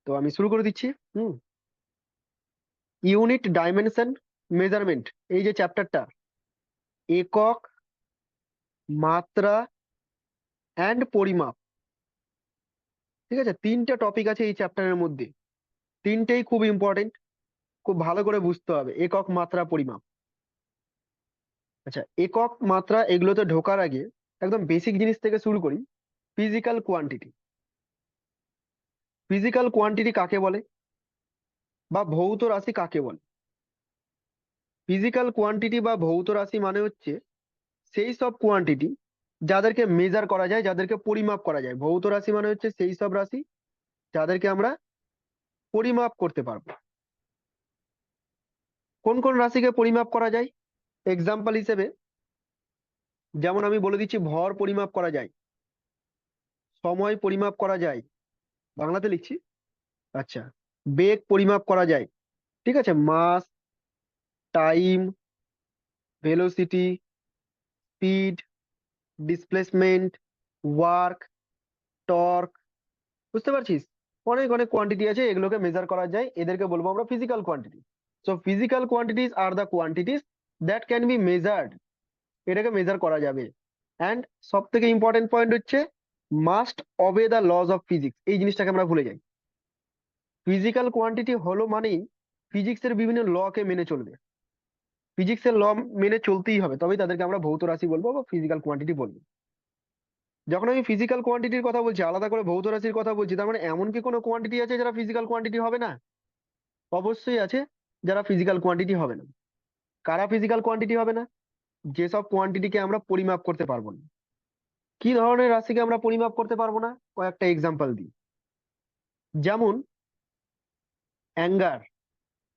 তো আমি শুরু করে দিচ্ছি। হুম। ইউনিট, ডাইমেনশন, মেজারমেন্ট, এই যে চ্যাপ্টারটা, একক, মাত্রা অ্যান্ড পরিমাপ, ঠিক আছে, তিনটে টপিক আছে এই চ্যাপ্টারের মধ্যে। তিনটেই খুব ইম্পর্টেন্ট, খুব ভালো করে বুঝতে হবে। একক, মাত্রা, পরিমাপ। আচ্ছা, একক, মাত্রা এগুলোতে ঢোকার আগে একদম বেসিক জিনিস থেকে শুরু করি। Physical quantity. ফিজিক্যাল কোয়ান্টিটি কাকে বলে, বা ভৌত রাশি কাকে বলে? ফিজিক্যাল কোয়ান্টিটি বা ভৌত রাশি মানে হচ্ছে সেই সব কোয়ান্টিটি যাদেরকে মেজার করা যায়, যাদেরকে পরিমাপ করা যায়। ভৌত রাশি মানে হচ্ছে সেই সব রাশি যাদেরকে আমরা পরিমাপ করতে পারবো। কোন কোন রাশিকে পরিমাপ করা যায়? এক্সাম্পল হিসেবে যেমন আমি বলে দিচ্ছি, ভর পরিমাপ করা যায়, সময় পরিমাপ করা যায়, বাংলাতে লিখছি। আচ্ছা, বেগ পরিমাপ করা যায়, ঠিক আছে, mass, time, velocity, speed, displacement, work, torque. বুঝতে পারছিস? অনেক অনেক কোয়ান্টিটি আছে, এগুলোকে মেজার করা যায়, এদেরকে বলবো আমরা physical quantity. So physical quantities are the quantities that can be measured, এটাকে মেজার করা যাবে। অ্যান্ড সব থেকে ইম্পর্টেন্ট পয়েন্ট হচ্ছে must অবে the lodge of physics, এই জিনিসটাকে আমরা ভুলে যাই। ফিজিক্যাল কোয়ান্টিটি হলো মানেই ফিজিক্সের বিভিন্ন ল কে মেনে চলবে। ফিজিক্সের ল মেনে চলতেই হবে, তবেই তাদেরকে আমরা ভৌত রাশি বলবো বা ফিজিক্যাল কোয়ান্টিটি বলবো। যখন আমি ফিজিক্যাল কোয়ান্টিটির কথা বলছি, আলাদা করে ভৌত রাশির কথা বলছি, তার মানে এমন কি কোনো কোয়ান্টিটি আছে যারা ফিজিক্যাল কোয়ান্টিটি হবে না? অবশ্যই আছে যারা ফিজিক্যাল কোয়ান্টিটি হবে না। কারা ফিজিক্যাল কোয়ান্টিটি হবে না? যেসব কোয়ান্টিটিকে আমরা পরিমাপ করতে পারবো না। কি ধরনের রাশিকে আমরা পরিমাপ করতে পারবো না? কয়েকটা এক্সাম্পল দিই। যেমন অ্যাঙ্গার,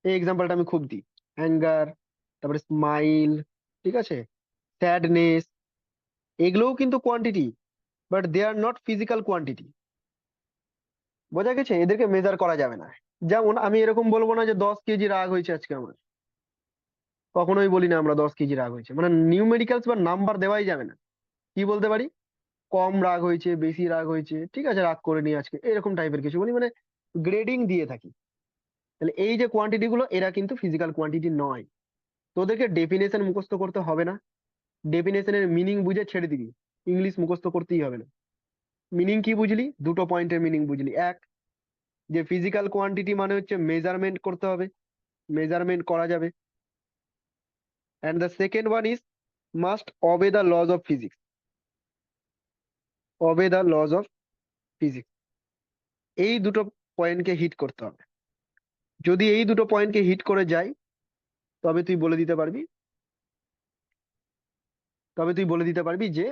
এই এক্সাম্পলটা আমি খুব দিই। অ্যাঙ্গার, তারপরে স্মাইল, ঠিক আছে, স্যাডনেস, এগুলোও কিন্তু quantity, but they are not physical quantity. বোঝা গেছে? এদেরকে মেজার করা যাবে না। যেমন আমি এরকম বলবো না যে 10 কেজি রাগ হয়েছে আজকে আমার, কখনোই বলি না আমরা 10 কেজি রাগ হয়েছে, মানে নিউমেরিক্যালস বা নাম্বার দেওয়াই যাবে না। কি বলতে পারি? কম রাগ হয়েছে, বেশি রাগ হয়েছে, ঠিক আছে, রাগ করে নি আজকে, এরকম টাইপের কিছু বলি, মানে গ্রেডিং দিয়ে থাকি। তাহলে এই যে কোয়ান্টিটি গুলো, এরা কিন্তু ফিজিক্যাল কোয়ান্টিটি নয়। তোদেরকে ডেফিনেশন মুখস্থ করতে হবে না, ডেফিনেশনের মিনিং বুঝে ছেড়ে দিবি। ইংলিশ মুখস্থ করতেই হবে না। মিনিং কি বুঝলি? দুটো পয়েন্টের মিনিং বুঝলি। এক, যে ফিজিক্যাল কোয়ান্টিটি মানে হচ্ছে মেজারমেন্ট করতে হবে, মেজারমেন্ট করা যাবে। And the second one is must অবে the lodge of physics, অবে the lodge of physics. এই দুটো পয়েন্টকে হিট করতে হবে। যদি এই দুটো পয়েন্টকে হিট করে যায়, তবে তুই বলে দিতে পারবি, তবে তুই বলে দিতে পারবি যে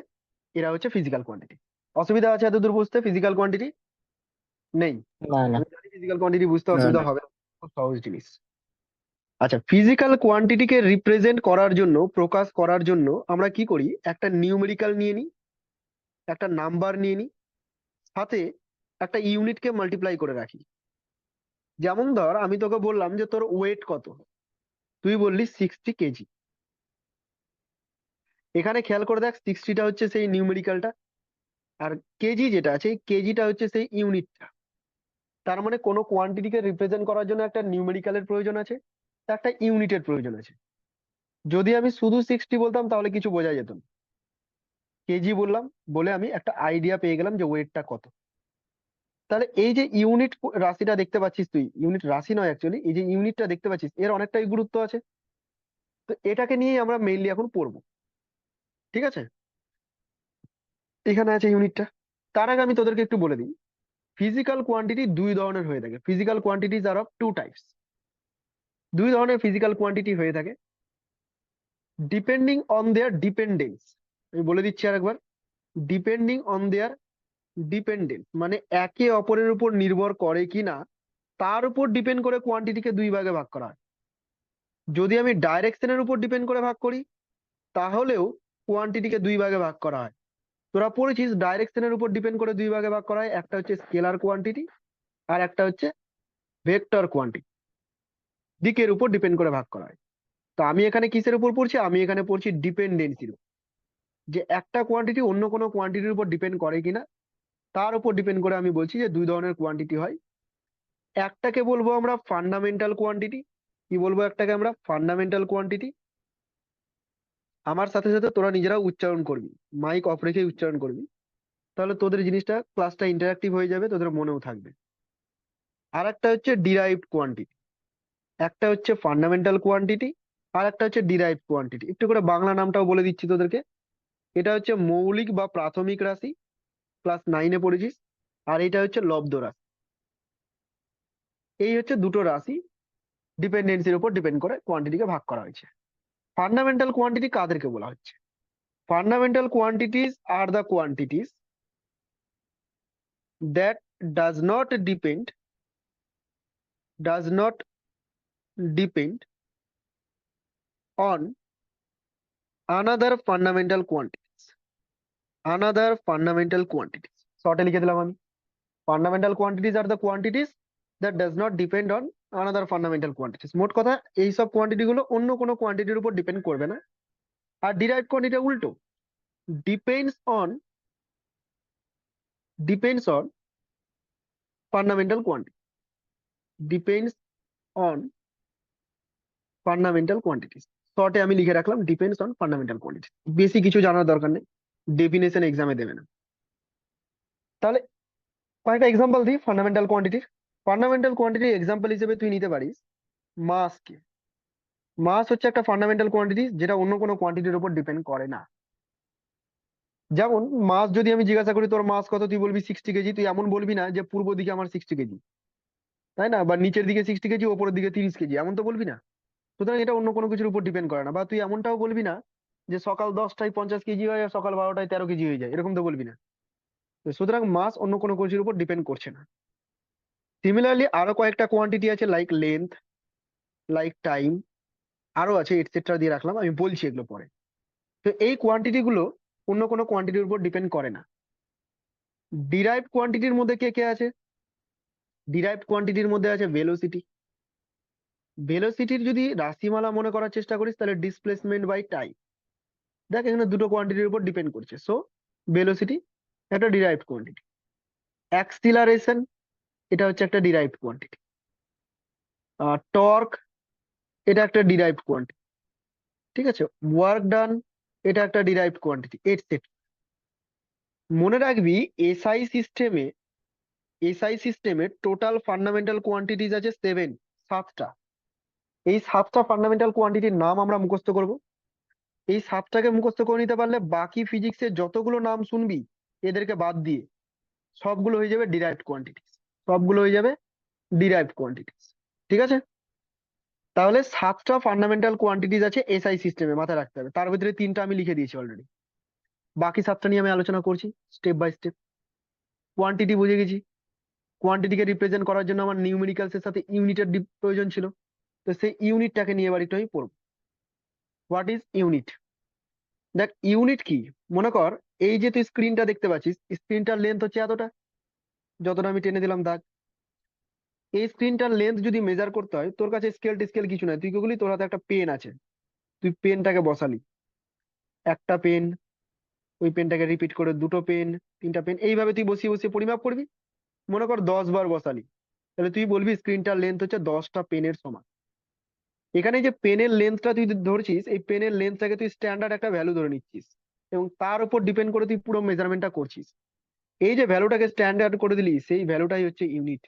এরা হচ্ছে ফিজিক্যাল কোয়ান্টিটি। অসুবিধা আছে এতদূর বুঝতে? ফিজিক্যাল কোয়ান্টিটি নেই? না না আমি জানি ফিজিক্যাল কোয়ান্টিটি বুঝতে না অসুবিধা না হবে না, খুব সহজ জিনিস। আচ্ছা, ফিজিক্যাল কোয়ান্টিটিকে রিপ্রেজেন্ট করার জন্য, প্রকাশ করার জন্য আমরা কি করি? একটা নিউমেরিক্যাল নিয়ে নিই, একটা নাম্বার নিয়ে নিই, সাথে একটা ইউনিটকে মাল্টিপ্লাই করে রাখি। যেমন ধর আমি তোকে বললাম যে তোর ওয়েট কত, তুই বললি 60 কেজি। এখানে খেয়াল করে দেখ, 60টা হচ্ছে সেই নিউমেরিক্যালটা, আর কেজি যেটা আছে, কেজিটা হচ্ছে সেই ইউনিটটা। তার মানে কোনো কোয়ান্টিটিকে রিপ্রেজেন্ট করার জন্য একটা নিউমেরিক্যালের প্রয়োজন আছে, একটা ইউনিটের প্রয়োজন আছে। যদি আমি শুধু 60 বলতাম তাহলে কিছু বোঝা যেত না। কেজি বললাম বলে আমি একটা আইডিয়া পেয়ে গেলাম যে ওয়েটটা কত। তাহলে এই যে ইউনিট রাশিটা দেখতে পাচ্ছিস তুই, ইউনিট রাশি নয় অ্যাকচুয়ালি, এই যে ইউনিটটা দেখতে পাচ্ছিস, এর অনেকটাই গুরুত্ব আছে। তো এটাকে নিয়েই আমরা মেইনলি এখন পড়বো, ঠিক আছে? এখানে আছে ইউনিটটা। তার আগে আমি তোদেরকে একটু বলে দিই, ফিজিক্যাল কোয়ান্টিটি দুই ধরনের হয়ে থাকে। Physical quantities are of two types. দুই ধরনের ফিজিক্যাল কোয়ান্টিটি হয়ে থাকে, ডিপেন্ডিং অন দেয়ার ডিপেন্ডেন্স। আমি বলে দিচ্ছি আর একবার, ডিপেন্ডিং অন দেয়ার ডিপেন্ডেন্স মানে একে অপরের উপর নির্ভর করে কিনা, তার উপর ডিপেন্ড করে কোয়ান্টিটিকে দুই ভাগে ভাগ করা হয়। যদি আমি ডাইরেকশনের উপর ডিপেন্ড করে ভাগ করি, তাহলেও কোয়ান্টিটিকে দুই ভাগে ভাগ করা হয়। তোরা পড়েছিস ডাইরেকশনের উপর ডিপেন্ড করে দুই ভাগে ভাগ করা হয়, একটা হচ্ছে স্কেলার কোয়ান্টিটি, আর একটা হচ্ছে ভেক্টর কোয়ান্টিটি। দিকের উপর ডিপেন্ড করে ভাগ করা হয়। তো আমি এখানে কিসের উপর পড়ছি? আমি এখানে পড়ছি ডিপেন্ডেন্সির উপর, যে একটা কোয়ান্টিটি অন্য কোনো কোয়ান্টিটির উপর ডিপেন্ড করে কিনা, তার উপর ডিপেন্ড করে আমি বলছি যে দুই ধরনের কোয়ান্টিটি হয়, একটাকে বলবো আমরা ফান্ডামেন্টাল কোয়ান্টিটি। কি বলবো একটাকে আমরা? Fundamental quantity. আমার সাথে সাথে তোরা নিজেরাও উচ্চারণ করবি, মাইক অফ রেখে উচ্চারণ করবি, তাহলে তোদের জিনিসটা ক্লাসটা ইন্টারাক্টিভ হয়ে যাবে, তোদের মনেও থাকবে। আর একটা হচ্ছে ডিরাইভড কোয়ান্টিটি। একটা হচ্ছে ফান্ডামেন্টাল কোয়ান্টিটি, আর একটা হচ্ছে ডিরাইভড কোয়ান্টিটি। একটু করে বাংলা নামটাও বলে দিচ্ছি তোদেরকে। এটা হচ্ছে মৌলিক বা প্রাথমিক রাশি, ক্লাস 9-এ পড়েছিস। আর এটা হচ্ছে লব্ধ রাশি। এই হচ্ছে দুটো রাশি, ডিপেন্ডেন্সির উপর ডিপেন্ড করে কোয়ান্টিটিকে ভাগ করা হয়েছে। ফান্ডামেন্টাল কোয়ান্টিটি কাদেরকে বলা হচ্ছে? Fundamental quantities are the quantities that does not depend does not depend on another fundamental quantities. Another fundamental quantities. শর্টে লিখে দিলাম আমি। Fundamental quantities are the quantities that does not depend on another fundamental quantities. মোট কথা এই সব quantity গুলো অন্য কোনো কোয়ান্টিটির উপর ডিপেন্ড করবে না। আর ডিরাইভড কোয়ান্টিটি উল্টো, depends on fundamental quantity, depends on fundamental quantities. শর্টে আমি লিখে রাখলাম ডিপেন্ডস অন ফান্ডামেন্টাল কোয়ান্টিটিস। বেশি কিছু জানার দরকার নেই, ডেফিনেশন এক্সামে দেবে না। তাহলে কয়েকটা এক্সাম্পল দিই ফান্ডামেন্টাল কোয়ান্টিটির। ফান্ডামেন্টাল কোয়ান্টিটির এক্সাম্পল হিসেবে তুই নিতে পারিস মাসকে। মাস হচ্ছে একটা ফান্ডামেন্টাল কোয়ান্টিটি যেটা অন্য কোনো কোয়ান্টিটির উপর ডিপেন্ড করে না। যেমন মাস যদি আমি জিজ্ঞাসা করি তোর মাস কত, তুই বলবি 60 কেজি। তুই এমন বলবি না যে পূর্ব দিকে আমার 60 কেজি, তাই না? বা নিচের দিকে 60 কেজি, ওপরের দিকে 30 কেজি, এমন তো বলবি না। সুতরাং এটা অন্য কোনো কিছুর উপর ডিপেন্ড করে না। বা তুই এমনটাও বলবি না যে সকাল 10টায় 50 কেজি হয় আর সকাল 12টায় 13 কেজি হয়ে যায়, এরকম তো বলবি না। তো সুতরাং মাস অন্য কোনো কিছুর উপর ডিপেন্ড করছে না। সিমিলারলি আরো কয়েকটা কোয়ান্টিটি আছে, লাইক লেন্থ, লাইক টাইম, আরো আছে এটসেট্রা দিয়ে রাখলাম, আমি বলছি এগুলো পরে। তো এই কোয়ান্টিটি গুলো অন্য কোনো কোয়ান্টিটির উপর ডিপেন্ড করে না। ডিরাইভড কোয়ান্টিটির মধ্যে কে কে আছে? ডিরাইভড কোয়ান্টিটির মধ্যে আছে ভেলোসিটি। ভেলোসিটির যদি রাশিমালা মনে করার চেষ্টা করিস তাহলে ডিসপ্লেসমেন্ট বাই টাইম। দেখ এখানে দুটো কোয়ান্টিটির উপর ডিপেন্ড করছে, সো ভেলোসিটি একটা ডিরাইভড কোয়ান্টিটি। অ্যাক্সিলারেশন, এটা হচ্ছে একটা ডিরাইভড কোয়ান্টিটি। টর্ক, এটা একটা ডিরাইভড কোয়ান্টিটি। ঠিক আছে, ওয়ার্ক ডান, এটা একটা ডিরাইভড কোয়ান্টিটি, এটসেট্রা। মনে রাখবি এসআই সিস্টেমে টোটাল ফান্ডামেন্টাল কোয়ান্টিটিজ আছে 7টা। এই 7টা ফান্ডামেন্টাল কোয়ান্টিটির নাম আমরা মুখস্থ করব। এই 7টাকে মুখস্থ করে নিতে পারলে বাকি ফিজিক্সের যতগুলো নাম শুনবি এদেরকে বাদ দিয়ে সবগুলো হয়ে যাবে ডিরাইভড কোয়ান্টিটিস। সবগুলো হয়ে যাবে ডিরাইভড কোয়ান্টিটিস। ঠিক আছে, তাহলে 7টা ফান্ডামেন্টাল কোয়ান্টিটিস আছে এসআই সিস্টেমে, মাথায় রাখতে হবে। তার ভিতরে 3টা আমি লিখে দিয়েছি অলরেডি, বাকি 7টা নিয়ে আমি আলোচনা করছি স্টেপ বাই স্টেপ। কোয়ান্টিটি বুঝে গেছি। কোয়ান্টিটিকে রিপ্রেজেন্ট করার জন্য আমার নিউমেরিক্যালস এর সাথে ইউনিটের প্রয়োজন ছিল, তো সেই ইউনিটটাকে নিয়ে এবার একটু আমি পড়বো। What is unit? দেখ ইউনিট কি, মনে কর এই যে তুই স্ক্রিনটা দেখতে পাচ্ছিস, স্ক্রিনটার লেন্থ হচ্ছে এতটা, যতটা আমি টেনে দিলাম দাগ। এই স্ক্রিনটার লেন্থ যদি মেজার করতে হয়, তোর কাছে স্কেল টেস্কেল কিছু নাই, তুই কি করলি, তোর হাতে একটা পেন আছে, তুই পেনটাকে বসালি, একটা পেন, ওই পেনটাকে রিপিট করে দুটো পেন, তিনটা পেন, এইভাবে তুই বসিয়ে বসিয়ে পরিমাপ করবি। মনে কর 10 বার বসালি, তাহলে তুই বলবি স্ক্রিনটার লেন্থ হচ্ছে 10টা পেনের সমান। এখানে যে পেনের লেন্থটা তুই ধরছিস, এই পেনের লেন্থটাকে তুই স্ট্যান্ডার্ড একটা ভ্যালু ধরে নিচ্ছিস এবং তার উপর ডিপেন্ড করে তুই পুরো মেজারমেন্টটা করছিস। এই যে ভ্যালুটাকে স্ট্যান্ডার্ড করে দিলি, সেই ভ্যালুটাই হচ্ছে ইউনিট,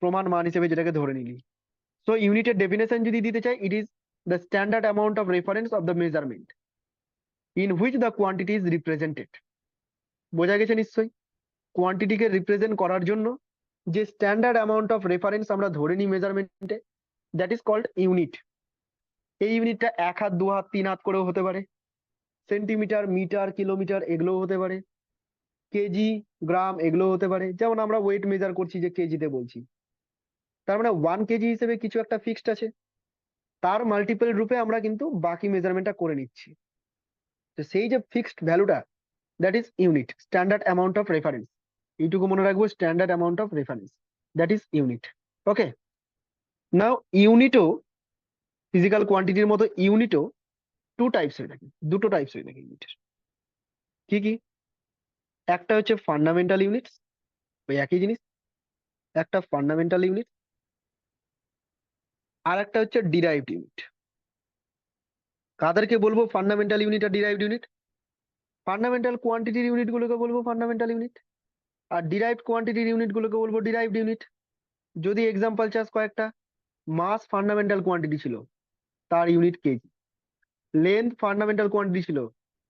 প্রমাণ মান হিসেবে যেটাকে ধরে নিলি। সো ইউনিটের ডেফিনেশন যদি দিতে চাই, it is the standard amount of reference of the measurement in which the quantity is represented. বোঝা গেছে নিশ্চয়ই? কোয়ান্টিটিকে রিপ্রেজেন্ট করার জন্য যে স্ট্যান্ডার্ড অ্যামাউন্ট অফ রেফারেন্স আমরা ধরে নিই মেজারমেন্টে, দ্যাট ইজ কল্ড ইউনিট। এই ইউনিটটা 1 হাত 2 হাত 3 হাত করেও হতে পারে, সেন্টিমিটার মিটার কিলোমিটার এগুলোও হতে পারে, কেজি গ্রাম এগুলোও হতে পারে। যেমন আমরা ওয়েট মেজার করছি যে কেজিতে বলছি, তার মানে 1 কেজি হিসেবে কিছু একটা ফিক্সড আছে, তার মাল্টিপল রূপে আমরা কিন্তু বাকি মেজারমেন্টটা করে নিচ্ছি। তো সেই যে ফিক্সড ভ্যালুটা, that is unit, standard amount of reference. এইটুকু মনে রাখবো, standard amount of reference, that is unit. Okay, now ইউনিটও ফিজিক্যাল কোয়ান্টিটির মতো ইউনিটও টু টাইপস হয়ে থাকে, দুটো টাইপস হয়ে থাকে ইউনিটের। কি কি? একটা হচ্ছে ফান্ডামেন্টাল ইউনিটস, ওই একই জিনিস। একটা ফান্ডামেন্টাল ইউনিট, আর একটা হচ্ছে ডিরাইভড ইউনিট। কাদেরকে বলবো ফান্ডামেন্টাল ইউনিট আর ডিরাইভড ইউনিট? ফান্ডামেন্টাল কোয়ান্টিটির ইউনিট গুলোকে বলবো ফান্ডামেন্টাল ইউনিট, আর ডিরাইভড কোয়ান্টিটির ইউনিট গুলোকে বলবো ডিরাইভড ইউনিট। যদি এক্সাম্পল চাস কয়েকটা, মাস ফান্ডামেন্টাল কোয়ান্টিটি ছিল, তার unit KG. Length fundamental quantity ছিল,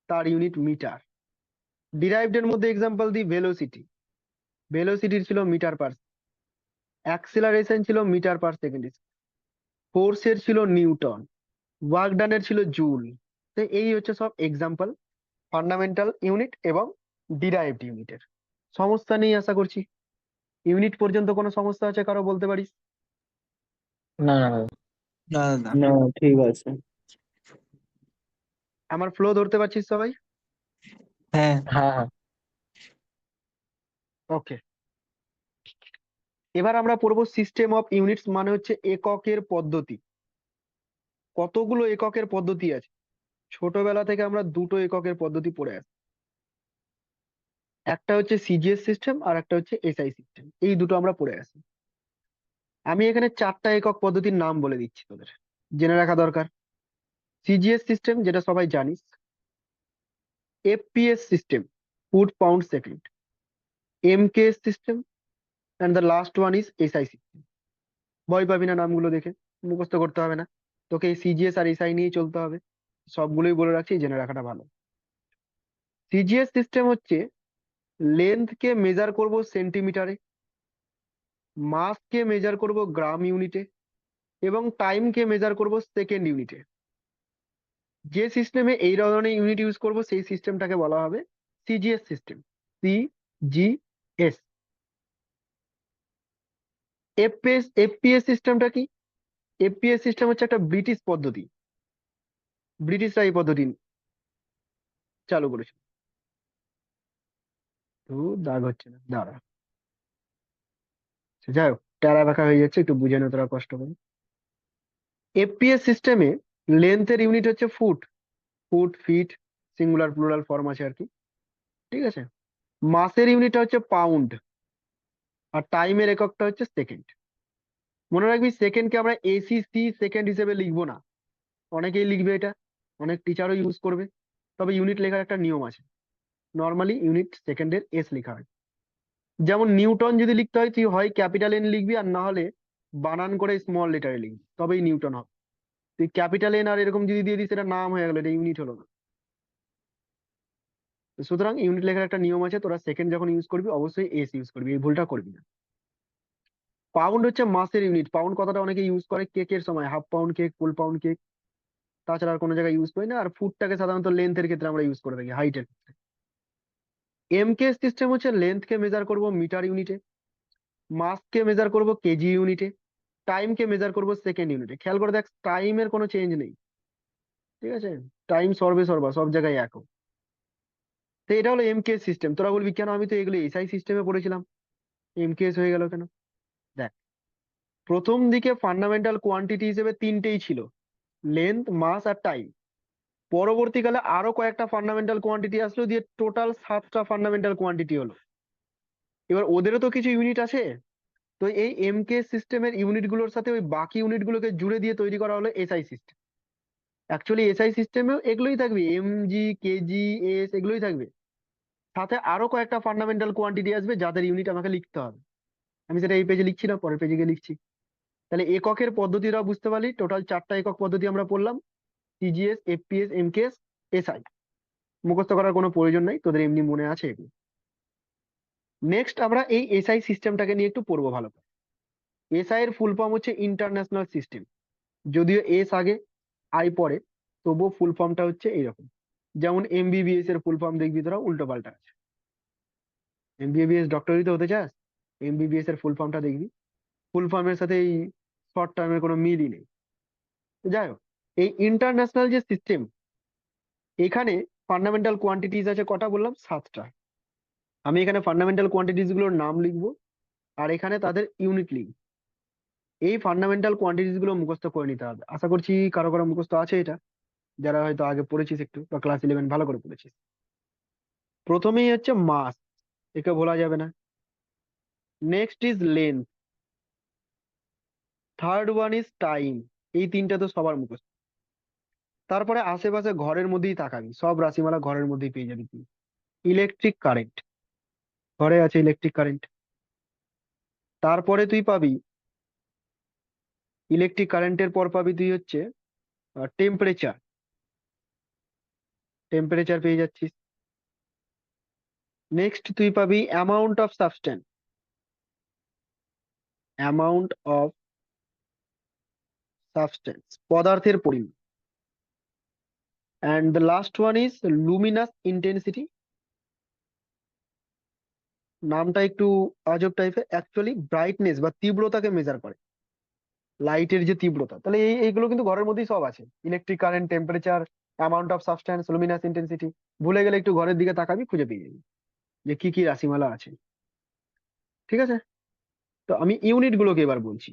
তার ইউনিট মিটার। ডিরাইভড এর মধ্যে এক্সাম্পল দিই, ভেলোসিটি, ভেলোসিটির ছিল মিটার পার, অ্যাক্সিলারেশন ছিল মিটার পার সেকেন্ড, ফোর্সের ছিল নিউটন, ওয়ার্ক ডানের ছিল জুল। তো এই হচ্ছে সব এক্সাম্পল ফান্ডামেন্টাল ইউনিট এবং ডিরাইভড ইউনিটের। সমস্যা নেই আশা করছি। ইউনিট পর্যন্ত কোনো সমস্যা আছে কারো বলতে পারিস? না না না না না, ঠিক আছে। আমার ফ্লো ধরতে পারছিস সবাই? হ্যাঁ হ্যাঁ হ্যাঁ। ওকে, এবার আমরা পড়বো সিস্টেম অফ ইউনিটস, মানে হচ্ছে এককের পদ্ধতি। কতগুলো এককের পদ্ধতি আছে? ছোটবেলা থেকে আমরা দুটো এককের পদ্ধতি পড়ে আসি, একটা হচ্ছে সিজিএস সিস্টেম আর একটা হচ্ছে এসআই সিস্টেম। এই দুটো আমরা পড়ে আসি। আমি এখানে চারটা একক পদ্ধতির নাম বলে দিচ্ছি, তোদের জেনে রাখা দরকার। সিজিএস সিস্টেম, যেটা সবাই জানিস। FPS system, foot pound second. MKS system, and the last one is SI system. ভয় পাবি না নামগুলো দেখে, মুখস্থ করতে হবে না তোকে, এই সিজিএস আর এসআই নিয়েই চলতে হবে। সবগুলোই বলে রাখছি, জেনে রাখাটা ভালো। সিজিএস সিস্টেম হচ্ছে লেন্থ কে মেজার করব সেন্টিমিটারে, মাস কে মেজার করব গ্রাম ইউনিটে, এবং টাইম কে মেজার করব সেকেন্ড ইউনিটে। যে সিস্টেমে এই ধরনের ইউনিট ইউজ করব সেই সিস্টেমটাকে বলা হবে সিজিএস সিস্টেম, সিজিএস। এফপিএস সিস্টেমটা কি? এফপিএস সিস্টেম হচ্ছে একটা ব্রিটিশ পদ্ধতি, ব্রিটিশরা এই পদ্ধতি চালু করেছিল। তো দাগ হচ্ছে না, দাঁড়া। যাই হোক, টেরা বাঁকা হয়ে যাচ্ছে, একটু বুঝে নেওয়া তোরা কষ্ট করে। এফপিএস সিস্টেমে লেন্থের ইউনিট হচ্ছে foot, foot, feet, singular plural form আছে আর কি, ঠিক আছে। মাসের ইউনিটটা হচ্ছে পাউন্ড, আর টাইমের এককটা হচ্ছে সেকেন্ড। মনে রাখবি, সেকেন্ডকে আমরা এসিসি সেকেন্ড হিসেবে লিখবো না। অনেকেই লিখবে এটা, অনেক টিচারও ইউজ করবে, তবে ইউনিট লেখার একটা নিয়ম আছে। নর্মালি ইউনিট সেকেন্ডের এস লেখা হয়। যেমন নিউটন যদি লিখতে হয়, তুই হয় ক্যাপিটাল এন লিখবি, আর না হলে বানান করে স্মল লেটারে লিখবি, তবেই নিউটন হবে। তুই ক্যাপিটাল এন আর এরকম যদি দিয়ে দিস, সেটা নাম হয়ে গেল, এটা ইউনিট হলো না। তো সুতরাং ইউনিট লেখার একটা নিয়ম আছে, তোরা সেকেন্ড যখন ইউজ করবি অবশ্যই এস ইউজ করবি, এই ভুলটা করবি না। পাউন্ড হচ্ছে মাসের ইউনিট। পাউন্ড কথাটা অনেকে ইউজ করে কেকের সময়, হাফ পাউন্ড কেক, ফুল পাউন্ড কেক, তাছাড়া আর কোনো জায়গায় ইউজ করি না। আর ফুটটাকে সাধারণত লেন্থের ক্ষেত্রে আমরা ইউজ করে থাকি, হাইটের ক্ষেত্রে। এমকে সিস্টেম হচ্ছে লেন্থ কে মেজার করব মিটার ইউনিটে, মাস কে মেজার করব কেজি ইউনিটে, টাইম কে মেজার করব সেকেন্ড ইউনিটে। খেয়াল করে দেখ, টাইমের কোনো চেঞ্জ নেই, ঠিক আছে। টাইম সর্বে সর্বা, সব জায়গায় এক। তো এটা হলো এমকে সিস্টেম। তোরা বলবি কেন, আমি তো এগুলো এসআই সিস্টেমে পড়েছিলাম, এমকেএস হয়ে গেল কেন? দেখ, প্রথম দিকে ফান্ডামেন্টাল কোয়ান্টিটি হিসেবে তিনটেই ছিল, লেন্থ, মাস আর টাইম। পরবর্তীকালে আরো কয়েকটা ফান্ডামেন্টাল কোয়ান্টিটি আসলো, দিয়ে টোটাল 7টা ফান্ডামেন্টাল কোয়ান্টিটি হলো। এবার ওদেরও তো কিছু ইউনিট আছে, তো এই এমকে সিস্টেমের ইউনিট গুলোর সাথে ওই বাকি ইউনিট গুলোকে জুড়ে দিয়ে তৈরি করা হলো এসআই সিস্টেম। অ্যাকচুয়ালি এসআই সিস্টেমেও এগুলোই থাকবে, এমজি, কেজি, এস, এগুলোই থাকবে। সাথে আরো কয়েকটা ফান্ডামেন্টাল কোয়ান্টিটি আসবে যাদের ইউনিট আমাকে লিখতে হবে। আমি সেটা এই পেজে লিখছি না, পরের পেজে গিয়ে লিখছি। তাহলে এককের পদ্ধতিটা বুঝতে পারলি, টোটাল 4টা একক পদ্ধতি আমরা পড়লাম, সিজিএস, এফপিএস, এমকেএস, এসআই। মুখস্থ করার কোনো প্রয়োজন নাই, তোদের এমনি মনে আছে এগুলো। নেক্সট আমরা এই এসআই সিস্টেমটাকে নিয়ে একটু পড়বো ভালো করে। এসআই এর ফুল ফর্ম হচ্ছে ইন্টারন্যাশনাল সিস্টেম। যদিও এস আগে আই পরে, তবুও ফুল ফর্মটা হচ্ছে এইরকম। যেমন এমবিবিএস এর ফুল ফর্ম দেখবি তোরা উল্টো পাল্টা আছে। এমবিবিএস ডক্টরই তো হতে চাস, এমবিবিএস এর ফুল ফর্মটা দেখবি, ফুল ফর্মের সাথে এই শর্ট টার্মের কোনো মিলই নেই। তো যাই হোক, এই ইন্টারন্যাশনাল যে সিস্টেম, এখানে ফান্ডামেন্টাল কোয়ান্টিটিজ আছে কটা বললাম? 7টা। আমি এখানে ফান্ডামেন্টাল কোয়ান্টিটিজ গুলোর নাম লিখবো, আর এখানে তাদের ইউনিট লিখবো। এই ফান্ডামেন্টাল কোয়ান্টিটিজ গুলো মুখস্থ করে নিতে হবে। আশা করছি কারো কারো মুখস্থ আছে এটা, যারা হয়তো আগে পড়েছিস একটু, বা ক্লাস 11 ভালো করে পড়েছিস। প্রথমেই হচ্ছে মাস, একে ভোলা যাবে না। Next is length, third one is time. এই তিনটা তো সবার মুখস্থ। তারপরে আশেপাশে ঘরের মধ্যেই তাকাবি, সব রাশিমালা ঘরের মধ্যেই পেয়ে যাবি তুই। ইলেকট্রিক কারেন্ট, ঘরে আছে ইলেকট্রিক কারেন্ট। তারপরে তুই পাবি ইলেকট্রিক কারেন্টের পর পাবি তুই হচ্ছে টেম্পারেচার, টেম্পারেচার পেয়ে যাচ্ছিস। নেক্সট তুই পাবি amount of substance, amount of substance, পদার্থের পরিমাণ। And the last one is Luminous intensity. নামটা একটু আজব টাইপের, অ্যাকচুয়ালি ব্রাইটনেস বা তীব্রতাকে মেজার করে, লাইটের যে তীব্রতা। তাহলে এইগুলো কিন্তু ঘরের মধ্যেই সব আছে, electric current, temperature, amount of substance, luminous intensity. ভুলে গেলে একটু ঘরের দিকে তাকাবি, খুঁজে পেয়ে যাবি যে কি কি রাশিমালা আছে। ঠিক আছে, তো আমি ইউনিট গুলোকে এবার বলছি।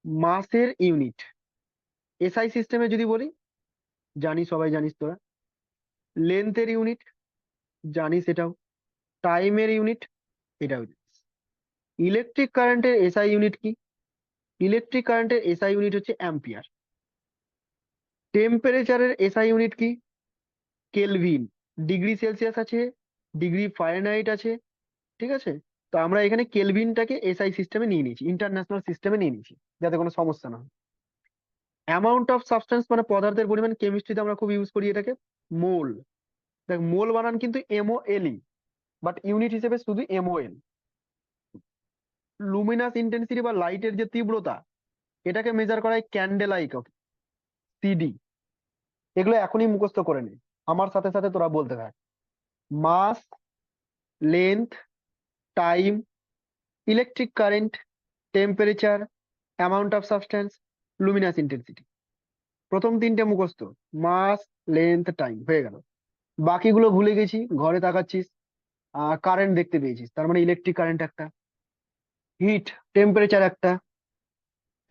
মাসের ইউনিট, এসআই সিস্টেমে যদি বলি, জানি সবাই জানিস তোরা। লেন্থের ইউনিট জানিস এটাও। টাইমের ইউনিট এটাও জানিস। ইলেকট্রিক কারেন্টের এসআই ইউনিট কি? ইলেকট্রিক কারেন্টের এসআই ইউনিট হচ্ছে অ্যাম্পিয়ার। টেম্পারেচারের এসআই ইউনিট কি? কেলভিন। ডিগ্রি সেলসিয়াস আছে, ডিগ্রি ফারেনহাইট আছে, ঠিক আছে। তো আমরা এখানে কেলভিনটাকে এসআই সিস্টেমে নিয়ে নিয়েছি, ইন্টারন্যাশনাল সিস্টেমে নিয়ে নিয়েছি, যাতে কোনো সমস্যা না হয়। অ্যামাউন্ট অফ সাবস্টেন্স মানে পদার্থের পরিমাণ, কেমিস্ট্রিতে আমরা খুব ইউজ করি এটাকে মোল। দেখ মোল বানান কিন্তু MOLE, বাট ইউনিট হিসেবে শুধু MOL। লুমিনাস ইন্টেন্সিটি বা লাইটের যে তীব্রতা, এটাকে মেজার করা হয় ক্যান্ডেলা একক, CD। এগুলো এখনই মুখস্থ করে নে, আমার সাথে সাথে তোরা বলতে থাক। Mass, length, time, electric current, temperature, amount of substance, luminous intensity. প্রথম তিনটে মুখস্থ, মাস, লেন্থ, টাইম হয়ে গেল। বাকিগুলো ভুলে গেছি, ঘরে তাকাচ্ছিস, কারেন্ট দেখতে পেয়েছিস, তার মানে ইলেকট্রিক কারেন্ট একটা, হিট টেম্পারেচার একটা,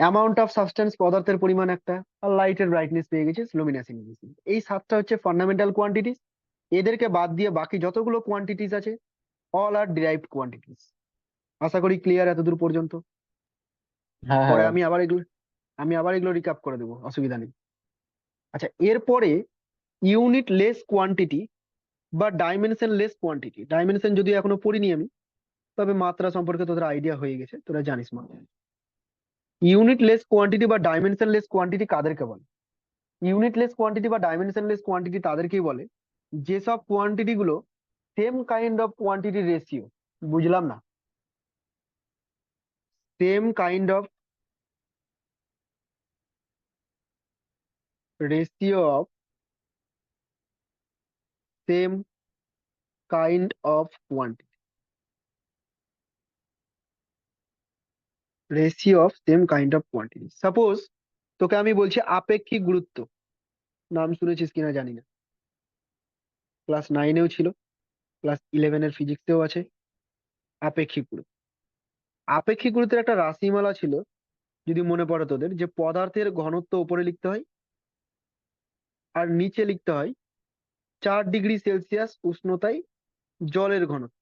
অ্যামাউন্ট অফ সাবস্টেন্স পদার্থের পরিমাণ একটা, আর লাইটের ব্রাইটনেস পেয়ে গেছিস, লুমিনাস ইন্টেন্সিটি। এই সাতটা হচ্ছে ফান্ডামেন্টাল কোয়ান্টিটিস। এদেরকে বাদ দিয়ে বাকি যতগুলো কোয়ান্টিটিস আছে, অল আর ডিরাইভড কোয়ান্টিটিস। আশা করি ক্লিয়ার এতদূর পর্যন্ত। হ্যাঁ পরে হ্যাঁ। আমি আবার এগুলো রিক্যাপ করে দেবো, অসুবিধা নেই। আচ্ছা, এরপরে ইউনিট লেস কোয়ান্টিটি বা ডাইমেনশন লেস কোয়ান্টিটি। ডাইমেনশন যদি এখনো পড়িনি আমি, তবে মাত্রা সম্পর্কে তোদের আইডিয়া হয়ে গেছে, তোরা জানিস মা। ইউনিট লেস কোয়ান্টিটি বা ডাইমেনশন লেস কোয়ান্টিটি কাদেরকে বলে? ইউনিট লেস কোয়ান্টিটি বা ডাইমেনশন লেস কোয়ান্টিটি তাদেরকেই বলে যেসব কোয়ান্টিটি গুলো same kind of quantity ratio, বুঝলাম না, same kind of ratio of, same kind of quantity, ratio of same kind of quantity. Suppose তোকে আমি বলছি আপেক্ষিক গুরুত্ব, নাম শুনেছিস কিনা জানি না, ক্লাস 9-এও ছিল, ক্লাস 11-এর ফিজিক্সেও আছে। আপেক্ষিক গুরুত্ব, আপেক্ষিক গুরুত্বের একটা রাশিমালা ছিল, যদি মনে পড়ে তোদের, যে পদার্থের ঘনত্ব উপরে লিখতে হয় আর নিচে লিখতে হয় 4 ডিগ্রি সেলসিয়াস উষ্ণতায় জলের ঘনত্ব।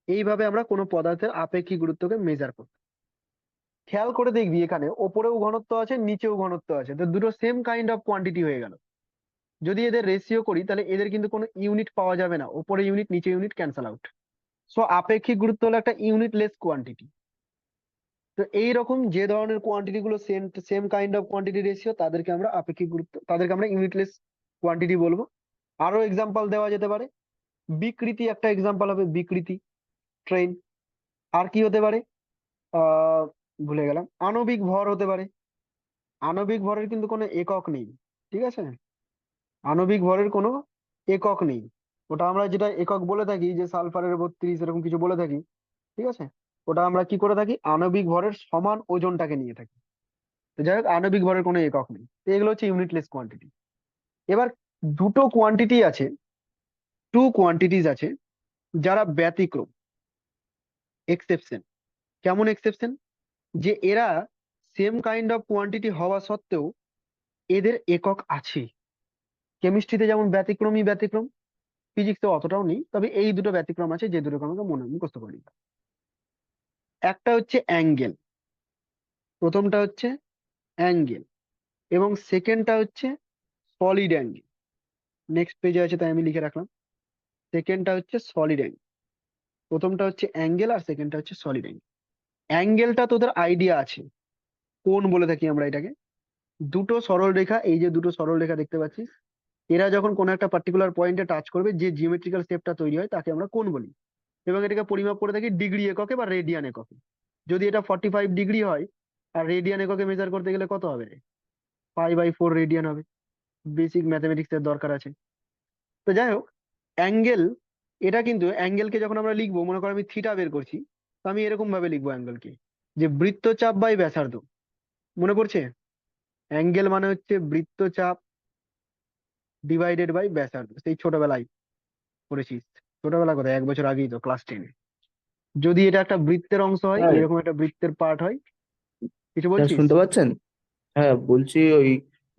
এইভাবে আমরা কোনো পদার্থের আপেক্ষিক গুরুত্বকে মেজার করি। খেয়াল করে দেখবি এখানে ওপরেও ঘনত্ব আছে, নিচেও ঘনত্ব আছে, তো দুটো সেম কাইন্ড অফ কোয়ান্টিটি হয়ে গেল। যদি এদের রেশিও করি তাহলে এদের কিন্তু কোনো ইউনিট পাওয়া যাবে না, ওপরে ইউনিট নিচে ইউনিট ক্যান্সেল আউট। সো আপেক্ষিক গুরুত্ব হলো একটা ইউনিট লেস কোয়ান্টিটি। তো এইরকম যে ধরনের কোয়ান্টিটি গুলো same same kind of quantity ratio, তাদেরকে আমরা আপেক্ষিক গুরুত্ব, তাদেরকে আমরা ইউনিটলেস কোয়ান্টিটি বলবো। আরো এক্সাম্পল দেওয়া যেতে পারে, বিকৃতি একটা এক্সাম্পল হবে, বিকৃতি, ট্রেন। আর কি হতে পারে, আহ ভুলে গেলাম, আণবিক ভর হতে পারে। আণবিক ভরের কিন্তু কোনো একক নেই, ঠিক আছে, আণবিক ভরের কোনো একক নেই। ওটা আমরা যেটা একক বলে থাকি, যে সালফারের 32 এরকম কিছু বলে থাকি, ঠিক আছে, ওটা আমরা কি করে থাকি, আণবিক ভরের সমান ওজনটাকে নিয়ে থাকি। তো যাই হোক, আণবিক ভরের কোনো একক নেই। তো এগুলো হচ্ছে ইউনিটলেস কোয়ান্টিটি। এবার দুটো কোয়ান্টিটি আছে, টু কোয়ান্টিটিস আছে যারা ব্যতিক্রম, এক্সেপশন। কেমন এক্সেপশন? যে এরা সেম কাইন্ড অফ কোয়ান্টিটি হওয়া সত্ত্বেও এদের একক আছে। কেমিস্ট্রিতে যেমন ব্যতিক্রমী ব্যতিক্রম, ফিজিক্সে অতটাও নেই, তবে এই দুটো ব্যতিক্রম আছে, যে দুটোকে আমাকে মনে মুখস্থ করে নিতে হবে। একটা হচ্ছে অ্যাঙ্গেল, প্রথমটা হচ্ছে অ্যাঙ্গেল, এবং সেকেন্ডটা হচ্ছে সলিড অ্যাঙ্গেল। নেক্সট পেজে আছে তাই আমি লিখে রাখলাম। সেকেন্ডটা হচ্ছে সলিড অ্যাঙ্গেল, প্রথমটা হচ্ছে অ্যাঙ্গেল আর সেকেন্ডটা হচ্ছে সলিড অ্যাঙ্গেল। অ্যাঙ্গেলটা তোদের আইডিয়া আছে, কোণ বলে থাকি আমরা এটাকে। দুটো সরল রেখা, এই যে দুটো সরল রেখা দেখতে পাচ্ছিস, এরা যখন কোনো একটা পার্টিকুলার পয়েন্টে টাচ করবে, যে জিওমেট্রিক্যাল শেপটা তৈরি হয় তাকে আমরা কোণ বলি। এবং এটাকে পরিমাপ করে থাকি ডিগ্রি এককে বা রেডিয়ান এককে। যদি এটা 45 ডিগ্রি হয়, আর রেডিয়ান এককে মেজার করতে গেলে কত হবে রে? 5/4 রেডিয়ান হবে। বেসিক ম্যাথমেটিক্স এর দরকার আছে। তো যাই হোক, অ্যাঙ্গেল, এটা কিন্তু অ্যাঙ্গেলকে যখন আমরা লিখবো, মনে করো আমি থিটা বের করছি, তো আমি এরকম ভাবে লিখবো অ্যাঙ্গেলকে, যে বৃত্তচাপ বাই ব্যাসার্ধ। মনে পড়ছে? অ্যাঙ্গেল মানে হচ্ছে বৃত্তচাপ ডিভাইডেড বাই ব্যাসার্ধ। সেই ছোটবেলায় পড়েছিস। ছোটবেলা কোথায়, 1 বছর আগেই তো, ক্লাস 10-এ। যদি এটা একটা বৃত্তের অংশ হয়, হ্যাঁ, এরকম একটা বৃত্তের পার্ট হয়, কিছু স্যার বলছিস? শুনতে পাচ্ছেন? হ্যাঁ, বলছি ওই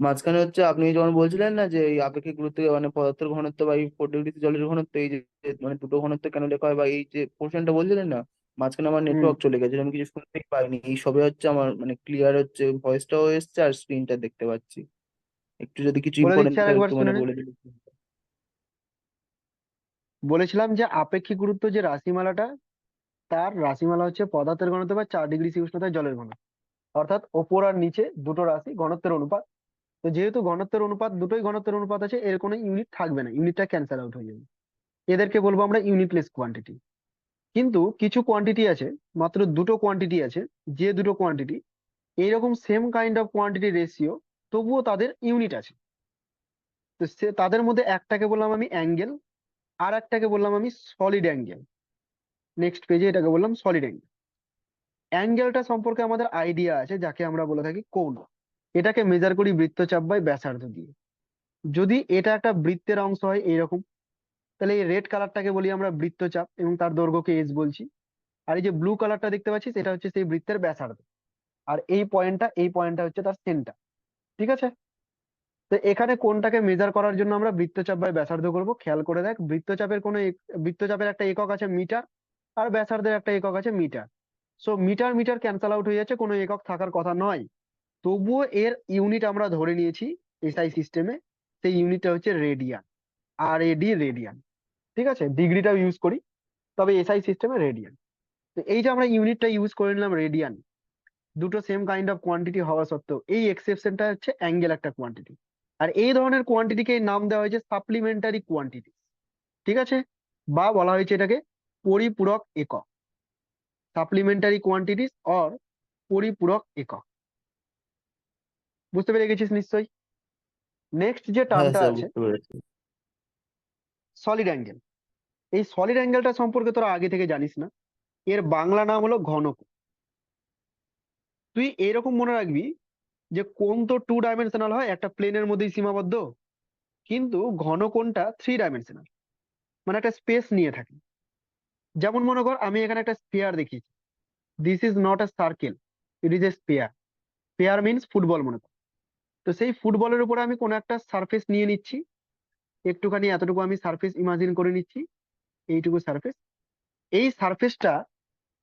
মাঝখানে হচ্ছে আপনি যখন বলছিলেন না যে এই আপেক্ষিক গুরুত্ব মানে পদার্থের ঘনত্ব বা এই 4 ডিগ্রিতে জলের ঘনত্ব, এই যে মানে দুটো ঘনত্ব কেন লেখা হয় বা এই যে পোর্শনটা বলছিলেন না, মাঝখানে আমার হুম। নেটওয়ার্ক চলে গেছে, আমি কিছু শুনতেই পাইনি। এই সবে হচ্ছে আমার মানে ক্লিয়ার হচ্ছে, ভয়েসটাও এসছে আর স্ক্রিনটা দেখতে পাচ্ছি। একটু যদি কিছু বলে ইম্পর্টেন্ট দিচ্ছি আর একবার একটু শুনে মানে নে। বলে দিলে। বলেছিলাম যে আপেক্ষিক গুরুত্ব যে রাশিমালাটা, তার রাশিমালা হচ্ছে পদার্থের ঘনত্ব বা 4 ডিগ্রি উষ্ণতায় জলের ঘনত্ব। অর্থাৎ ওপর আর নিচে দুটো রাশি ঘনত্বের অনুপাত। তো যেহেতু ঘনত্বের অনুপাত, দুটোই ঘনত্বের অনুপাত আছে, এর কোনো ইউনিট থাকবে না, ইউনিটটা ক্যান্সেল আউট হয়ে যাবে। এদেরকে বলবো আমরা ইউনিটলেস কোয়ান্টিটি। কিন্তু কিছু কোয়ান্টিটি আছে, মাত্র দুটো কোয়ান্টিটি আছে, যে দুটো কোয়ান্টিটি এইরকম same kind of quantity ratio, তবুও তাদের ইউনিট আছে। তো সে তাদের মধ্যে একটাকে বললাম আমি অ্যাঙ্গেল, আর একটাকে বললাম আমি সলিড অ্যাঙ্গেল। নেক্সট পেজে এটাকে বললাম সলিড অ্যাঙ্গেল। অ্যাঙ্গেলটা সম্পর্কে আমাদের আইডিয়া আছে, যাকে আমরা বলে থাকি কোণ। এটাকে মেজার করি বৃত্তচাপ বাই ব্যাসার্ধ দিয়ে। যদি এটা একটা বৃত্তের অংশ হয় এইরকম, তাহলে এই রেড কালারটাকে বলি আমরা বৃত্তচাপ এবং তার দৈর্ঘ্যকে এস বলছি। আর এই যে ব্লু কালারটা দেখতে পাচ্ছিস, এটা হচ্ছে সেই বৃত্তের ব্যাসার্ধ। আর এই পয়েন্টটা হচ্ছে তার সেন্টার। ঠিক আছে? তো এখানে কোণটাকে মেজার করার জন্য আমরা বৃত্তচাপ বাই ব্যাসার্ধ করব। খেয়াল করে দেখ, বৃত্তচাপের একটা একক আছে মিটার, আর ব্যাসার্ধের একটা একক আছে meter. So meter meter cancel out হয়ে যাচ্ছে, কোনো একক থাকার কথা নয়। তবুও এর ইউনিট আমরা ধরে নিয়েছি এসআই সিস্টেমে। সেই ইউনিটটা হচ্ছে রেডিয়ান, RAD, রেডিয়ান। ঠিক আছে, ডিগ্রিটাও ইউজ করি, তবে এসআই সিস্টেমে রেডিয়ান। তো এই যে আমরা ইউনিটটা ইউজ করে নিলাম রেডিয়ান, দুটো সেম কাইন্ড অফ কোয়ান্টিটি হওয়া সত্ত্বেও এই এক্সেপশনটা হচ্ছে অ্যাঙ্গেল একটা কোয়ান্টিটি। আর এই ধরনের কোয়ান্টিটিকে নাম দেওয়া হয়েছে সাপ্লিমেন্টারি কোয়ান্টিটি। ঠিক আছে? বা বলা হয়েছে এটাকে পরিপূরক একক, সাপ্লিমেন্টারি কোয়ান্টিটিস অর পরিপূরক একক। বুঝতে পেরে গেছিস নিশ্চয়ই? নেক্সট যে হ্যাঁ টার্মটা স্যার, আছে, বুঝতে পেরেছি। Solid angle. এই সলিড অ্যাঙ্গেলটা সম্পর্কে তোরা আগে থেকে জানিস না, এর বাংলা নাম হলো ঘনকোণ। তুই এরকম মনে রাখবি যে কোণ তো 2 ডাইমেনশনাল হয়, একটা প্লেনের মধ্যেই সীমাবদ্ধ, কিন্তু ঘনকোণটা 3 ডাইমেনশনাল, মানে একটা স্পেস নিয়ে থাকে। যেমন মনে কর আমি এখানে একটা স্পেয়ার দেখিয়েছি, this is not a circle, it is a spare. Spare means football মনে কর। তো সেই ফুটবলের উপরে আমি কোনো একটা সারফেস নিয়ে নিচ্ছি, একটুখানি এতটুকু আমি সারফেস ইমাজিন করে নিচ্ছি, এইটুকু সারফেস। এই সারফেসটা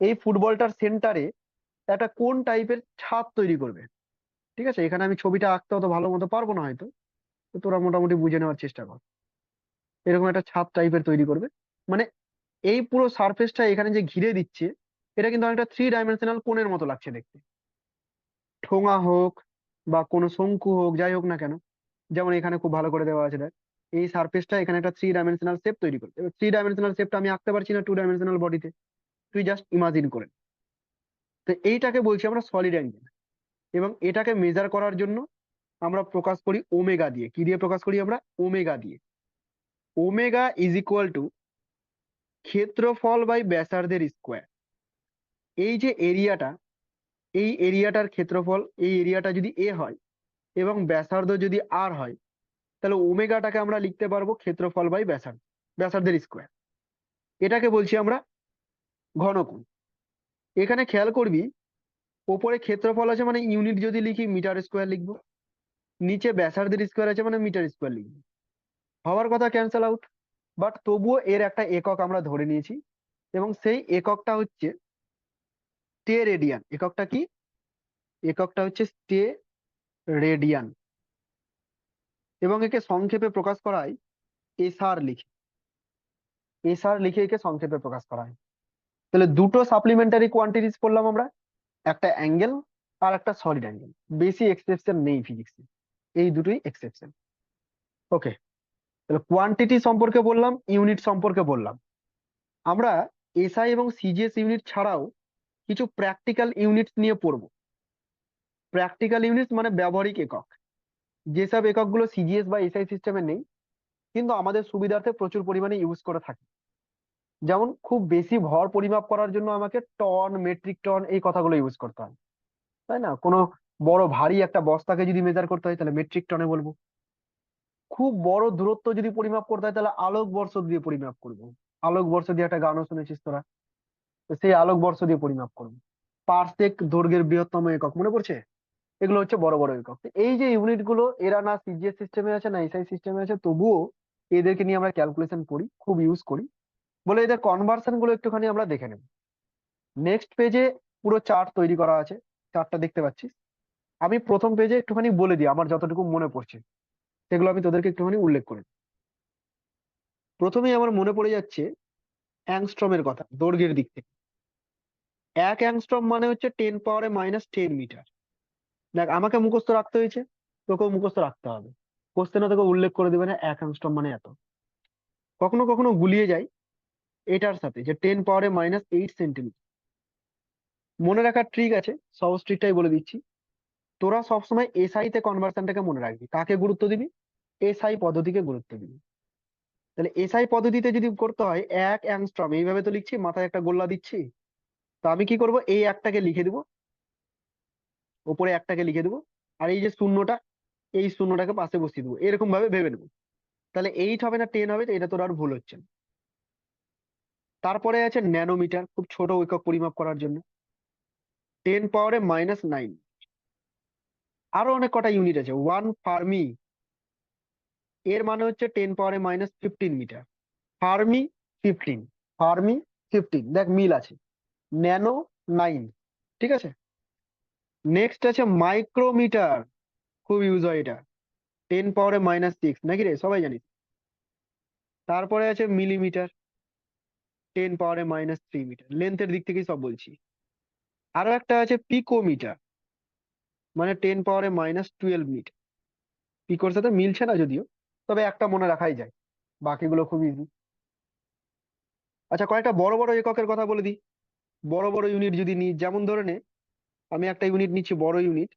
এই ফুটবলটার সেন্টারে একটা কোন টাইপের ছাপ তৈরি করবে। ঠিক আছে, এখানে আমি ছবিটা আঁকতে অত ভালো মতো পারবো না হয়তো, তো তোরা মোটামুটি বুঝে নেওয়ার চেষ্টা কর। এরকম একটা ছাপ টাইপের তৈরি করবে, মানে এই পুরো সারফেসটা এখানে যে ঘিরে দিচ্ছে, এটা কিন্তু অনেকটা 3 ডাইমেনশনাল কোণের মতো লাগছে দেখতে। ঠোঙা হোক বা কোনো শঙ্কু হোক, যাই হোক না কেন, যেমন এখানে খুব ভালো করে দেওয়া আছে দেখ, এই সারফেসটা এখানে একটা 3 ডাইমেনশনাল শেপ তৈরি করবে। এবার 3 ডাইমেনশনাল শেপটা আমি আঁকতে পারছি না 2 ডাইমেনশনাল বডিতে, তুই জাস্ট ইমাজিন করে নে। তো এইটাকে বলছি আমরা সলিড অ্যাঙ্গেল। এবং এটাকে মেজার করার জন্য আমরা প্রকাশ করি ওমেগা দিয়ে। কি দিয়ে প্রকাশ করি আমরা? ওমেগা দিয়ে। ওমেগা ইজ ইকুয়াল টু ক্ষেত্রফল বাই ব্যাসার্ধের স্কোয়ার। এই যে এরিয়াটা, এই এরিয়াটার ক্ষেত্রফল, এই এরিয়াটা যদি এ হয় এবং ব্যাসার্ধ যদি আর হয়, তাহলে ওমেগাটাকে আমরা লিখতে পারবো ক্ষেত্রফল বাই ব্যাসার্ধ, ব্যাসার্ধের স্কোয়ার। এটাকে বলছি আমরা ঘনকোণ। এখানে খেয়াল করবি, ওপরে ক্ষেত্রফল আছে মানে ইউনিট যদি লিখি মিটার স্কোয়ার লিখবো, নিচে ব্যাসার্ধের স্কোয়ার আছে মানে মিটার স্কোয়ার লিখবো। হওয়ার কথা ক্যান্সেল আউট, বাট তবুও এর একটা একক আমরা ধরে নিয়েছি, এবং সেই এককটা হচ্ছে স্টে রেডিয়ান। এককটা কি? এককটা হচ্ছে স্টে রেডিয়ান, এবং একে সংক্ষেপে প্রকাশ করা হয় এসআর লিখে। এসআর লিখে একে সংক্ষেপে প্রকাশ করা হয়। তাহলে দুটো সাপ্লিমেন্টারি কোয়ান্টিটিস পড়লাম আমরা, একটা অ্যাঙ্গেল আর একটা সলিড অ্যাঙ্গেল। বেশি এক্সেপশন নেই ফিজিক্সে, এই দুটোই এক্সেপশন। ওকে, তাহলে কোয়ান্টিটি সম্পর্কে বললাম, ইউনিট সম্পর্কে বললাম। আমরা এসআই এবং সিজিএস ইউনিট ছাড়াও কিছু প্র্যাকটিক্যাল ইউনিটস নিয়ে পড়বো। প্র্যাকটিক্যাল ইউনিটস মানে ব্যবহারিক একক, যেসব এককগুলো সিজিএস বা এসআই সিস্টেমে নেই কিন্তু আমাদের সুবিধার্থে প্রচুর পরিমাণে ইউজ করে থাকি। যেমন খুব বেশি ভর পরিমাপ করার জন্য আমাকে টন, মেট্রিক টন এই কথাগুলো ইউজ করতে হয়, তাই না? কোনো বড় ভারী একটা বস্তাকে যদি মেজার করতে হয় তাহলে মেট্রিক টনে বলবো। খুব বড় দূরত্ব যদি পরিমাপ করতে হয় তাহলে আলোক বর্ষ দিয়ে পরিমাপ করবো। আলোক বর্ষ দিয়ে একটা গানও শুনেছিস তোরা, তো সেই আলোক বর্ষ দিয়ে পরিমাপ করবো। পারসেক দৈর্ঘ্যের বৃহত্তম একক, মনে পড়ছে? এগুলো হচ্ছে বড় বড় একক। তো এই যে ইউনিট গুলো, এরা না সিজিএস সিস্টেমে আছে না এসআই সিস্টেমে আছে, তবুও এদেরকে নিয়ে আমরা ক্যালকুলেশন করি, খুব ইউজ করি বলে এদের কনভার্সন গুলো একটুখানি আমরা দেখে নেব। নেক্সট পেজে পুরো চার্ট তৈরি করা আছে, চার্টটা দেখতে পাচ্ছিস। আমি প্রথম পেজে একটুখানি বলে দিই আমার যতটুকু মনে পড়ছে, সেগুলো আমি তোদেরকে একটুখানি উল্লেখ করি। প্রথমেই আমার মনে পড়ে যাচ্ছে অ্যাংস্ট্রমের কথা, দৈর্ঘ্যের দিক থেকে। 1 অ্যাংস্ট্রম মানে হচ্ছে 10⁻⁻10 মিটার। দেখ, আমাকে মুখস্থ রাখতে হয়েছে, তোকেও মুখস্থ রাখতে হবে। কোশ্চেনে তোকে উল্লেখ করে দেবে না 1 অ্যাংস্ট্রম মানে এত। কখনো কখনো গুলিয়ে যায় এটার সাথে, যে 10⁻⁸ মনে রাখার ট্রিক আছে, সহজ ট্রিকটাই বলে দিচ্ছি। তোরা সবসময় এসআই তে কনভার্সনটাকে মনে রাখবি। কাকে গুরুত্ব দিবি? এসআই পদ্ধতিকে গুরুত্ব দিবি। তাহলে এসআই পদ্ধতিতে যদি করতে হয় 1 অ্যাংস্ট্রম, এইভাবে তো লিখছি, মাথায় একটা গোল্লা দিচ্ছি। তো আমি কি করব, এই একটাকে লিখে দিব, ওপরে একটাকে লিখে দেবো, আর এই যে শূন্যটা, এই শূন্যটাকে পাশে বসিয়ে দেবো, এরকম ভাবে ভেবে নেবো। তাহলে 8 হবে না 10 হবে, এটা তোর আর ভুল হচ্ছে না। তারপরে আছে ন্যানোমিটার, খুব ছোট একক পরিমাপ করার জন্য, 10⁻⁹। আরো অনেক কটা ইউনিট আছে। 1 ফার্মি, এর মানে হচ্ছে 10⁻⁻15 মিটার। ফার্মি 15, ফার্মি 15, দেখ মিল আছে। ন্যানো 9, ঠিক আছে। নেক্সট আছে মাইক্রোমিটার, খুব ইউজ হয় এটা, 10⁻⁻6, নাকি রে, সবাই জানিস। তারপরে আছে মিলিমিটার, 10⁻⁻3 মিটার। লেন্থের দিক থেকেই সব বলছি। আরো একটা আছে পিকোমিটার, মানে 10⁻⁻12 মিটার। পিকোর সাথে মিলছে না যদিও, তবে একটা মনে রাখাই যায়, বাকিগুলো খুব ইজি। আচ্ছা, কয়েকটা বড় বড় এককের কথা বলে দিই। বড় বড় ইউনিট যদি নিই, যেমন ধরে নে, আমি একটা ইউনিট নিচ্ছি, বড় ইউনিট,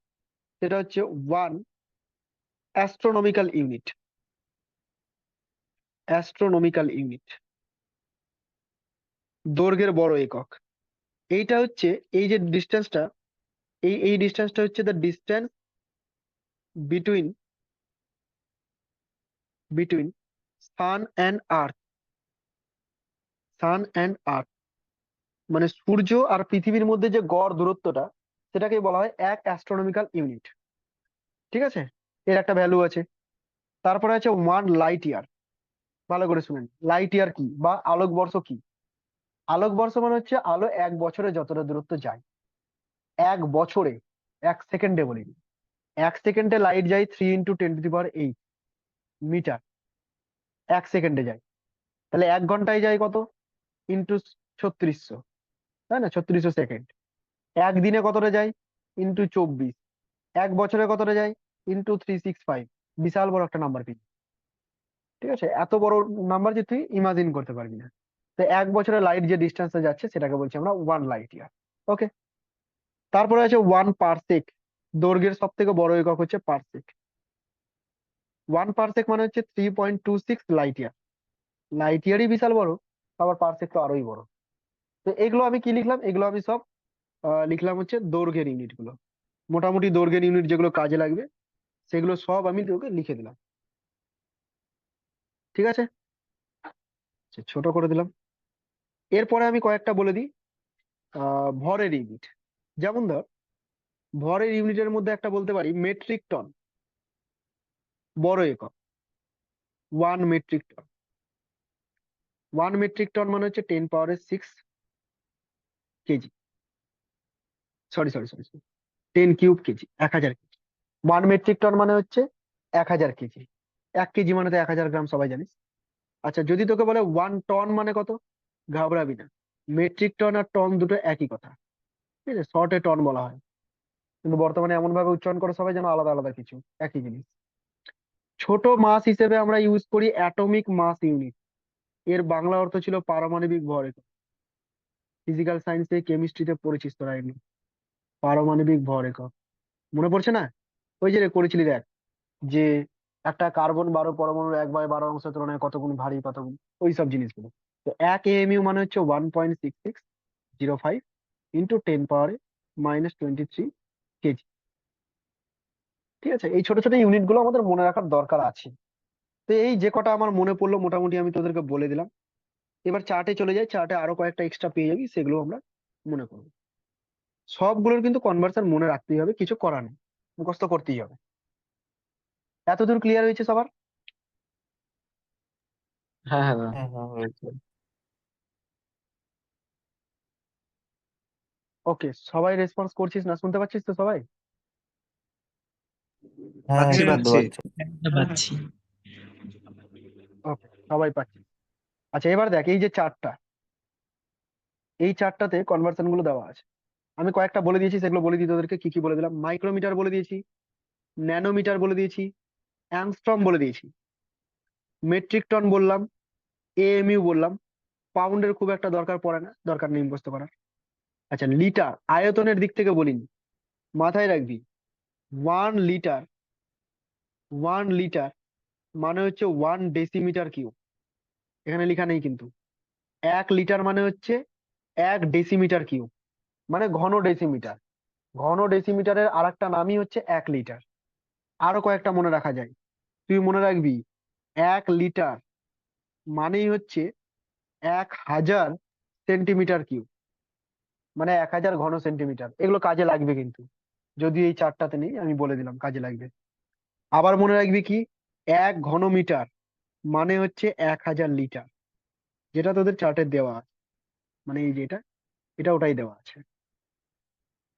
সেটা হচ্ছে 1 অ্যাস্ট্রোনমিক্যাল ইউনিট। অ্যাস্ট্রোনমিক্যাল ইউনিট দৈর্ঘ্যের বড় একক। এইটা হচ্ছে, এই যে ডিস্টেন্সটা, এই ডিস্টেন্সটা হচ্ছে the distance between between sun and earth. Sun and earth মানে সূর্য আর পৃথিবীর মধ্যে যে গড় দূরত্বটা, সেটাকে বলা হয় 1 অ্যাস্ট্রোনমিক্যাল ইউনিট। ঠিক আছে, এর একটা ভ্যালু আছে। তারপরে আছে 1 লাইট ইয়ার। ভালো করে শুনেন, লাইট ইয়ার কি বা আলোকবর্ষ কি? আলোকবর্ষ মানে হচ্ছে আলো 1 বছরে যতটা দূরত্ব যায়। 1 বছরে, 1 সেকেন্ডে বলিনি, 1 সেকেন্ডে লাইট যায় 3 × 10⁸ মিটার। 1 সেকেন্ডে যায়, তাহলে 1 ঘন্টায় যায় কত? ইন্টু 3600, তাই না? 3600 সেকেন্ড। একদিনে কতটা যায়? ইন্টু 24। 1 বছরে কতটা যায়? ইন্টু 365। বিশাল বড় একটা নাম্বার পেয়ে, ঠিক আছে? এত বড় নাম্বার যে তুই ইমাজিন করতে পারবি না। তো 1 বছরে লাইট যে ডিস্টেন্সে যাচ্ছে সেটাকে বলছি আমরা 1 লাইট ইয়ার। ওকে, তারপরে আছে 1 পারসেক। দৈর্ঘ্যের সব থেকে বড় একক হচ্ছে পারসেক। 1 পারসেক মানে হচ্ছে 3.26 লাইট ইয়ার। লাইট ইয়ারই বিশাল বড়, আবার পারসেক তো আরোই বড়। তো এগুলো আমি কি লিখলাম? এগুলো আমি সব লিখলাম হচ্ছে দৈর্ঘ্যের ইউনিট গুলো। মোটামুটি দৈর্ঘ্যের ইউনিট যেগুলো কাজে লাগবে সেগুলো সব আমি তোকে লিখে দিলাম, ঠিক আছে? আচ্ছা, ছোট করে দিলাম। এরপরে আমি কয়েকটা বলে দিই ভরের ইউনিট। যেমন ধর, ভরের ইউনিটের মধ্যে একটা বলতে পারি মেট্রিক টন, বড় একক। 1 মেট্রিক টন, 1 মেট্রিক টন মানে হচ্ছে 10⁻⁶ KG. Sorry sorry sorry 10³ KG, 1000 KG. 1 metric ton মানে হচ্ছে 1000 কেজি। 1 কেজি মানে তো 1000 গ্রাম, সবাই জানিস। আচ্ছা, যদি তোকে বলে 1 টন মানে কত, ঘাবড়াবি না। মেট্রিক টন আর টন দুটো একই কথা, ঠিক আছে, শর্টে টন বলা হয়, কিন্তু বর্তমানে এমন ভাবে উচ্চারণ করে সবাই যেন আলাদা আলাদা কিছু, একই জিনিস। ছোট মাস হিসেবে আমরা ইউজ করি অ্যাটমিক মাস ইউনিট। এর বাংলা অর্থ ছিল পারমাণবিক ভর একক। ফিজিক্যাল সায়েন্সে, কেমিস্ট্রিতে পড়েছিস তোরা এগুলো, পারমাণবিক ভর একক। মনে পড়ছে না? ওই যে রে করেছিলি দেখ, যে একটা কার্বন 12 পরমাণুর 1/12 অংশের তুলনায় কত গুণ ভারী, কত গুণ, ওই সব জিনিসগুলো। তো 1 AMU মানে হচ্ছে 1.6605 ইন্টু 10⁻⁻23 কেজি। ঠিক আছে, এই ছোট ছোট ইউনিট গুলো আমাদের মনে রাখার দরকার আছে। তো এই যে কটা আমার মনে পড়লো মোটামুটি আমি তোদেরকে বলে দিলাম। এবার চার্টে চলে যাই, চার্টে আরো কয়েকটা এক্সট্রা পেয়ে যাবি, সেগুলো আমরা মনে করবো। সবগুলোর কিন্তু কনভার্সন মনে রাখতেই হবে, কিছু করার নেই, মুখস্থ করতেই হবে। এতদূর ক্লিয়ার হয়েছে সবার? হ্যাঁ হ্যাঁ দাদা। হ্যাঁ হ্যাঁ হয়েছে। ওকে, সবাই রেসপন্স করছিস না? শুনতে পাচ্ছিস তো সবাই? হ্যাঁ পাচ্ছি শুনতে পাচ্ছি। পাচ্ছি। পাচ্ছি। ওকে, সবাই পাচ্ছিস। আচ্ছা, এবার দেখ, এই যে চার্টটা, এই চার্টটাতে কনভার্সন গুলো দেওয়া আছে। আমি কয়েকটা বলে দিয়েছি, সেগুলো বলে দিই তোদেরকে। কি কি বলে দিলাম? মাইক্রোমিটার বলে দিয়েছি, ন্যানোমিটার বলে দিয়েছি, অ্যাংস্ট্রম বলে দিয়েছি, মেট্রিক টন বললাম, AMU বললাম। পাউন্ডের খুব একটা দরকার পড়ে না, দরকার নেই মুখস্থ করার। আচ্ছা, লিটার, আয়তনের দিক থেকে বলিনি, মাথায় রাখবি। 1 লিটার, 1 লিটার মানে হচ্ছে 1 ডেসিমিটার কিউব। এখানে লেখা নেই কিন্তু। 1 লিটার মানে হচ্ছে 1 ডেসিমিটার কিউব, মানে ঘন ডেসিমিটার। ঘন ডেসিমিটারের আর একটা নামই হচ্ছে 1 লিটার। আরো কয়েকটা মনে রাখা যায়, তুই মনে রাখবি। 1 লিটার মানেই হচ্ছে 1000 সেন্টিমিটার কিউব, মানে 1000 ঘন সেন্টিমিটার। এগুলো কাজে লাগবে কিন্তু, যদি এই চারটাতে নেই, আমি বলে দিলাম কাজে লাগবে। আবার মনে রাখবি কি, 1 ঘনমিটার মানে হচ্ছে 1000 লিটার, যেটা তোদের চার্টে দেওয়া আছে, মানে এই যেটা, এটা ওটাই দেওয়া আছে।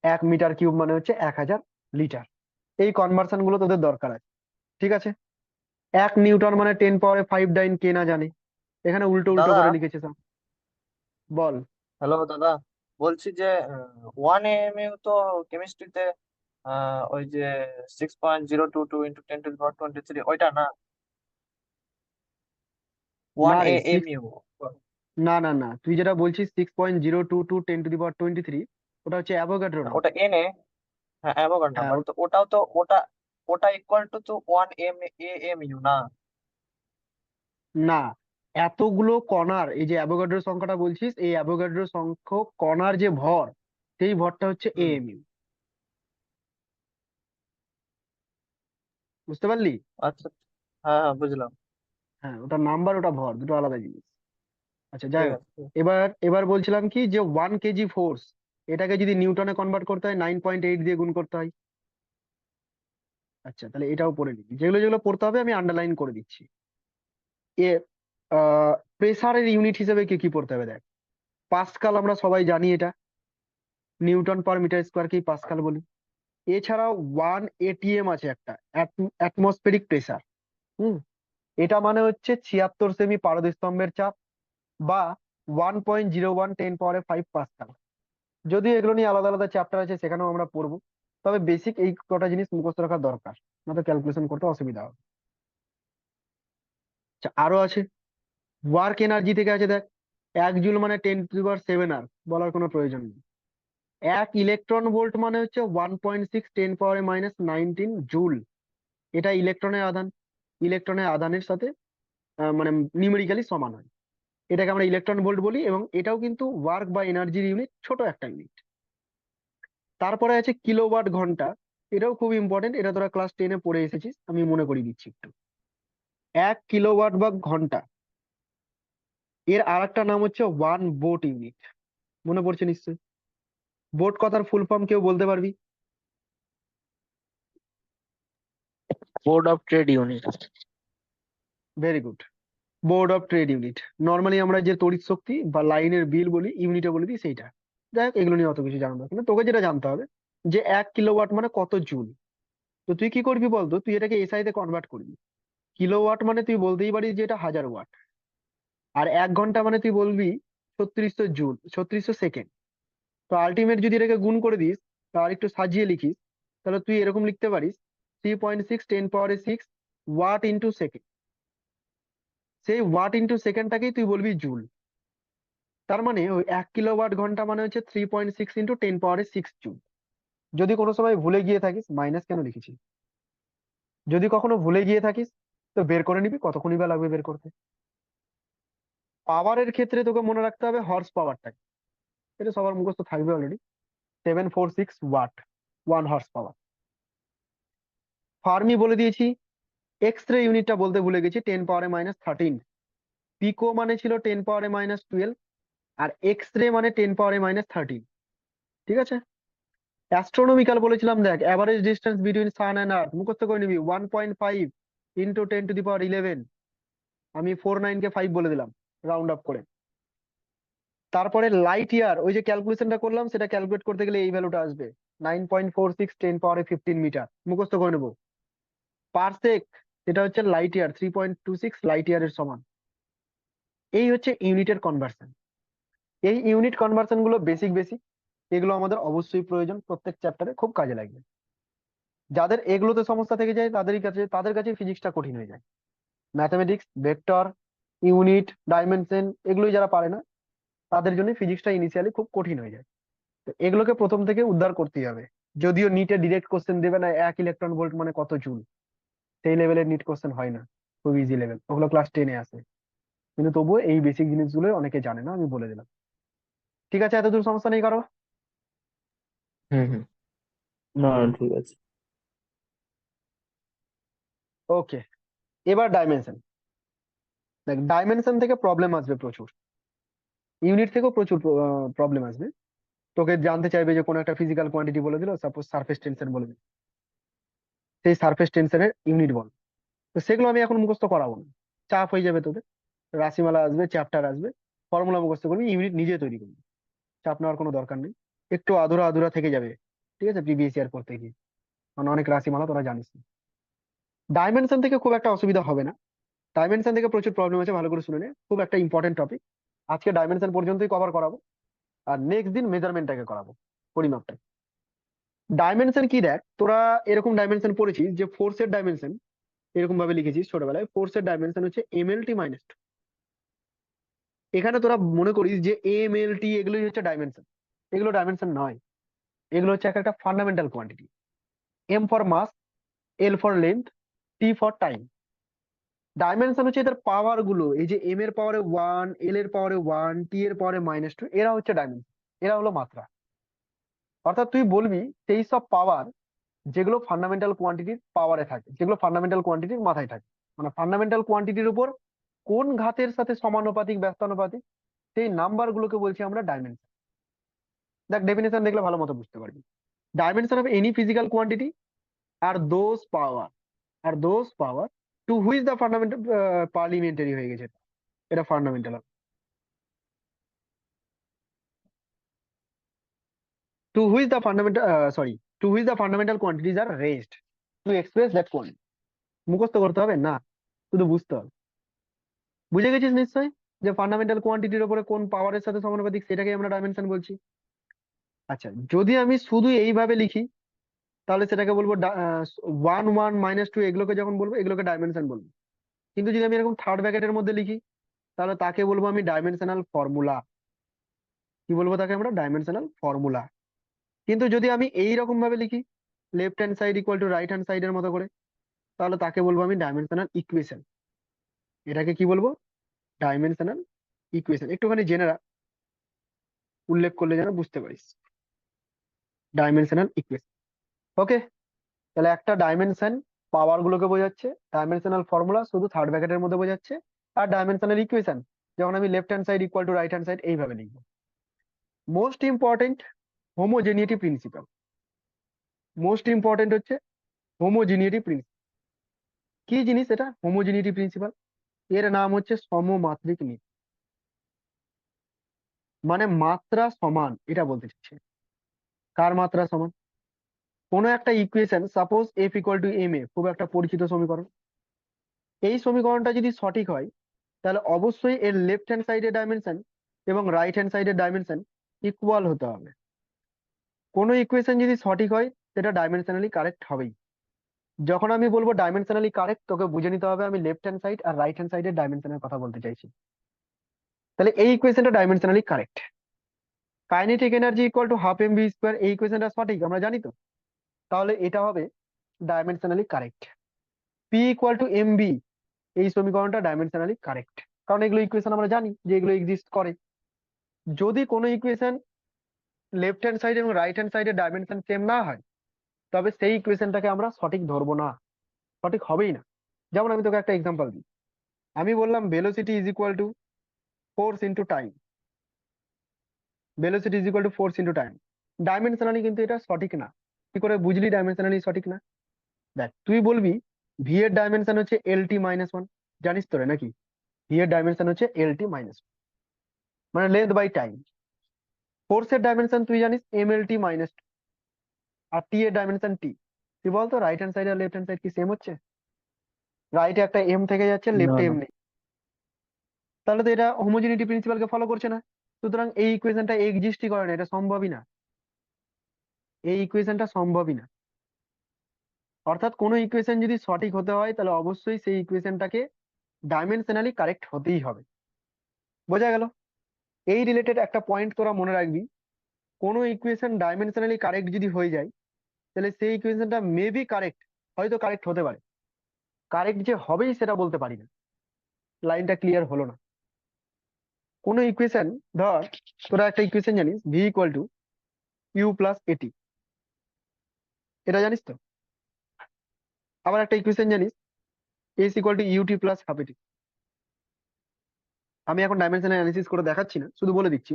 1 মিটার কিউব মানে হচ্ছে 1000 লিটার। এই কনভার্সন গুলো তোদের দরকার আছে, ঠিক আছে। 1 নিউটন মানে 10⁻⁵ কে না জানে, এখানে উল্টো উল্টো দাদা, করে লিখেছে সব। বল। হ্যালো দাদা, বলছি যে 1 AMU তো কেমিস্ট্রিতে ওই যে 6.022 ইন্টু 10⁻23, ওইটা না? ওয়ান না রে, এ এম সিক্স, ইউ না না না, তুই যেটা বলছিস 6.022 10⁻23, ওটা হচ্ছে অ্যাভোগাড্রো নাম্বার। ওটা এন এ, হ্যাঁ অ্যাভোগাড্রো হ্যাঁ, নাম্বার, তো ওটাও তো ওটা ইকুয়াল টু তো 1 AMU না? না, এতগুলো কণার, এই যে অ্যাভোগাড্রো সংখ্যাটা বলছিস, এই অ্যাভোগাড্রো সংখ্যক কণার যে ভর, সেই ভরটা হচ্ছে হুম, AMU। বুঝতে পারলি? আচ্ছা, হ্যাঁ হ্যাঁ বুঝলাম। হ্যাঁ, ওটা নাম্বার, ওটা ভর, দুটো আলাদা জিনিস। আচ্ছা, যাই ঠিক হোক। আছে। এবার এবার বলছিলাম কি, যে 1 কেজি ফোর্স, এটাকে যদি নিউটনে কনভার্ট করতে হয় 9.8 দিয়ে গুণ করতে হয়। আচ্ছা, তাহলে এটাও পড়ে নিবি, যেগুলো যেগুলো পড়তে হবে আমি আন্ডারলাইন করে দিচ্ছি। এ প্রেসারের ইউনিট হিসেবে কি কি পড়তে হবে দেখ। পাস্কাল, আমরা সবাই জানি এটা, নিউটন পার মিটার স্কোয়ারকেই পাস্কাল বলি। এছাড়াও 1 ATM আছে একটা, অ্যাটমসফেরিক প্রেসার। হুম, এটা মানে হচ্ছে 76 সেমি পারদস্তম্ভের চাপ, বা 1.01 10⁻⁵ যদিও এগুলো নিয়ে আলাদা আলাদা চ্যাপ্টার আছে, সেখানেও আমরা পড়বো। তবে বেসিক এই কটা জিনিস মুখস্থ রাখা দরকার, না তো ক্যালকুলেশন করতে অসুবিধা হবে। আচ্ছা, আরো আছে। ওয়ার্ক এনার্জি থেকে আছে দেখ, 1 জুল মানে 10⁷ বলার কোনো প্রয়োজন নেই। 1 ইলেকট্রন ভোল্ট মানে হচ্ছে 1.6 10⁻⁻19 জুল। এটা ইলেকট্রনের আধান, ইলেকট্রনের আধানের সাথে মানে নিউমেরিক্যালি সমান হয়। এটাকে আমরা ইলেকট্রন ভোল্ট বলি, এবং এটাও কিন্তু ওয়ার্ক বা এনার্জির ইউনিট, ছোট একটা ইউনিট। তারপরে আছে কিলোওয়াট ঘন্টা, এটাও খুব ইম্পর্টেন্ট, এটা তোরা ক্লাস 10-এ পড়ে এসেছিস, আমি মনে করিয়ে দিচ্ছি একটু। 1 কিলোওয়াট বা ঘন্টা, এর আর একটা নাম হচ্ছে 1 বোট ইউনিট। মনে পড়ছে নিশ্চয়ই? বোট কথার ফুল ফর্ম কেউ বলতে পারবি? Board of trade unit. Very good, board of trade unit. Normally আমরা যে তড়িৎ শক্তি বা লাইনের বিল বলি, ইউনিটে বলে দিই সেইটা। যাই হোক, এগুলো নিয়ে অত কিছু জানা দরকার নেই। তোকে যেটা জানতে হবে যে 1 কিলোওয়াট মানে কত জুল। তো তুই কি করবি বলতো, তুই এটাকে এসআই তে কনভার্ট করবি। কিলোওয়াট মানে তুই বলতেই পারিস যে এটা 1000 ওয়াট। আর 1 ঘন্টা মানে তুই বলবি 3600 জুল, 3600 সেকেন্ড। তো আলটিমেট যদি এটাকে গুণ করে দিস, আর একটু সাজিয়ে লিখিস, তাহলে তুই এরকম লিখতে পারিস 3.6 × 10⁶ ওয়াট ইন্টু সেকেন্ড। সেই ওয়াট ইন্টু সেকেন্ডটাকেই তুই বলবি জুল। তার মানে ওই 1 কিলোওয়াট ঘন্টা মানে হচ্ছে 3.6 × 10⁶ জুল। যদি কোনো সময় ভুলে গিয়ে থাকিস, মাইনাস কেন লিখেছি, যদি কখনো ভুলে গিয়ে থাকিস তো বের করে নিবি কতক্ষণই বা লাগবে বের করতে। পাওয়ারের ক্ষেত্রে তোকে মনে রাখতে হবে হর্স পাওয়ারটা, এটা সবার মুখস্থ থাকবে already. 746 watt, 1 horse power. Fermi বলে দিয়েছি। এক্স রে ইউনিটটা বলতে ভুলে গেছি, 10⁻−13। পিকো মানে ছিল 10⁻−12। আর এক্স রে মানে 10⁻−13। ঠিক আছে। অ্যাস্ট্রোনমিক্যাল বলেছিলাম, দেখ average distance between sun and earth মুখস্থ করে নিবি 1.5 ইন্টু 10⁻11। আমি 49 কে 5 বলে দিলাম রাউন্ড আপ করে। তারপরে লাইট ইয়ার, ওই যে ক্যালকুলেশনটা করলাম সেটা ক্যালকুলেট করতে গেলে এই ভ্যালুটা আসবে, 9.46 10⁻15 মিটার মুখস্থ করে নেবো। পারসেক, এটা হচ্ছে লাইট ইয়ার, 3.26 লাইট ইয়ারের সমান। এই হচ্ছে ইউনিটের কনভার্সন। এই ইউনিট কনভার্সন গুলো বেসিক বেসিক, এগুলো আমাদের অবশ্যই প্রয়োজন, প্রত্যেক চ্যাপ্টারে খুব কাজে লাগবে। যাদের এগুলোতে সমস্যা থেকে যায় তাদের কাছে ফিজিক্সটা কঠিন হয়ে যায়। ম্যাথমেটিক্স, ভেক্টর, ইউনিট, ডাইমেনশন এগুলোই যারা পারে না, তাদের জন্য ফিজিক্সটা ইনিশিয়ালি খুব কঠিন হয়ে যায়। তো এগুলোকে প্রথম থেকে উদ্ধার করতেই হবে। যদিও নিটে ডিরেক্ট কোশ্চেন দেবে না 1 ইলেকট্রন ভোল্ট মানে কত জুল, সেই লেভেলের নিট কোশ্চেন হয় না, খুব ইজি লেভেল, ওগুলো ক্লাস 10-এ আসে। কিন্তু তবুও এই বেসিক জিনিসগুলো অনেকে জানে না, আমি বলে দিলাম। ঠিক আছে, এতদূর সমস্যা নেই কারো? হুম হুম। না ঠিক আছে। ওকে, এবার ডাইমেনশন। দেখ ডাইমেনশন থেকে প্রবলেম আসবে প্রচুর, ইউনিট থেকেও প্রচুর প্রবলেম আসবে। তোকে জানতে চাইবে যে কোনো একটা ফিজিক্যাল কোয়ান্টিটি বলে দিল, সাপোজ সারফেস টেনশন বলে দিল, সেই সারফেস টেনশনের ইউনিট বল। তো সেগুলো আমি এখন মুখস্থ করাবো না, চাপ হয়ে যাবে তোদের। রাশিমালা আসবে, চ্যাপ্টার আসবে, ফর্মুলা মুখস্থ করবি, ইউনিট নিজে তৈরি করবি, চাপ নেওয়ার কোনো দরকার নেই। একটু আধুরা আধুরা থেকে যাবে, ঠিক আছে, প্রিভিয়াস ইয়ার করতে গিয়ে, কারণ অনেক রাশিমালা তোরা জানিস না। ডাইমেনশন থেকে খুব একটা অসুবিধা হবে না, ডাইমেনশন থেকে প্রচুর প্রবলেম আছে, ভালো করে শুনে নে, খুব একটা ইম্পর্টেন্ট টপিক। আজকে ডাইমেনশন পর্যন্তই কভার করাবো, আর নেক্সট দিন মেজারমেন্টটাকে করাবো, পরিমাপটা। ডাইমেনশন কি দেখ, তোরা এরকম ডাইমেনশন পড়েছিস যে ফোর্সের ডাইমেনশন এরকম ভাবে লিখেছিস ছোটবেলায়, ফোর্সের ডাইমেনশন হচ্ছে MLT-2। এখানে তোরা মনে করিস যে MLT এগুলোই হচ্ছে ডাইমেনশন, এগুলো ডাইমেনশন নয়। এগুলো হচ্ছে একটা fundamental quantity. M for mass, L for length, T for time. Dimension হচ্ছে এদের পাওয়ার গুলো, এই যে M এর পাওয়ারে 1, L এর পাওয়ারে 1, T এর পাওয়ারে -2, এরা হচ্ছে ডাইমেনশন, এরা হলো মাত্রা। অর্থাৎ তুই বলবি সেই সব পাওয়ার যেগুলো ফান্ডামেন্টাল কোয়ান্টিটির পাওয়ারে থাকে, যেগুলো ফান্ডামেন্টাল কোয়ান্টিটির মাথায় থাকে, মানে ফান্ডামেন্টাল কোয়ান্টিটির উপর কোন ঘাতের সাথে সমানুপাতিক ব্যস্তানুপাতিক, সেই নাম্বার গুলোকে বলছি আমরা ডাইমেনশন। দেখ ডেফিনেশন দেখলে ভালো মতো বুঝতে পারবি। Dimension of any physical quantity are those power, to which the fundamental, parliamentary হয়ে গেছে, এটা fundamental. To which the fundamental, sorry, to which the fundamental quantities are raised to express that quantity. মুখস্থ করতে হবে না, শুধু বুঝতে হবে। বুঝে গেছিস নিশ্চয়ই যে ফান্ডামেন্টাল কোয়ান্টিটির উপরে কোন পাওয়ারের সাথে সমানুপাতিক, সেটাকে আমরা ডাইমেনশন বলছি। আচ্ছা, যদি আমি শুধু এইভাবে লিখি তাহলে সেটাকে বলবো 1 1 - 2, এগুলোকে যখন বলবো এগুলোকে ডাইমেনশন বলবো। কিন্তু যদি আমি এরকম থার্ড ব্র্যাকেটের মধ্যে লিখি তাহলে তাকে বলবো আমি ডাইমেনশনাল ফর্মুলা। কি বলবো তাকে আমরা? Dimensional formula. কিন্তু যদি আমি এই রকম ভাবে লিখি, left hand side equal to right hand সাইডের মতো করে, তাহলে তাকে বলবো আমি ডাইমেনশনাল ইকুয়েশন। এটাকে কি বলবো? Dimensional equation. একটুখানি জেনে রাখ, উল্লেখ করলে যেন বুঝতে পারিস। Dimensional equation. ওকে, তাহলে একটা ডাইমেনশন পাওয়ার গুলোকে বোঝাচ্ছে, ডাইমেনশনাল ফর্মুলা শুধু থার্ড ব্র্যাকেটের মধ্যে বোঝাচ্ছে, আর ডাইমেনশনাল ইকুয়েশন যখন আমি left hand side equal to right hand side এইভাবে লিখবো। Most important, homogeneity principle. Most important হচ্ছে হোমোজিনিটি প্রিন্সিপাল। কি জিনিস এটা হোমোজিনিটি প্রিন্সিপাল? এর নাম হচ্ছে সমমাত্রিক নীতি। মানে মাত্রা সমান, এটা বলতে চাইছে। কার মাত্রা সমান? কোনো একটা equation, suppose F equal to M A, খুব একটা পরিচিত সমীকরণ। এই সমীকরণটা যদি সঠিক হয় তাহলে অবশ্যই এর লেফট হ্যান্ড সাইডের ডাইমেনশন এবং রাইট হ্যান্ড সাইডের ডাইমেনশন ইকুয়াল হতে হবে। কোনো ইকুয়েশন যদি সঠিক হয় সেটা ডাইমেনশনালি কারেক্ট হবেই। যখন আমি বলবো ডাইমেনশনালি কারেক্ট, তোকে বুঝে নিতে হবে আমি লেফট হ্যান্ড সাইড আর রাইট হ্যান্ড সাইডের ডাইমেনশনের কথা বলতে চাইছি। তাহলে এই ইকুয়েশনটা dimensionally correct. Kinetic energy equal to half M V square, এই ইকুয়েশনটা সঠিক, আমরা জানি তো। তাহলে এটা হবে dimensionally correct. P equal to M B, এই সমীকরণটা ডাইমেনশনালি কারেক্ট, কারণ এগুলো ইকুয়েশন আমরা জানি যে এগুলো এক্সিস্ট করে। যদি কোনো ইকুয়েশন লেফট হ্যান্ড সাইড এবং রাইট হ্যান্ড সাইডের ডাইমেনশন সেম না হয়, তবে সেই ইকুয়েশনটাকে আমরা সঠিক ধরবো না, সঠিক হবেই না। যেমন আমি তোকে একটা এক্সাম্পল দিই। আমি বললাম velocity is equal to force into time, velocity is equal to force into time. Dimensionally কিন্তু এটা সঠিক না। কি করে বুঝলি ডাইমেনশনালি সঠিক না? দেখ, তুই বলবি ভি এর ডাইমেনশন হচ্ছে এল টি মাইনাস ওয়ান, জানিস তো রে নাকি? ভি এর ডাইমেনশন হচ্ছে এল টি মাইনাস, মানে লেন্থ বাই টাইম। ফোর্সের ডাইমেনশন তুই জানিস এম এল টি মাইনাস, আর টি এর ডাইমেনশন টি। তুই বলতো রাইট হ্যান্ড সাইড আর লেফট হ্যান্ড সাইড কি সেম হচ্ছে? রাইটে একটা এম থেকে যাচ্ছে, না লেফটে না এম নেই। তাহলে তো এটা হোমোজেনিটি প্রিন্সিপালকে ফলো করছে না। সুতরাং এই ইকুয়েশনটা এক্সিস্টই করে না, এটা সম্ভবই না, এই ইকুয়েশনটা সম্ভবই না। অর্থাৎ কোনো ইকুয়েশন যদি সঠিক হতে হয় তাহলে অবশ্যই সেই ইকুয়েশনটাকে ডাইমেনশনালি কারেক্ট হতেই হবে। বোঝা গেল? এই রিলেটেড একটা পয়েন্ট তোরা মনে রাখবি, কোনো ইকুয়েশন ডাইমেনশনালি কারেক্ট যদি হয়ে যায় তাহলে সেই ইকুয়েশনটা মেবি কারেক্ট, হয়তো কারেক্ট হতে পারে, কারেক্ট যে হবেই সেটা বলতে পারি না। লাইনটা ক্লিয়ার হলো না? কোনো ইকুয়েশন, ধর তোরা একটা ইকুয়েশন জানিস V equal to U plus A T, এটা জানিস তো। আবার একটা ইকুয়েশন জানিস S equal to U T plus half A T. আমি এখন ডাইমেনশন অ্যানালিসিস করে দেখাচ্ছি না, শুধু বলে দিচ্ছি।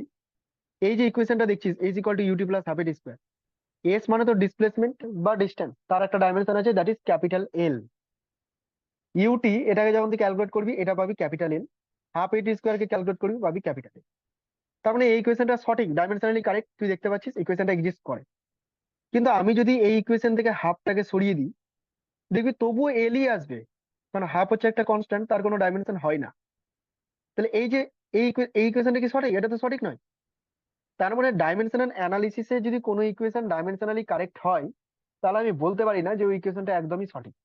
এই যে ইকুয়েশনটা দেখছিস S equal to U T plus half A T square, S মানে তো ডিসপ্লেসমেন্ট বা ডিস্টেন্স, তার একটা ডাইমেনশন আছে that is capital L. U T এটাকে যখন তুই ক্যালকুলেট করবি এটা পাবি capital L, half A T square কে ক্যালকুলেট করবি পাবি ক্যাপিটাল এল। তার মানে এই ইকুয়েশনটা সঠিক, ডাইমেনশনালি কারেক্ট, তুই দেখতে পাচ্ছিস ইকুয়েশনটা এক্সিস্ট করে। কিন্তু আমি যদি এই ইকুয়েশন থেকে হাফটাকে সরিয়ে দিই, দেখবি তবুও এলই আসবে, কারণ হাফ হচ্ছে একটা কনস্ট্যান্ট, তার কোনো ডাইমেনশন হয় না। তাহলে এই যে এই ইকুয়েশনটা কি সঠিক? এটা তো সঠিক নয়। তার মানে ডাইমেনশনাল অ্যানালিসিসে যদি কোনো ইকুয়েশন ডাইমেনশনালি কারেক্ট হয় তাহলে আমি বলতে পারি না যে ওই ইকুয়েশনটা একদমই সঠিক।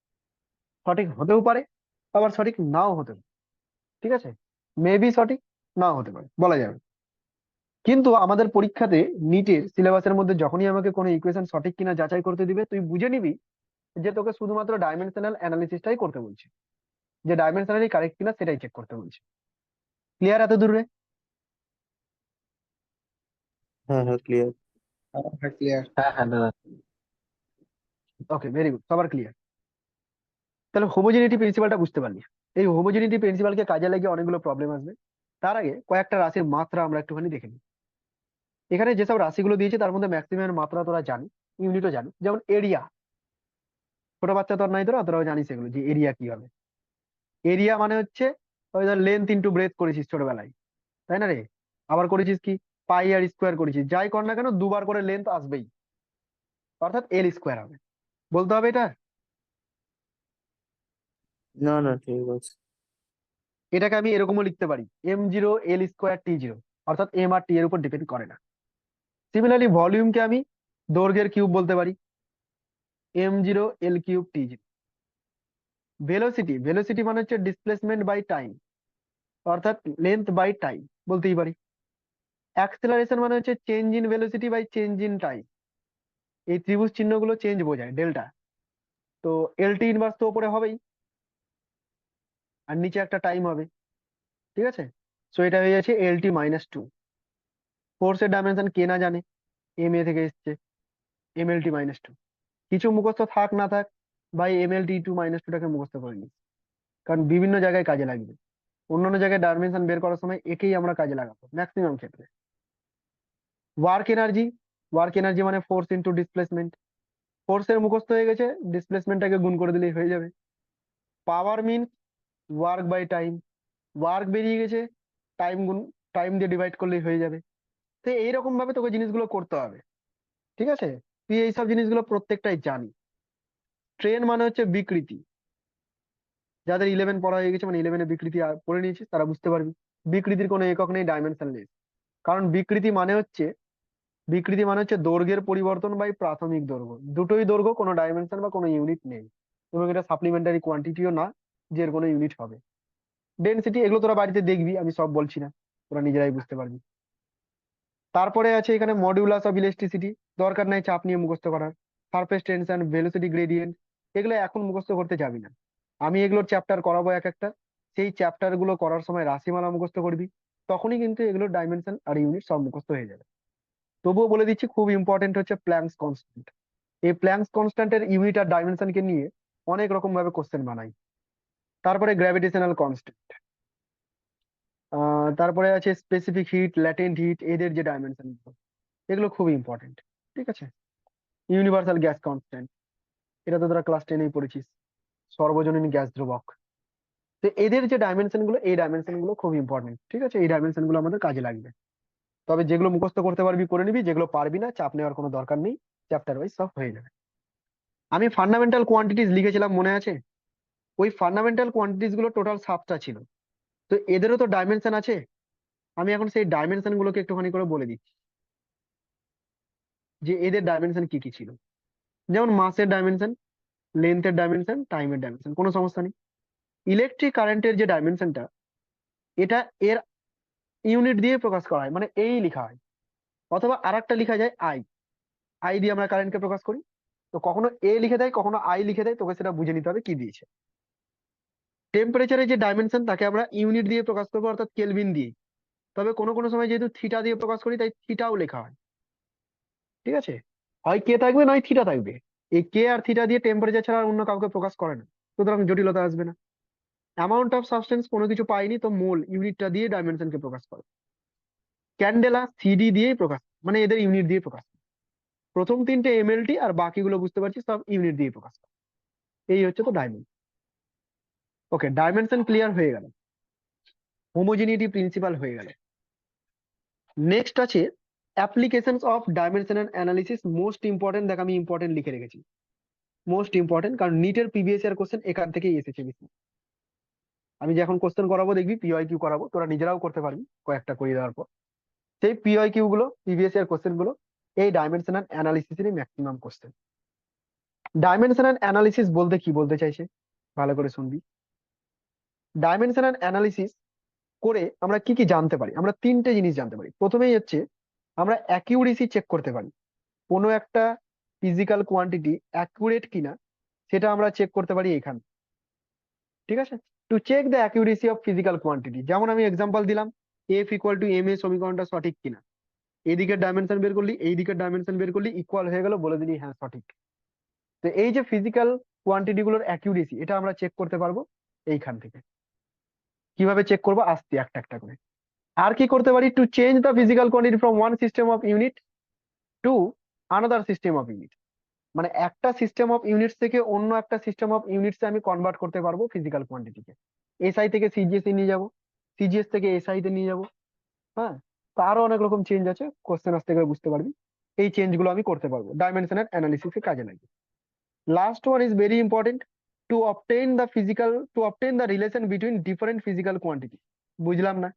সঠিক হতেও পারে, আবার সঠিক নাও হতে পারে। ঠিক আছে, মেবি সঠিক, নাও হতে পারে, বলা যাবে। কিন্তু আমাদের পরীক্ষাতে নিটের সিলেবাসের মধ্যে যখনই আমাকে কোনো ইকুয়েশন সঠিক কিনা যাচাই করতে দিবে, তুই বুঝে নিবি যে তোকে শুধুমাত্র ডাইমেনশনাল অ্যানালিসিসটাই করতে বলছে, যে ডাইমেনশনালি কারেক্ট কিনা সেটাই চেক করতে বলছে। ক্লিয়ার এত দূরে? হ্যাঁ হ্যাঁ ক্লিয়ার। হ্যাঁ ক্লিয়ার। হ্যাঁ হ্যাঁ দাদা। ওকে, ভেরি গুড, সবার ক্লিয়ার। তাহলে হোমোজেনিটি প্রিন্সিপালটা বুঝতে পারলি। এই হোমোজেনিটি প্রিন্সিপালকে কাজে লাগিয়ে অনেকগুলো প্রবলেম আসবে। তার আগে কয়েকটা রাশির মাত্রা আমরা একটুখানি দেখে নিই। এখানে যেসব রাশিগুলো দিয়েছে তার মধ্যে ম্যাক্সিমাম মাত্রা তোরা জানি, ইউনিটও জানি। যেমন এরিয়া, ছোট বাচ্চা তোর নাই, তোরাও জানিস এগুলো, যে এরিয়া কি হবে। এরিয়া মানে হচ্ছে ওই ধর লেন্থ ইন্টু ব্রেথ করেছিস ছোটবেলায়, তাই না রে? আবার করেছিস কি পাই আর স্কোয়ার করেছিস, যাই কর না কেন দুবার করে লেন্থ আসবেই, অর্থাৎ এল স্কোয়ার হবে, বলতে হবে এটা। না না ঠিক আছে। এটাকে আমি এরকমও লিখতে পারি M zero L square T zero, অর্থাৎ এম আর টি এর উপর ডিপেন্ড করে না। সিমিলারলি ভলিউমকে আমি দৈর্ঘ্যের কিউব বলতে পারি, M zero L cube T zero. Velocity, velocity মানে হচ্ছে ডিসপ্লেসমেন্ট বাই টাইম, অর্থাৎ লেন্থ বাই টাইম বলতেই পারি। অ্যাক্সেলারেশন মানে হচ্ছে change in velocity by change in time, এই ত্রিভুজ চিহ্নগুলো চেঞ্জ বোঝায়, ডেল্টা। তো এলটি ইনভার্স তো উপরে হবেই, আর নিচে একটা টাইম হবে। ঠিক আছে, সো এটা হয়ে যাচ্ছে এলটি মাইনাস টু। ফোর্সের ডাইমেনশন কে না জানে, এম এ থেকে এসছে, এম এল টি মাইনাস টু। কিছু মুখস্থ থাক না থাক, ভাই M L T two minus টুটাকে মুখস্থ করে নিই, কারণ বিভিন্ন জায়গায় কাজে লাগবে। অন্যান্য জায়গায় ডাইমেনশন বের করার সময় একেই আমরা কাজে লাগাবো ম্যাক্সিমাম ক্ষেত্রে। ওয়ার্ক এনার্জি, ওয়ার্ক এনার্জি মানে ফোর্স ইন্টু ডিসপ্লেসমেন্ট। ফোর্সের মুখস্থ হয়ে গেছে, ডিসপ্লেসমেন্টটাকে গুণ করে দিলেই হয়ে যাবে। পাওয়ার মিন ওয়ার্ক বাই টাইম, ওয়ার্ক বেরিয়ে গেছে, টাইম গুণ, টাইম দিয়ে ডিভাইড করলেই হয়ে যাবে। তো এইরকম ভাবে তোকে জিনিসগুলো করতে হবে, ঠিক আছে? তুই এইসব জিনিসগুলো প্রত্যেকটাই জানি। ট্রেন মানে হচ্ছে বিকৃতি, যাদের 11 পড়া হয়ে গেছে মানে 11-এ বিকৃতি পড়ে নিয়েছিস তারা বুঝতে পারবি। বিকৃতির কোনো একক নেই, ডাইমেনশন নেই। কারণ বিকৃতি মানে হচ্ছে দৈর্ঘ্যের পরিবর্তন বাই প্রাথমিক দৈর্ঘ্য, দুটোই দৈর্ঘ্য, কোনো ডাইমেনশন বা কোনো ইউনিট নেই। এবং এটা সাপ্লিমেন্টারি কোয়ান্টিটিও না যে এর কোনো ইউনিট হবে। ডেনসিটি এগুলো তোরা বাড়িতে দেখবি, আমি সব বলছি না, তোরা নিজেরাই বুঝতে পারবি। তারপরে আছে এখানে মডিউলাস অফ ইলাস্টিসিটি, দরকার নাই চাপ নিয়ে মুখস্থ করার। সারফেস টেনশন, ভেলোসিটি গ্রেডিয়েন্ট, এগুলো এখন মুখস্থ করতে যাবি না, আমি এগুলোর চ্যাপ্টার করাবো এক একটা। সেই চ্যাপ্টার গুলো করার সময় রাশিমালা মুখস্থ করবি, তখনই কিন্তু এগুলোর ডাইমেনশন আর ইউনিট সব মুখস্থ হয়ে যাবে। তবুও বলে দিচ্ছি, খুব ইম্পর্টেন্ট হচ্ছে প্ল্যাঙ্কস কনস্ট্যান্ট। এই প্ল্যাঙ্কস কনস্ট্যান্টের ইউনিট আর ডাইমেনশনকে নিয়ে অনেক রকম ভাবে কোশ্চেন বানাই। তারপরে গ্র্যাভিটেশনাল কনস্ট্যান্ট, তারপরে আছে স্পেসিফিক হিট, ল্যাটেন্ট হিট, এদের যে ডাইমেনশন এগুলো খুব ইম্পর্টেন্ট, ঠিক আছে? ইউনিভার্সাল গ্যাস কনস্ট্যান্ট, এটা তো তোরা ক্লাস 10-এই পড়েছিস, সর্বজনীন গ্যাস ধ্রুবক। তো এদের যে ডাইমেনশন গুলো, এই ডাইমেনশন গুলো খুব ইম্পর্টেন্ট, ঠিক আছে? এই ডাইমেনশন গুলো আমাদের কাজে লাগবে। তবে যেগুলো মুখস্থ করতে পারবি করে নিবি, যেগুলো পারবি না চাপ নেওয়ার কোনো দরকার নেই, চ্যাপ্টার ওয়াইজ সব হয়ে যাবে। আমি ফান্ডামেন্টাল কোয়ান্টিটিস লিখেছিলাম, মনে আছে? ওই ফান্ডামেন্টাল কোয়ান্টিটিস গুলো টোটাল 7টা ছিল। তো এদেরও তো ডাইমেনশন আছে। আমি এখন সেই ডাইমেনশন গুলোকে একটুখানি করে বলে দিচ্ছি যে এদের ডাইমেনশন কি কি ছিল। যেমন মাসের ডাইমেনশন, লেন্থের ডাইমেনশন, টাইমের ডাইমেনশন, কোনো সমস্যা নেই। ইলেকট্রিক কারেন্টের যে ডাইমেনশনটা, এটা এর ইউনিট দিয়ে প্রকাশ করা হয়, মানে এই লেখা হয়, অথবা আরেকটা লেখা যায় আই। আই দিয়ে আমরা কারেন্টকে প্রকাশ করি। তো কখনো এ লিখে দেয়, কখনো আই লিখে দেয়, তোকে সেটা বুঝে নিতে হবে কি দিয়েছে। টেম্পারেচারের যে ডাইমেনশন তাকে আমরা ইউনিট দিয়ে প্রকাশ করবো, অর্থাৎ কেলভিন দিয়ে। তবে কোনো কোনো সময় যেহেতু থিটা দিয়ে প্রকাশ করি, তাই থিটাও লেখা হয়, ঠিক আছে? হয় কে থাকবে নয় থিটা থাকবে। এই কে আর থিটা দিয়ে টেম্পারেচার ছাড়া আর অন্য কাউকে প্রকাশ করে না, সুতরাং জটিলতা আসবে না। অ্যামাউন্ট অফ সাবস্টেন্স, কোনো কিছু পাইনি তো মোল ইউনিটটা দিয়ে ডাইমেনশনকে প্রকাশ করে। ক্যান্ডেলা সিডি দিয়েই প্রকাশ, মানে এদের ইউনিট দিয়ে প্রকাশ করে। প্রথম 3টে এমএলটি, আর বাকিগুলো বুঝতে পারছি সব ইউনিট দিয়ে প্রকাশ করে। এই হচ্ছে তো ডাইমেনশন। ওকে, ডাইমেনশন ক্লিয়ার হয়ে গেল, হোমোজিনিটি প্রিন্সিপাল হয়ে গেল। নেক্সট আছে applications of dimensional analysis. Most important, দেখ আমি ইম্পর্টেন্ট লিখে রেখেছি, মোস্ট ইম্পর্টেন্ট, কারণ নিটের প্রিভিয়াস ইয়ার কোশ্চেন এখান থেকেই এসেছে বেশি। আমি যে এখন কোশ্চেন করাবো দেখবি পিওয়াই কিউ করাবো, তোরা নিজেরাও করতে পারবি কয়েকটা করে দেওয়ার পর। সেই পিওয়াই কিউ গুলো, প্রিভিয়াস ইয়ার কোশ্চেন গুলো, এই ডাইমেনশনাল অ্যানালিসিসেরই ম্যাক্সিমাম কোশ্চেন। ডাইমেনশনাল অ্যানালিসিস বলতে কি বলতে চাইছে ভালো করে শুনবি। ডাইমেনশনাল অ্যানালিসিস করে আমরা কি কি জানতে পারি? আমরা 3টে জিনিস জানতে পারি। প্রথমেই হচ্ছে আমরা অ্যাকিউরেসি চেক করতে পারি, কোনো একটা ফিজিক্যাল কোয়ান্টিটি অ্যাকুরেট কিনা সেটা আমরা চেক করতে পারি এখানে, ঠিক আছে? To check the accuracy of physical quantity, যেমন আমি এক্সাম্পল দিলাম, F equal to M A সমীকরণটা সঠিক কিনা। এদিকের ডাইমেনশন বের করলি, এই দিকের ডাইমেনশন বের করলি, ইকুয়াল হয়ে গেল, বলে দিলি হ্যাঁ সঠিক। তো এই যে ফিজিক্যাল কোয়ান্টিটি গুলোর অ্যাকিউরেসি, এটা আমরা চেক করতে পারবো এইখান থেকে। কিভাবে চেক করবো আসছি একটা একটা করে। আর কি করতে পারি? To change the physical quantity from one system of unit to another system of unit, মানে একটা সিস্টেম অফ ইউনিটস থেকে অন্য একটা সিস্টেম অফ ইউনিটস আমি কনভার্ট করতে পারবো ফিজিক্যাল কোয়ান্টিটিকে। এসআই থেকে সিজিএস এ নিয়ে যাবো, সিজিএস থেকে এসআই তে নিয়ে যাবো। হ্যাঁ, তো আরো অনেক রকম চেঞ্জ আছে, কোশ্চেন আসতে গেলে বুঝতে পারবি। এই চেঞ্জ গুলো আমি করতে পারবো, ডাইমেনশনাল অ্যানালিসিসে কাজে লাগে। Last one is very important, two obtain the relation between different physical quantity. বুঝলাম না,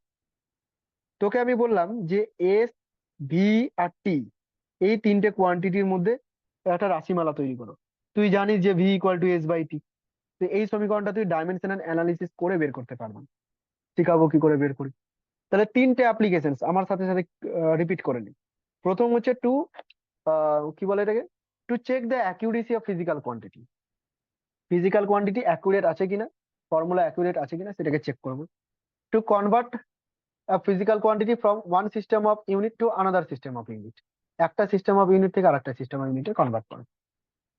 তোকে আমি বললাম যে এস, ভি আর টি, এই 3টে কোয়ান্টিটির মধ্যে একটা রাশিমালা তৈরি করো। তুই জানিস যে V equal to S by T. তো এই সমীকরণটা তুই ডাইমেনশনাল অ্যানালিসিস করে বের করতে পারবি। শিখাবো কি করে বের করি। তাহলে 3টে অ্যাপ্লিকেশন আমার সাথে সাথে রিপিট করে নি। প্রথম হচ্ছে কি বলে এটাকে, to check the accuracy of physical quantity. Physical quantity accurate আছে কিনা, ফর্মুলা অ্যাকুরেট আছে কিনা সেটাকে চেক করবো। To convert physical quantity from one system of unit to another system of unit, একটা সিস্টেম অফ ইউনিট থেকে আরেকটা সিস্টেম অফ ইউনিটে কনভার্ট করে।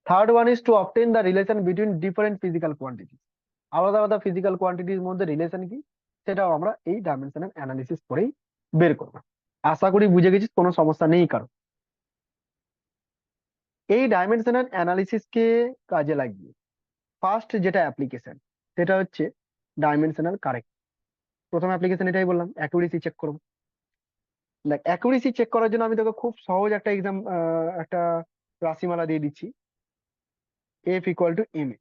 Third one is to obtain the relation between different physical quantity, আলাদা আলাদা physical কোয়ান্টিটির মধ্যে relation কি সেটাও আমরা এই ডাইমেনশনাল অ্যানালিসিস করেই বের করবো। আশা করি বুঝে গেছিস, কোনো সমস্যা নেই কারো। এই ডাইমেনশনাল অ্যানালিসিস কে কাজে লাগিয়ে ফার্স্ট যেটা অ্যাপ্লিকেশন সেটা হচ্ছে ডাইমেনশনাল কারেক্ট। প্রথম অ্যাপ্লিকেশন এটাই বললাম, অ্যাকুরেসি চেক করবো। দেখ অ্যাকুরেসি চেক করার জন্য আমি তোকে খুব সহজ একটা একটা রাশিমালা দিয়ে দিচ্ছি, এফ ইকুয়াল টু এম এ।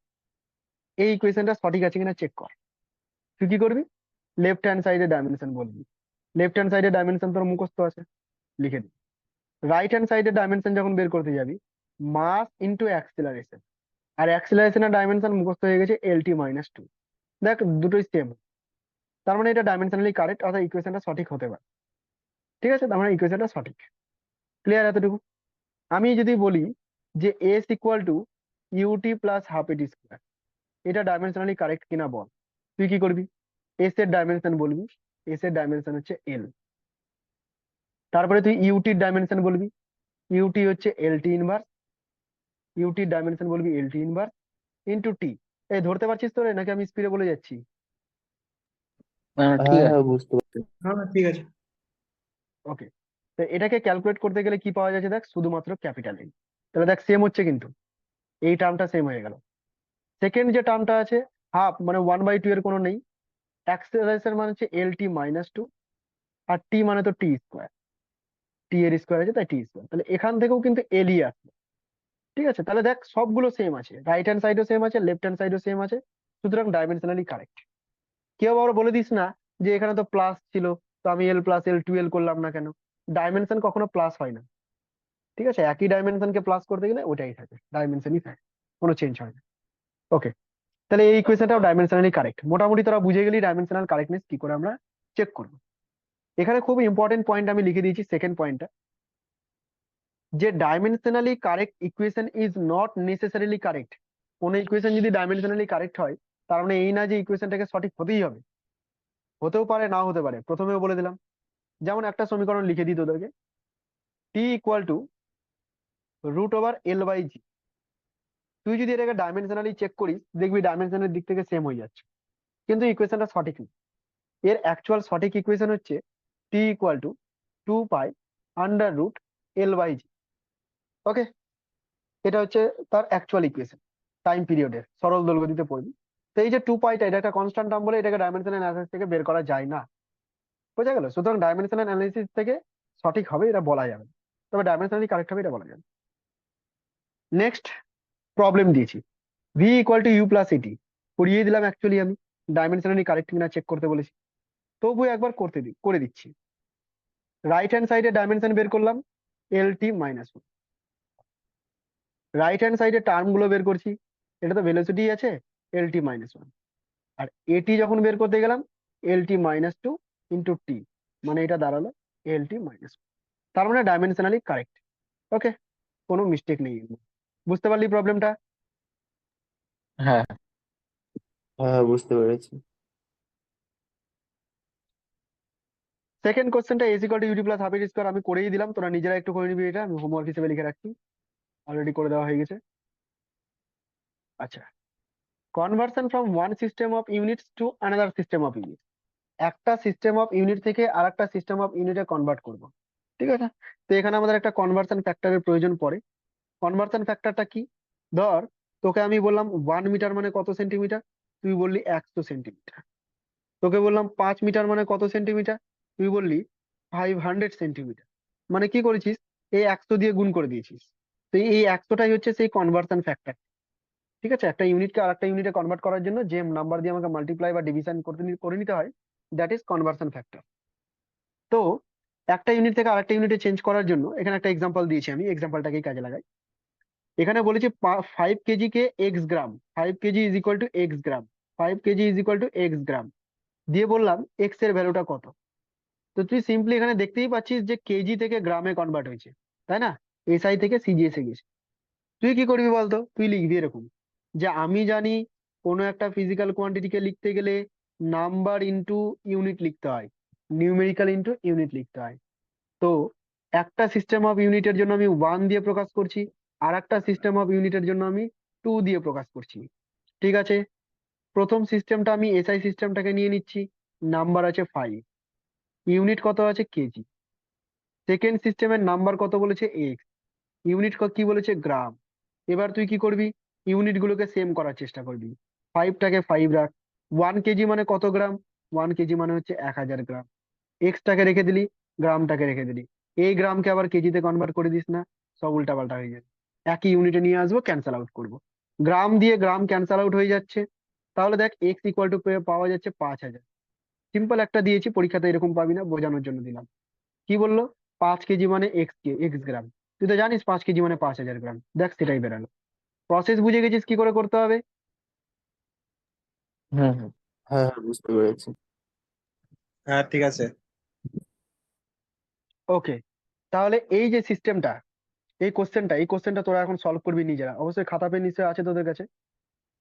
এই ইকুয়েশনটা সঠিক আছে কিনা চেক কর। তুই কি করবি, লেফট হ্যান্ড সাইডে ডাইমেনশন বলবি। লেফট হ্যান্ড সাইডে ডাইমেনশন তোর মুখস্থ আছে, লিখে দিবি। রাইট হ্যান্ড সাইডে ডাইমেনশন যখন বের করতে যাবি, মাস ইন্টু অ্যাক্সিলারেশন, আর অ্যাক্সিলারেশনের ডাইমেনশন মুখস্থ হয়ে গেছে LT-2। দেখ দুটোই সেম, তার মানে এটা ডাইমেনশনালি কারেক্ট, অর্থাৎ ইকুয়েশনটা সঠিক হতে পারে। ঠিক আছে, তার মানে ইকুয়েশনটা সঠিক। ক্লিয়ার এতটুকু? আমি যদি বলি যে S equal to U T plus half A T square, এটা ডাইমেনশনালি কারেক্ট কিনা বল। তুই কি করবি, এস এর ডাইমেনশন বলবি, এস এর ডাইমেনশন হচ্ছে এল। তারপরে তুই ইউটির ডাইমেনশন বলবি, ইউটি হচ্ছে LT ইনভার্স, ইউটির ডাইমেনশন বলবি LT ইনভার্স ইন্টু টি। এই ধরতে পারছিস তো রে, নাকি আমি স্পিডে বলে যাচ্ছি? ঠিক হ্যাঁ আছে। হ্যাঁ বুঝতে পারছি। হ্যাঁ ঠিক আছে। ওকে, তো এটাকে ক্যালকুলেট করতে গেলে কি পাওয়া যাচ্ছে, দেখ শুধুমাত্র ক্যাপিটাল এন। তাহলে দেখ সেম হচ্ছে, কিন্তু এই টার্মটা সেম হয়ে গেল। সেকেন্ড যে টার্মটা আছে হাফ, মানে 1/2 এর কোনো নেই। অ্যাক্সেলারেশন মানে হচ্ছে LT-2, আর টি মানে তো টি স্কোয়ার, টি এর স্কোয়ার আছে তাই টি স্কোয়ার, তাহলে এখান থেকেও কিন্তু এলই আসবে। ঠিক আছে, তাহলে দেখ সবগুলো সেম আছে, রাইট হ্যান্ড সাইডও সেম আছে, লেফট হ্যান্ড সাইডও সেম আছে, সুতরাং ডাইমেনশনালি কারেক্ট। কেউ আবার বলে দিস না যে এখানে তো প্লাস ছিল, তো আমি L+L করলাম না কেন। ডাইমেনশন কখনো প্লাস হয় না। ঠিক আছে, একই ডাইমেনশনকে প্লাস করতে গেলে ওটাই থাকে, ডাইমেনশনই থাকে, কোনো চেঞ্জ হয় না। ওকে, তাহলে এই ইকুয়েশনটাও ডাইমেনশনালি কারেক্ট। মোটামুটি তোরা বুঝে গেলি ডাইমেনশনাল কারেক্টনেস কি করে আমরা চেক করবো। এখানে খুব ইম্পর্টেন্ট পয়েন্ট আমি লিখে দিয়েছি, সেকেন্ড পয়েন্টটা, যে dimensionally correct equation is not necessarily correct. কোন ইকুয়েশন যদি ডাইমেনশনালি কারেক্ট হয়, তার মানে এই না যে ইকুয়েশনটাকে সঠিক হতেই হবে, হতেও পারে নাও হতে পারে। প্রথমেও বলে দিলাম, যেমন একটা সমীকরণ লিখে দিই তোদেরকে, টি ইকুয়াল টু √L/G। তুই যদি এটাকে ডাইমেনশনালি চেক করিস, দেখবি ডাইমেনশনের দিক থেকে সেম হয়ে যাচ্ছে, কিন্তু ইকুয়েশনটা সঠিক না। এর অ্যাকচুয়াল সঠিক ইকুয়েশন হচ্ছে টি ইকুয়াল টু 2π√L/G। ওকে, এটা হচ্ছে তার অ্যাকচুয়াল ইকুয়েশন টাইম পিরিয়ডের সরল দৈর্ঘ্যতে পড়বি। তো এই যে 2πটা, এটা একটা কনস্ট্যান্ট টার্ম বলে এটাকে ডাইমেনশনাল অ্যানালিসিস থেকে বের করা যায় না। বোঝা গেল? সুতরাং ডাইমেনশনাল অ্যানালিসিস থেকে সঠিক হবে এটা বলা যাবে না, তবে ডাইমেনশনালি কারেক্ট হবে এটা বলা যাবে। নেক্সট প্রবলেম দিয়েছি, V equal to U plus A T করিয়ে দিলাম। অ্যাকচুয়ালি আমি ডাইমেনশনালি কারেক্ট কিনা চেক করতে বলেছি, তবু একবার করে দিচ্ছি। রাইট হ্যান্ড সাইডে ডাইমেনশন বের করলাম LT-1, রাইট হ্যান্ড সাইডে টার্ম গুলো বের করছি, এটা তো ভেলোসিটি আছে LT-1, আর এটি যখন বের করতে গেলাম LT-2 ইন্টু টি, মানে এটা দাঁড়ালো LT-1। তার মানে ডাইমেনশনালি কারেক্ট। ওকে, কোনো মিস্টেক নেই। বুঝতে পারলি প্রবলেমটা? হ্যাঁ। হ্যাঁ বুঝতে পেরেছি। সেকেন্ড কোশ্চেনটা S equal to U T plus half A T square আমি করেই দিলাম, তোরা নিজেরা একটু করে নিবি, এটা আমি হোমওয়ার্ক হিসেবে লিখে রাখছি, অলরেডি করে দেওয়া হয়ে গেছে। আচ্ছা, conversion from one system of units to another system of unit. একটা সিস্টেম অফ ইউনিট থেকে আর একটা সিস্টেম অফ ইউনিটে কনভার্ট করব। ঠিক আছে, তো এখানে আমাদের একটা কনভার্সন ফ্যাক্টরের প্রয়োজন পড়ে। কনভার্সন ফ্যাক্টরটা কি? ধর তোকে আমি বললাম 1 মিটার মানে কত সেন্টিমিটার, তুই বললি 100 সেন্টিমিটার। তোকে বললাম 5 মিটার মানে কত সেন্টিমিটার, তুই বললি 500 সেন্টিমিটার। মানে কি করেছিস, এই 100 দিয়ে গুণ করে দিয়েছিস। তো এই 100টাই হচ্ছে সেই কনভার্সন ফ্যাক্টর। ঠিক আছে, একটা ইউনিটকে আর একটা ইউনিটে কনভার্ট করার জন্য যে নাম্বার দিয়ে আমাকে মাল্টিপ্লাই বা ডিভিশন করে নিতে হয়, দ্যাট ইজ কনভার্সন ফ্যাক্টর। তো একটা ইউনিট থেকে আরেকটা ইউনিটে চেঞ্জ করার জন্য এখানে একটা এক্সাম্পল দিয়েছি, আমি এক্সাম্পলটাকেই কাজে লাগাই। এখানে বলেছি 5 কেজি কে X gram, 5 K G is equal to X gram, 5 K G is equal to X gram দিয়ে বললাম এক্স এর ভ্যালুটা কত। তো তুই সিম্পলি এখানে দেখতেই পাচ্ছিস যে কেজি থেকে গ্রামে কনভার্ট হয়েছে, তাই না? SI থেকে সিজি এসে গেছে। তুই কি করবি বলতো, তুই লিখবি এরকম, যে আমি জানি কোনো একটা ফিজিক্যাল কোয়ান্টিটিকে লিখতে গেলে নাম্বার ইনটু ইউনিট লিখতে হয়, নিউমেরিক্যাল ইনটু ইউনিট লিখতে হয়। তো একটা সিস্টেম অফ ইউনিটের জন্য আমি 1 দিয়ে প্রকাশ করছি, আর একটা সিস্টেম অফ ইউনিটের জন্য আমি 2 দিয়ে প্রকাশ করছি। ঠিক আছে, প্রথম সিস্টেমটা আমি SI সিস্টেমটাকে নিয়ে নিচ্ছি, নাম্বার আছে 5, ইউনিট কত আছে কেজি। সেকেন্ড সিস্টেমের নাম্বার কত বলেছে এক্স, ইউনিট কি বলেছে গ্রাম। এবার তুই কি করবি, ইউনিট গুলোকে সেম করার চেষ্টা করবি। 5টাকে 5 রাখ, 1 কেজি মানে কত গ্রাম, 1 কেজি মানে হচ্ছে 1000 গ্রাম। এক্সটাকে রেখে দিলি, গ্রামটাকে রেখে দিলি, এই গ্রামকে আবার কেজিতে কনভার্ট করে দিস না, সব উল্টাপাল্টা হয়ে যাবে। একই ইউনিটে নিয়ে আসবো, ক্যান্সেল আউট করব, গ্রাম দিয়ে গ্রাম ক্যান্সেল আউট হয়ে যাচ্ছে। তাহলে দেখ এক্স ইকুয়াল টু পাওয়া যাচ্ছে 5,000। সিম্পল একটা দিয়েছি, পরীক্ষাতে এরকম পাবি না, বোঝানোর জন্য দিলাম। কি বললো? 5 কেজি মানে এক্স গ্রাম। তুই তো জানিস 5 কেজি মানে 5,000 গ্রাম, দেখ সেটাই বেরালো। প্রসেস বুঝে গেছিস কি করে করতে হবে? হুম হুম। হ্যাঁ হ্যাঁ, বুঝতে পেরেছি। হ্যাঁ ঠিক আছে। ওকে, তাহলে এই যে সিস্টেমটা, এই কোশ্চেনটা তোরা এখন সলভ করবি নিজেরা, অবশ্যই খাতা পেন নিশ্চয়ই আছে তোদের কাছে।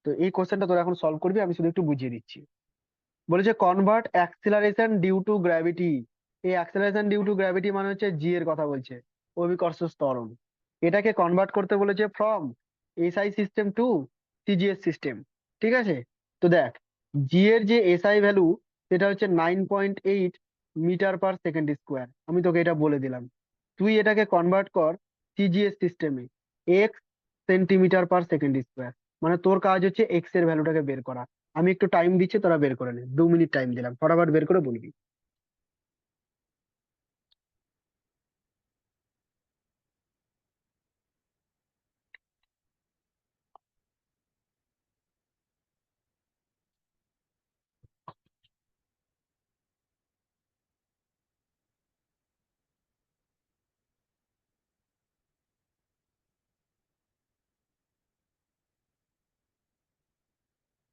তো এই কোশ্চেনটা তোরা এখন সলভ করবি, আমি শুধু একটু বুঝিয়ে দিচ্ছি। বলেছে convert acceleration due to gravity. এই অ্যাক্সিলারেশন ডিউ টু গ্র্যাভিটি মানে হচ্ছে জি এর কথা বলছে, অভিকর্ষ ত্বরণ। এটাকে কনভার্ট করতে বলেছে from SI system to CGS system. ঠিক আছে, তো দেখ জি এর যে এসআই ভ্যালু, সেটা হচ্ছে 9.8 মিটার পার সেকেন্ড স্কোয়ার। আমি তোকে এটা বলে দিলাম, তুই এটাকে কনভার্ট কর সিজিএস সিস্টেমে, x centimetre per second square. মানে তোর কাজ হচ্ছে এক্স এর ভ্যালুটাকে বের করা। আমি একটু টাইম দিচ্ছি, তোরা বের করে নে, 2 মিনিট টাইম দিলাম, ফটাফট বের করে বলবি।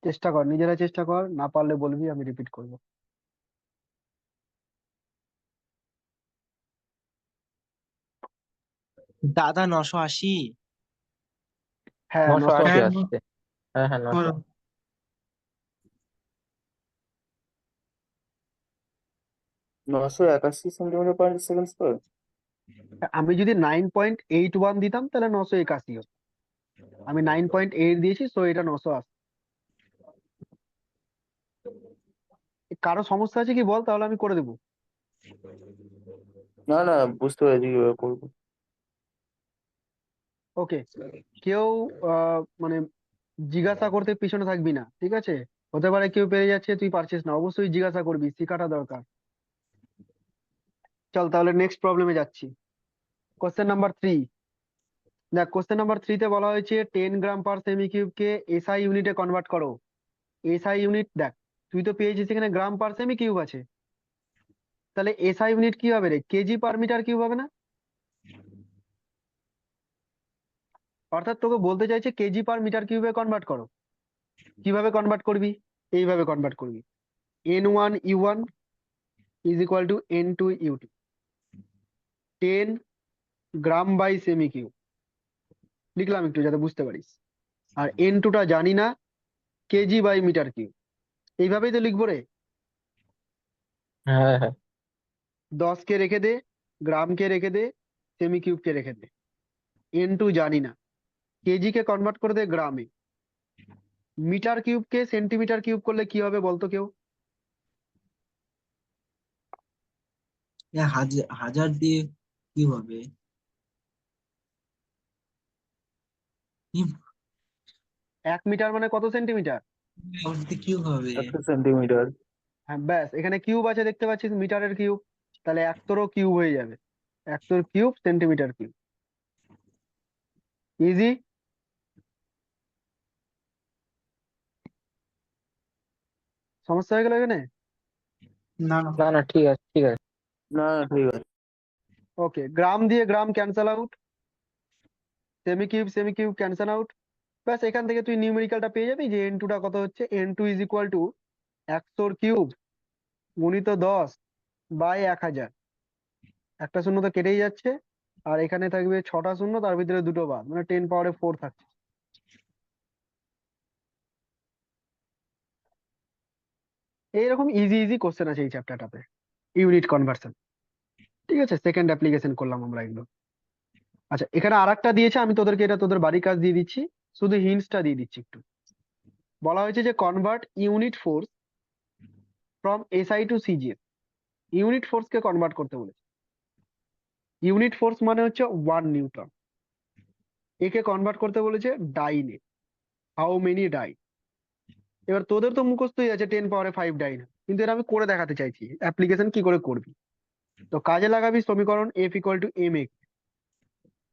চেষ্টা কর, নিজেরা চেষ্টা কর, না পারলে বলবি, আমি রিপিট করবো। দাদা 980। হ্যাঁ, নশো 980 আশি হ্যাঁ আসছে। হ্যাঁ হ্যাঁ, 900। বলো। 981 সেন্টিমিটার পার সেকেন্ড স্কোয়ার। আমি যদি 9.81 দিতাম তাহলে 981 হতো। আমি 9.8 দিয়েছি, সো এটা 980। কারো সমস্যা আছে কি বল, তাহলে আমি করে দেবো। না না, বুঝতে পেরেছি কিভাবে করবো। ওকে, কেউ মানে জিজ্ঞাসা করতে পিছনে থাকবি না, ঠিক আছে? হতে পারে কেউ পেরে যাচ্ছে, তুই পারছিস না, অবশ্যই জিজ্ঞাসা করবি, শেখাটা দরকার। চল তাহলে নেক্সট প্রবলেমে যাচ্ছি। Question number 3। দেখ কোশ্চেন নাম্বার 3 তে বলা হয়েছে 10 গ্রাম পার সেমি কিউবকে এসআই ইউনিটে কনভার্ট করো। এসআই ইউনিট দেখ, তুই তো পেয়েছিস এখানে গ্রাম পার সেমি কিউব আছে, তাহলে এসআই ইউনিট কি হবে রে? কেজি পার মিটার কিউব হবে না? অর্থাৎ তোকে বলতে চাইছে কেজি পার মিটার কিউবে কনভার্ট করো। কিভাবে কনভার্ট করবি? এইভাবে কনভার্ট করবি, N1 U1 is equal to N2 U2, 10 gram by সেমি কিউব। লিখলাম একটু যাতে বুঝতে পারিস। আর N2টা জানি না, কেজি বাই মিটার কিউব। এইভাবেই তো লিখবো রে। হ্যাঁ হ্যাঁ। 10কে রেখে দে, গ্রামকে রেখে দে, সেমি কিউবকে রেখে দে। N2 জানি না, কেজি কে কনভার্ট করে দে গ্রামে। মিটার কিউবকে সেন্টিমিটার কিউব করলে কি হবে বলতো কেউ? হাজার হাজার দিয়ে কি হবে? 1 মিটার মানে কত সেন্টিমিটার? ওটাতে কি হবে? 100 সেন্টিমিটার। হ্যাঁ ব্যাস, এখানে কিউব আছে দেখতে পাচ্ছিস, মিটারের কিউব, তাহলে একতরও কিউব হয়ে যাবে। একতর কিউব সেন্টিমিটার কিউব, ইজি। সমস্যা হয়ে গেল এখানে? না না। না না, ঠিক আছে ঠিক আছে। না না, ঠিক আছে। ওকে, গ্রাম দিয়ে gram cancel out, semi cube cancel out. ব্যাস, এখান থেকে তুই নিউমেরিক্যালটা পেয়ে যাবি যে N2টা কত হচ্ছে। N2 is equal two 100 cube গুণিত 10/1000। একটা শূন্য তো কেটেই যাচ্ছে, আর এখানে থাকবে 6টা শূন্য, তার ভিতরে দুটো বাদ, মানে 10 পাওয়ারে 4 থাকছে। এইরকম ইজি ইজি কোশ্চেন আছে এই চ্যাপ্টারটাতে, ইউনিট কনভার্সন। ঠিক আছে, সেকেন্ড অ্যাপ্লিকেশন করলাম আমরা এগুলো। আচ্ছা, এখানে আরেকটা দিয়েছে, আমি তোদেরকে এটা তোদের বাড়ির কাজ দিয়ে দিচ্ছি, শুধু হিন্টসটা দিয়ে দিচ্ছি একটু। বলা হয়েছে যে convert unit force from SI to CGS. Unit force কে কনভার্ট করতে বলেছে। ইউনিট ফোর্স মানে হচ্ছে 1 নিউটন, একে কনভার্ট করতে বলেছে ডাইনে, হাউ মেনি ডাই। এবার তোদের তো মুখস্থই আছে 10 পাওয়ারে 5 ডাইন, কিন্তু এটা আমি করে দেখাতে চাইছি অ্যাপ্লিকেশন কি করে করবি। তো কাজে লাগাবি সমীকরণ F equal to M X,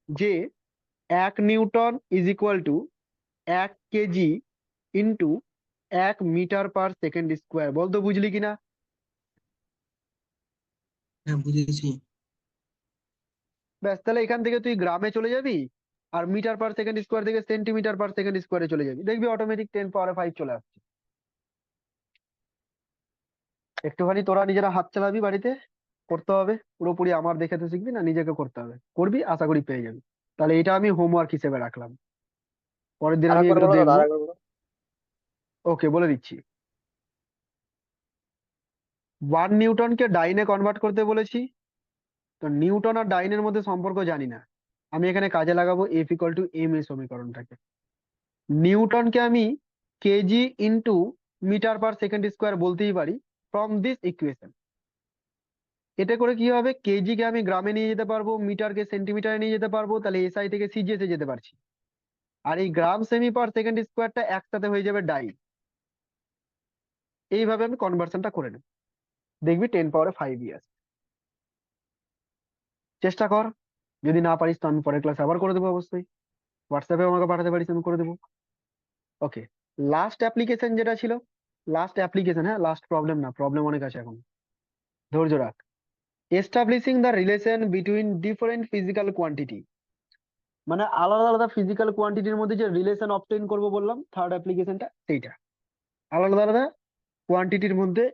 যে 1 newton is equal to 1 KG into 1 meter per second square. বলতো বুঝলি কিনা? হ্যাঁ বুঝেছি। ব্যাস, তাহলে এখান থেকে তুই গ্রামে চলে যাবি, আর মিটার/সেকেন্ড স্কোয়ার থেকে সেন্টিমিটার/সেকেন্ড স্কোয়ারে চলে যাবি, দেখবি অটোমেটিক 10 পাওয়ার 5 চলে আসছে। একটুখানি তোরা নিজেরা হাত চালাবি, বাড়িতে করতে হবে। পুরোপুরি আমার দেখে তো শিখবি না, নিজেকে করতে হবে, করবি, আশা করি পেয়ে যাবি। তাহলে এটা আমি হোমওয়ার্ক হিসেবে রাখলাম, পরের দিন আমি আরেকবার এগুলো বলো দাদা, দেখবো। আরেকবার বলো। ওকে, বলে দিচ্ছি। 1 নিউটনকে ডাইনে কনভার্ট করতে বলেছি। তো নিউটন আর ডাইনের মধ্যে সম্পর্ক জানি না, আমি এখানে কাজে লাগাবো F ইকুয়াল টু এম এই সমীকরণটাকে। নিউটনকে আমি কেজি ইন্টু মিটার/সেকেন্ড স্কোয়ার বলতেই পারি ফ্রম দিস ইকুয়েশন। এতে করে কি হবে, কেজি কে আমি গ্রামে নিয়ে যেতে পারবো, মিটারকে সেন্টিমিটারে নিয়ে যেতে পারবো, তাহলে এসআই থেকে সিজিএসে যেতে পারছি। আর এই গ্রাম সেমি/সেকেন্ড স্কোয়ারটা একসাথে হয়ে যাবে ডাই। এইভাবে আমি কনভার্সনটা করে নেব, দেখবি 10 পাওয়ার 5 আসে। চেষ্টা কর, যদি না পারিস তো আমি পরের ক্লাসে আবার করে দেবো অবশ্যই। হোয়াটসঅ্যাপে আমাকে পাঠাতে পারিস, আমি করে দেবো। ওকে, লাস্ট অ্যাপ্লিকেশন যেটা ছিল, লাস্ট অ্যাপ্লিকেশন, হ্যাঁ লাস্ট প্রবলেম না, প্রবলেম অনেক আছে এখন, ধৈর্য রাখ। Establishing the relation between different physical quantity, মানে আলাদা আলাদা ফিজিক্যাল কোয়ান্টিটির মধ্যে যে রিলেশন অবটেইন করবো বললাম, থার্ড অ্যাপ্লিকেশনটা সেইটা। আলাদা আলাদা কোয়ান্টিটির মধ্যে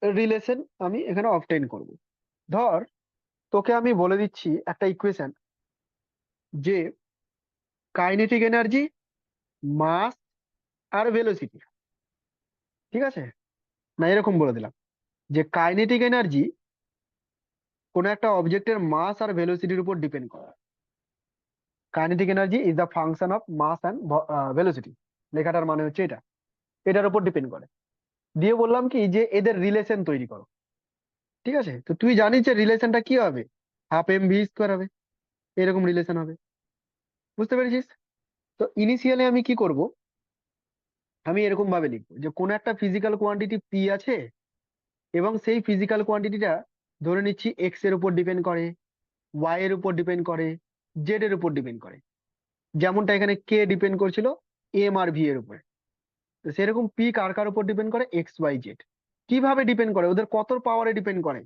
রিলেশন আমি এখানে অবটেইন করব। ধর, তোকে আমি বলে দিচ্ছি একটা ইকুয়েশন, যে কাইনেটিক এনার্জি, মাস আর ভেলোসিটি, ঠিক আছে? না, এরকম বলে দিলাম যে কাইনেটিক এনার্জি কোনো একটা অবজেক্টের মাস আর ভেলোসিটির উপর ডিপেন্ড করে। Kinetic energy is the function of mass and velocity, লেখাটার মানে হচ্ছে এটা, এটার উপর ডিপেন্ড করে। দিয়ে বললাম কি, যে এদের রিলেশন তৈরি করো। ঠিক আছে, তো তুই জানিস যে রিলেশনটা কি হবে, ½ mv² হবে, এরকম রিলেশন হবে। বুঝতে পেরেছিস? তো ইনিশিয়ালি আমি কি করব, আমি এরকম ভাবে লিখবো যে কোন একটা ফিজিক্যাল কোয়ান্টিটি পি আছে, এবং সেই ফিজিক্যাল কোয়ান্টিটিটা ধরে নিচ্ছি এক্স এর উপর ডিপেন্ড করে, ওয়াই এর উপর ডিপেন্ড করে, জেড এর উপর ডিপেন্ড করে। যেমনটা এখানে কে ডিপেন্ড করছিল এম আর ভি এর উপরে, তো সেরকম পি কার কার উপর ডিপেন্ড করে, এক্স ওয়াই জেড। কিভাবে ডিপেন্ড করে, ওদের কত পাওয়ারে ডিপেন্ড করে।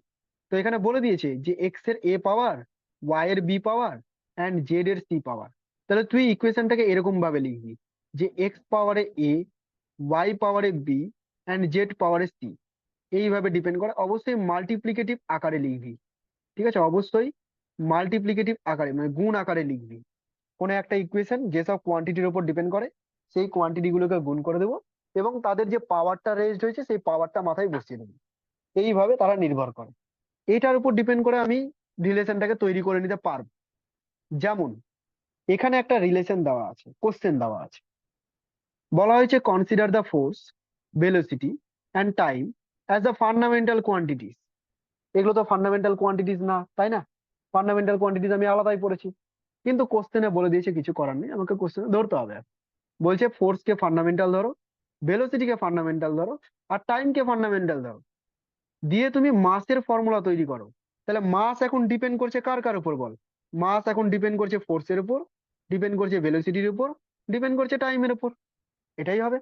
তো এখানে বলে দিয়েছে যে এক্স এর এ পাওয়ার, ওয়াই এর বি পাওয়ার, অ্যান্ড জেড এর সি পাওয়ার। তাহলে তুই ইকুয়েশনটাকে এরকম ভাবে লিখবি যে এক্স পাওয়ারে এ, ওয়াই পাওয়ারে বি, অ্যান্ড জেড পাওয়ারে সি। এইভাবে ডিপেন্ড করে, অবশ্যই মাল্টিপ্লিকেটিভ আকারে লিখবি। ঠিক আছে, অবশ্যই মাল্টিপ্লিকেটিভ আকারে, মানে গুণ আকারে লিখবি। কোনো একটা ইকুয়েশন যেসব কোয়ান্টিটির উপর ডিপেন্ড করে, সেই কোয়ান্টিটি গুলোকে গুণ করে দেবো, এবং তাদের যে পাওয়ারটা রেজড হয়েছে সেই পাওয়ারটা মাথায় বসিয়ে দেবো। এইভাবে তারা নির্ভর করে, এটার উপর ডিপেন্ড করে আমি রিলেশনটাকে তৈরি করে নিতে পারবো। যেমন এখানে একটা রিলেশন দেওয়া আছে, কোশ্চেন দেওয়া আছে, বলা হয়েছে consider the force, velocity and time as the fundamental quantities. এগুলো তো ফান্ডামেন্টাল কোয়ান্টিটিস না, তাই না? ফান্ডামেন্টাল কোয়ান্টিটিস আমি আলাদাই পড়েছি, কিন্তু কোশ্চেনে বলে দিয়েছে, কিছু করার নেই, আমাকে কোশ্চেনে ধরতে হবে। বলছে ফোর্স কে ফান্ডামেন্টাল ধরো, ভেলোসিটি কে ফান্ডামেন্টাল ধরো, আর টাইম কে ফান্ডামেন্টাল ধরো, দিয়ে তুমি মাসের ফর্মুলা তৈরি করো। তাহলে মাস এখন ডিপেন্ড করছে কার কার উপর বল? মাস এখন ডিপেন্ড করছে ফোর্সের উপর, ডিপেন্ড করছে ভেলোসিটির উপর, ডিপেন্ড করছে টাইমের উপর। এটাই হবে,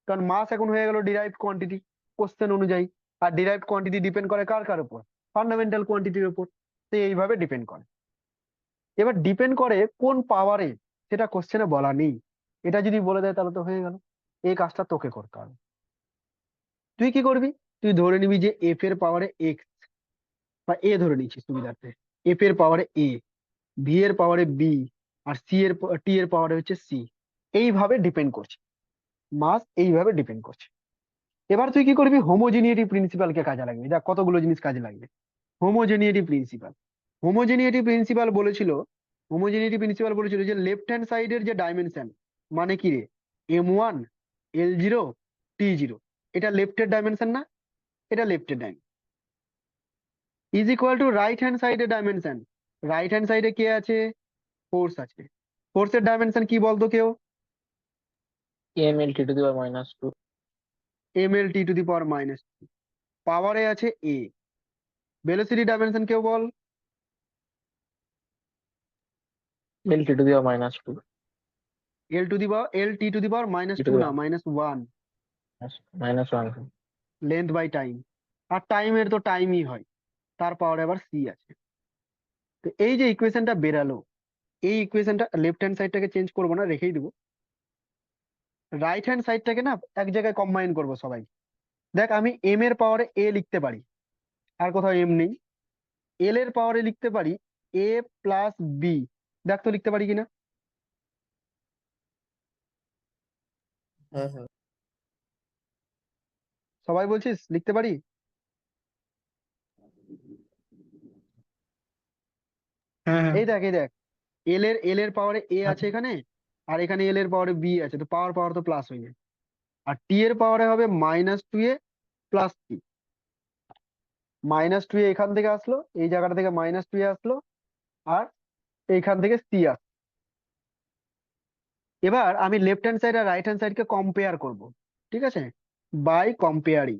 কারণ মাস এখন হয়ে গেল ডিরাইভড কোয়ান্টিটি কোশ্চেন অনুযায়ী, আর ডিরাইভড কোয়ান্টিটি ডিপেন্ড করে কার কার উপর? ফান্ডামেন্টাল কোয়ান্টিটির উপর। তো এইভাবে ডিপেন্ড করে। এবার ডিপেন্ড করে কোন পাওয়ারে, সেটা কোশ্চেনে বলা নেই। এটা যদি বলে দেয় তাহলে তো হয়ে গেল, এই কাজটা তোকে করতে হবে। তুই কি করবি, তুই ধরে নিবি যে এফ এর পাওয়ারে এক্স, বা এ ধরে নিচ্ছি সুবিধার্থে, এফ এর পাওয়ারে এ, ভি এর পাওয়ারে বি, আর সি এর টি এর পাওয়ারে হচ্ছে সি। এইভাবে ডিপেন্ড করছে মাস, এইভাবে ডিপেন্ড করছে। এবার তুই কি করবি, হোমোজেনিয়েটি প্রিন্সিপালকে কাজে লাগবে। দেখ কতগুলো জিনিস কাজে লাগবে। হোমোজেনিয়েটি প্রিন্সিপাল, হোমোজেনিয়েটি প্রিন্সিপাল বলেছিল, হোমোজেনিয়েটি প্রিন্সিপাল বলেছিল যে লেফট হ্যান্ড সাইডের যে ডাইমেনশন, মানে কি রে, M1, L0, T0, এটা লেফটের ডাইমেনশন না, এটা লেফটের dimension, is equal to right hand সাইডের ডাইমেনশন। রাইট হ্যান্ড সাইডে কে আছে, ফোর্স আছে। ফোর্সের ডাইমেনশন কি বলতো কেউ? mL/2 mL T to the power -2। পাওয়ারে আছে এ, ভেলোসিটি ডাইমেনশন কেউ বল। L t to the power minus 2. L T to the power minus T to to the না, -1 minus 1. Length by time. আর টাইমের তো টাইমই হয়, তার পাওয়ার আবার সি আছে। তো এই যে ইকুয়েশনটা বেরালো, এই ইকুয়েশনটা লেফট হ্যান্ড সাইডটাকে চেঞ্জ করবো না, রেখেই দেবো। রাইট হ্যান্ড সাইডটাকে না এক জায়গায় কম্বাইন করবো সবাই। দেখ, আমি এম এর পাওয়ারে এ লিখতে পারি, আর কোথাও এম নেই। এল এর পাওয়ারে লিখতে পারি এ প্লাস বি। দেখ তো লিখতে পারি কিনা। হ্যাঁ হ্যাঁ সবাই বলছিস লিখতে পারি? হ্যাঁ হ্যাঁ এই দেখ এল এর পাওয়ারে এ আছে আচ্ছা, এখানে, আর এখানে এল এর পাওয়ারে বি আছে, তো পাওয়ার পাওয়ার তো প্লাস হয়ে যায়। আর টি এর পাওয়ারে হবে -2a প্লাস সি। -2a এখান থেকে আসলো, এই জায়গাটা থেকে -2a আসলো, আর এইখান থেকে সি আসলো। এবার আমি লেফট হ্যান্ড সাইড আর রাইট হ্যান্ড সাইডকে কম্পেয়ার করব, ঠিক আছে, বাই কম্পেয়ারিং।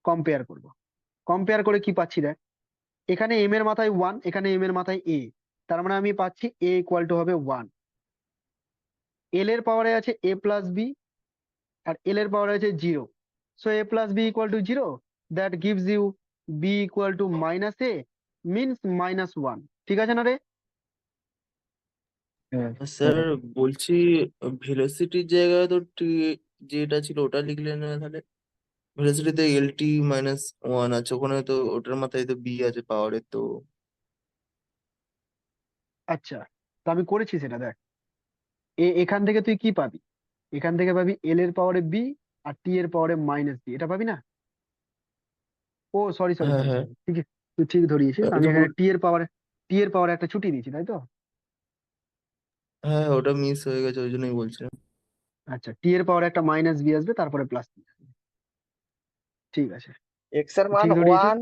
কম্পেয়ার করব, কম্পেয়ার করে কি পাচ্ছি দেখ। এখানে এম এর মাথায় 1, এখানে এম এর মাথায় এ, তার মানে আমি পাচ্ছি এ ইকুয়াল টু হবে 1। এল এর পাওয়ারে আছে এ প্লাস বি, আর এল এর পাওয়ারে আছে 0। So A plus B equal to 0, that gives you B equal to -a means -1। ঠিক আছে না রে? স্যার, বলছি ভেলোসিটির জায়গায় তো টি যেটা ছিল ওটা লিখলেন না তাহলে? ভেলোসিটিতে LT-1 আছে, ওখানে তো ওটার মাথায় তো বি আছে পাওয়ারের তো। আচ্ছা, তো আমি করেছি সেটা, দেখ। এখান থেকে তুই কি পাবি? এখান থেকে পাবি এল এর পাওয়ারে বি, আর টি এর পাওয়ারে -b, এটা পাবি না? ও সরি সরি হ্যাঁ সরি হ্যাঁ সরি, ঠিক, তুই ঠিক ধরিয়েছিস। আমি আচ্ছা এখানে টি এর পাওয়ারে একটা ছুটি দিয়েছি, তাই তো? হ্যাঁ, ওটা মিস হয়ে গেছে, ওই জন্যই বলছিলাম। আচ্ছা, টি এর পাওয়ারে একটা -b আসবে, তারপরে প্লাস। ঠিক আছে, এক্স এর মান ঠিক ধরিয়েছিস। 1,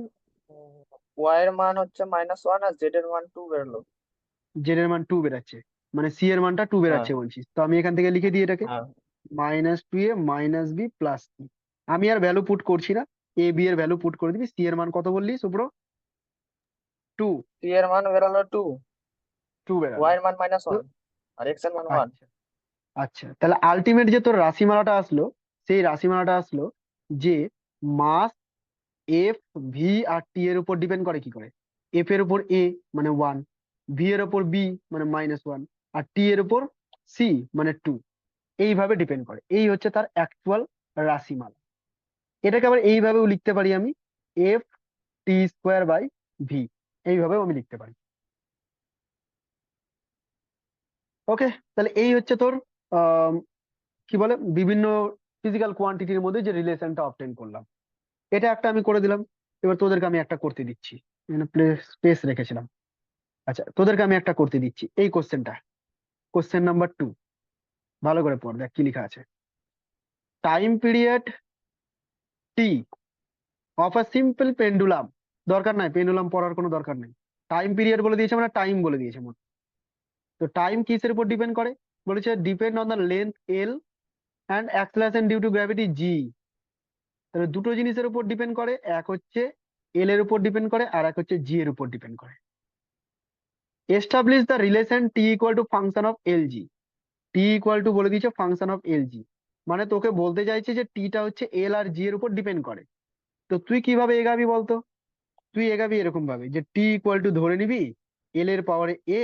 ওয়াই এর মান হচ্ছে -1, আর জেড এর মান 2 বেরোলো। জেড এর মান 2 বেরাচ্ছে, মানে সি এর মানটা 2 হ্যাঁ বেরাচ্ছে বলছিস, তো আমি এখান থেকে লিখে দিই এটাকে হ্যাঁ -2a -b প্লাস সি। আমি আর ভ্যালু পুট করছি না, এ বি এর ভ্যালু পুট করে দিবি। সি এর মান কত বললি সুব্র? 2। সি এর মান বেরোলো 2, 2 বেরালো। ওয়াই এর মান তো -1, আর এক্স এর মান 1। আচ্ছা, আচ্ছা, তাহলে আলটিমেট যে তোর রাশিমালাটা আসলো, সেই রাশিমালাটা আসলো যে মাস এফ, ভি আর টি এর উপর ডিপেন্ড করে কি করে। এফ এর উপর এ মানে 1, ভি এর উপর বি মানে -1, আর টি এর উপর সি মানে 2। এইভাবে ডিপেন্ড করে, এই হচ্ছে তার অ্যাকচুয়াল রাশিমালা। এটাকে আবার এইভাবেও লিখতে পারি আমি, F T square by V, এইভাবেও আমি লিখতে পারি। ওকে, তাহলে এই হচ্ছে তোর আহ কি বলে বিভিন্ন ফিজিক্যাল কোয়ান্টিটির মধ্যে যে রিলেশনটা অবটেন করলাম, এটা একটা আমি করে দিলাম। এবার তোদেরকে আমি একটা করতে দিচ্ছি, এখানে স্পেস রেখেছিলাম। আচ্ছা, তোদেরকে আমি একটা করতে দিচ্ছি এই কোশ্চেনটা, কোশ্চেন নাম্বার 2। ভালো করে পড়, দেখ কি লেখা আছে। Time period T of a simple pendulum. দরকার নাই পেন্ডুলাম পড়ার কোনো দরকার নেই, টাইম পিরিয়ড বলে দিয়েছে মানে টাইম বলে দিয়েছে মনে। তো টাইম কিসের উপর ডিপেন্ড করে? বলেছে depend on the length L and acceleration due to gravity G. তাহলে দুটো জিনিসের উপর ডিপেন্ড করে, এক হচ্ছে এল এর উপর ডিপেন্ড করে, আর এক হচ্ছে জি এর উপর ডিপেন্ড করে। Establish the relation T equal to function of L G. T equal to বলে দিয়েছে ফাংশন অফ এল জি, মানে তোকে বলতে চাইছে যে টিটা হচ্ছে এল আর জি এর উপর ডিপেন্ড করে। তো তুই কিভাবে এগাবি বলতো? তুই এগাবি এরকম ভাবে যে টি ইকুয়াল টু ধরে নিবি এল এর পাওয়ারে এ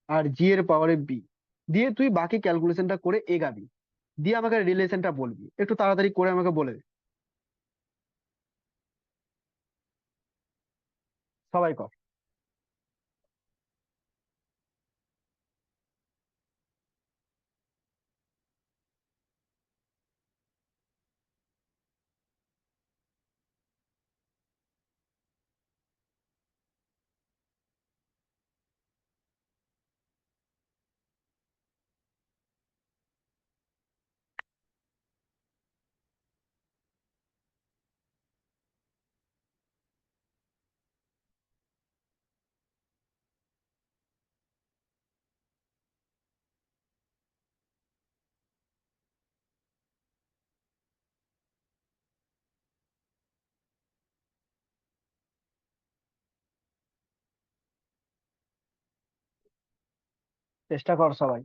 আর জি এর পাওয়ারে বি, দিয়ে তুই বাকি ক্যালকুলেশনটা করে এগাবি, দিয়ে আমাকে রিলেশনটা বলবি। একটু তাড়াতাড়ি করে আমাকে বলে দে, সবাই কর। চেষ্টা কর সবাই।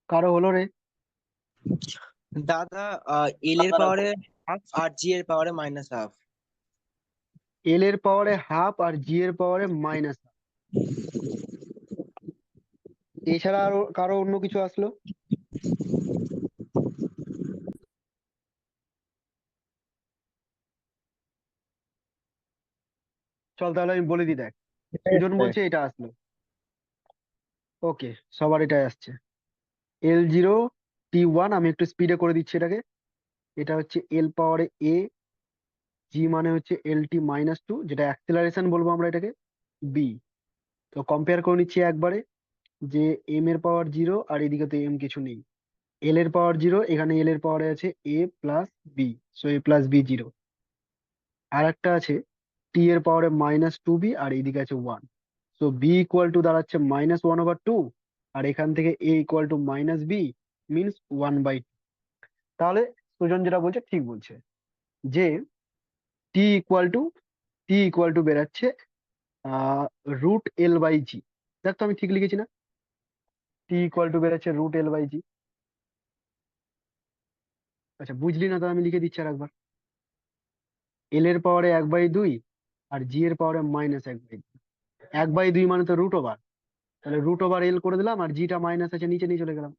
কারো হলো রে? দাদা এল এর পাওয়ারে হাফ আর জি এর পাওয়ারে মাইনাস হাফ। এল এর পাওয়ারে হাফ আর জি এর পাওয়ারে মাইনাস। এছাড়া আরো কারো অন্য কিছু আসলো? চল তাহলে আমি বলে দিই, দেখ। সুজন বলছে এটা আসলো। ওকে, সবার এটাই আসছে। L0 T1, আমি একটু স্পিডে করে দিচ্ছি এটাকে। এটা হচ্ছে এল পাওয়ারে এ, জি মানে হচ্ছে LT-2, যেটা অ্যাক্সেলারেশন বলবো আমরা এটাকে, বি। তো কম্পেয়ার করে নিচ্ছি একবারে, যে এম এর পাওয়ার 0 আর এদিকে তো এম কিছু নেই। এল এর পাওয়ার 0, এখানে এল এর পাওয়ারে আছে এ plus B, so A plus B 0। আর একটা আছে টি এর পাওয়ারে -2b, আর এইদিকে আছে 1, সো বি ইকুয়াল টু দাঁড়াচ্ছে -1/2, আর এখান থেকে এ ইকুয়াল টু -b, মিনস 1/2। তাহলে সুজন যেটা বলছে ঠিক বলছে, যে টি ইকুয়াল টু বেরাচ্ছে √L/G। দেখ তো আমি ঠিক লিখেছি না? টি ইকুয়াল টু বেরাচ্ছে √L/G। আচ্ছা, বুঝলি না? তো আমি লিখে দিচ্ছি আর একবার। এল এর পাওয়ারে 1/2 আর জি এর পাওয়ারে -1/2। 1/2 মানে তো √ওভার, তাহলে √L করে দিলাম, আর জিটা মাইনাস আছে নিচে নিয়ে চলে গেলাম।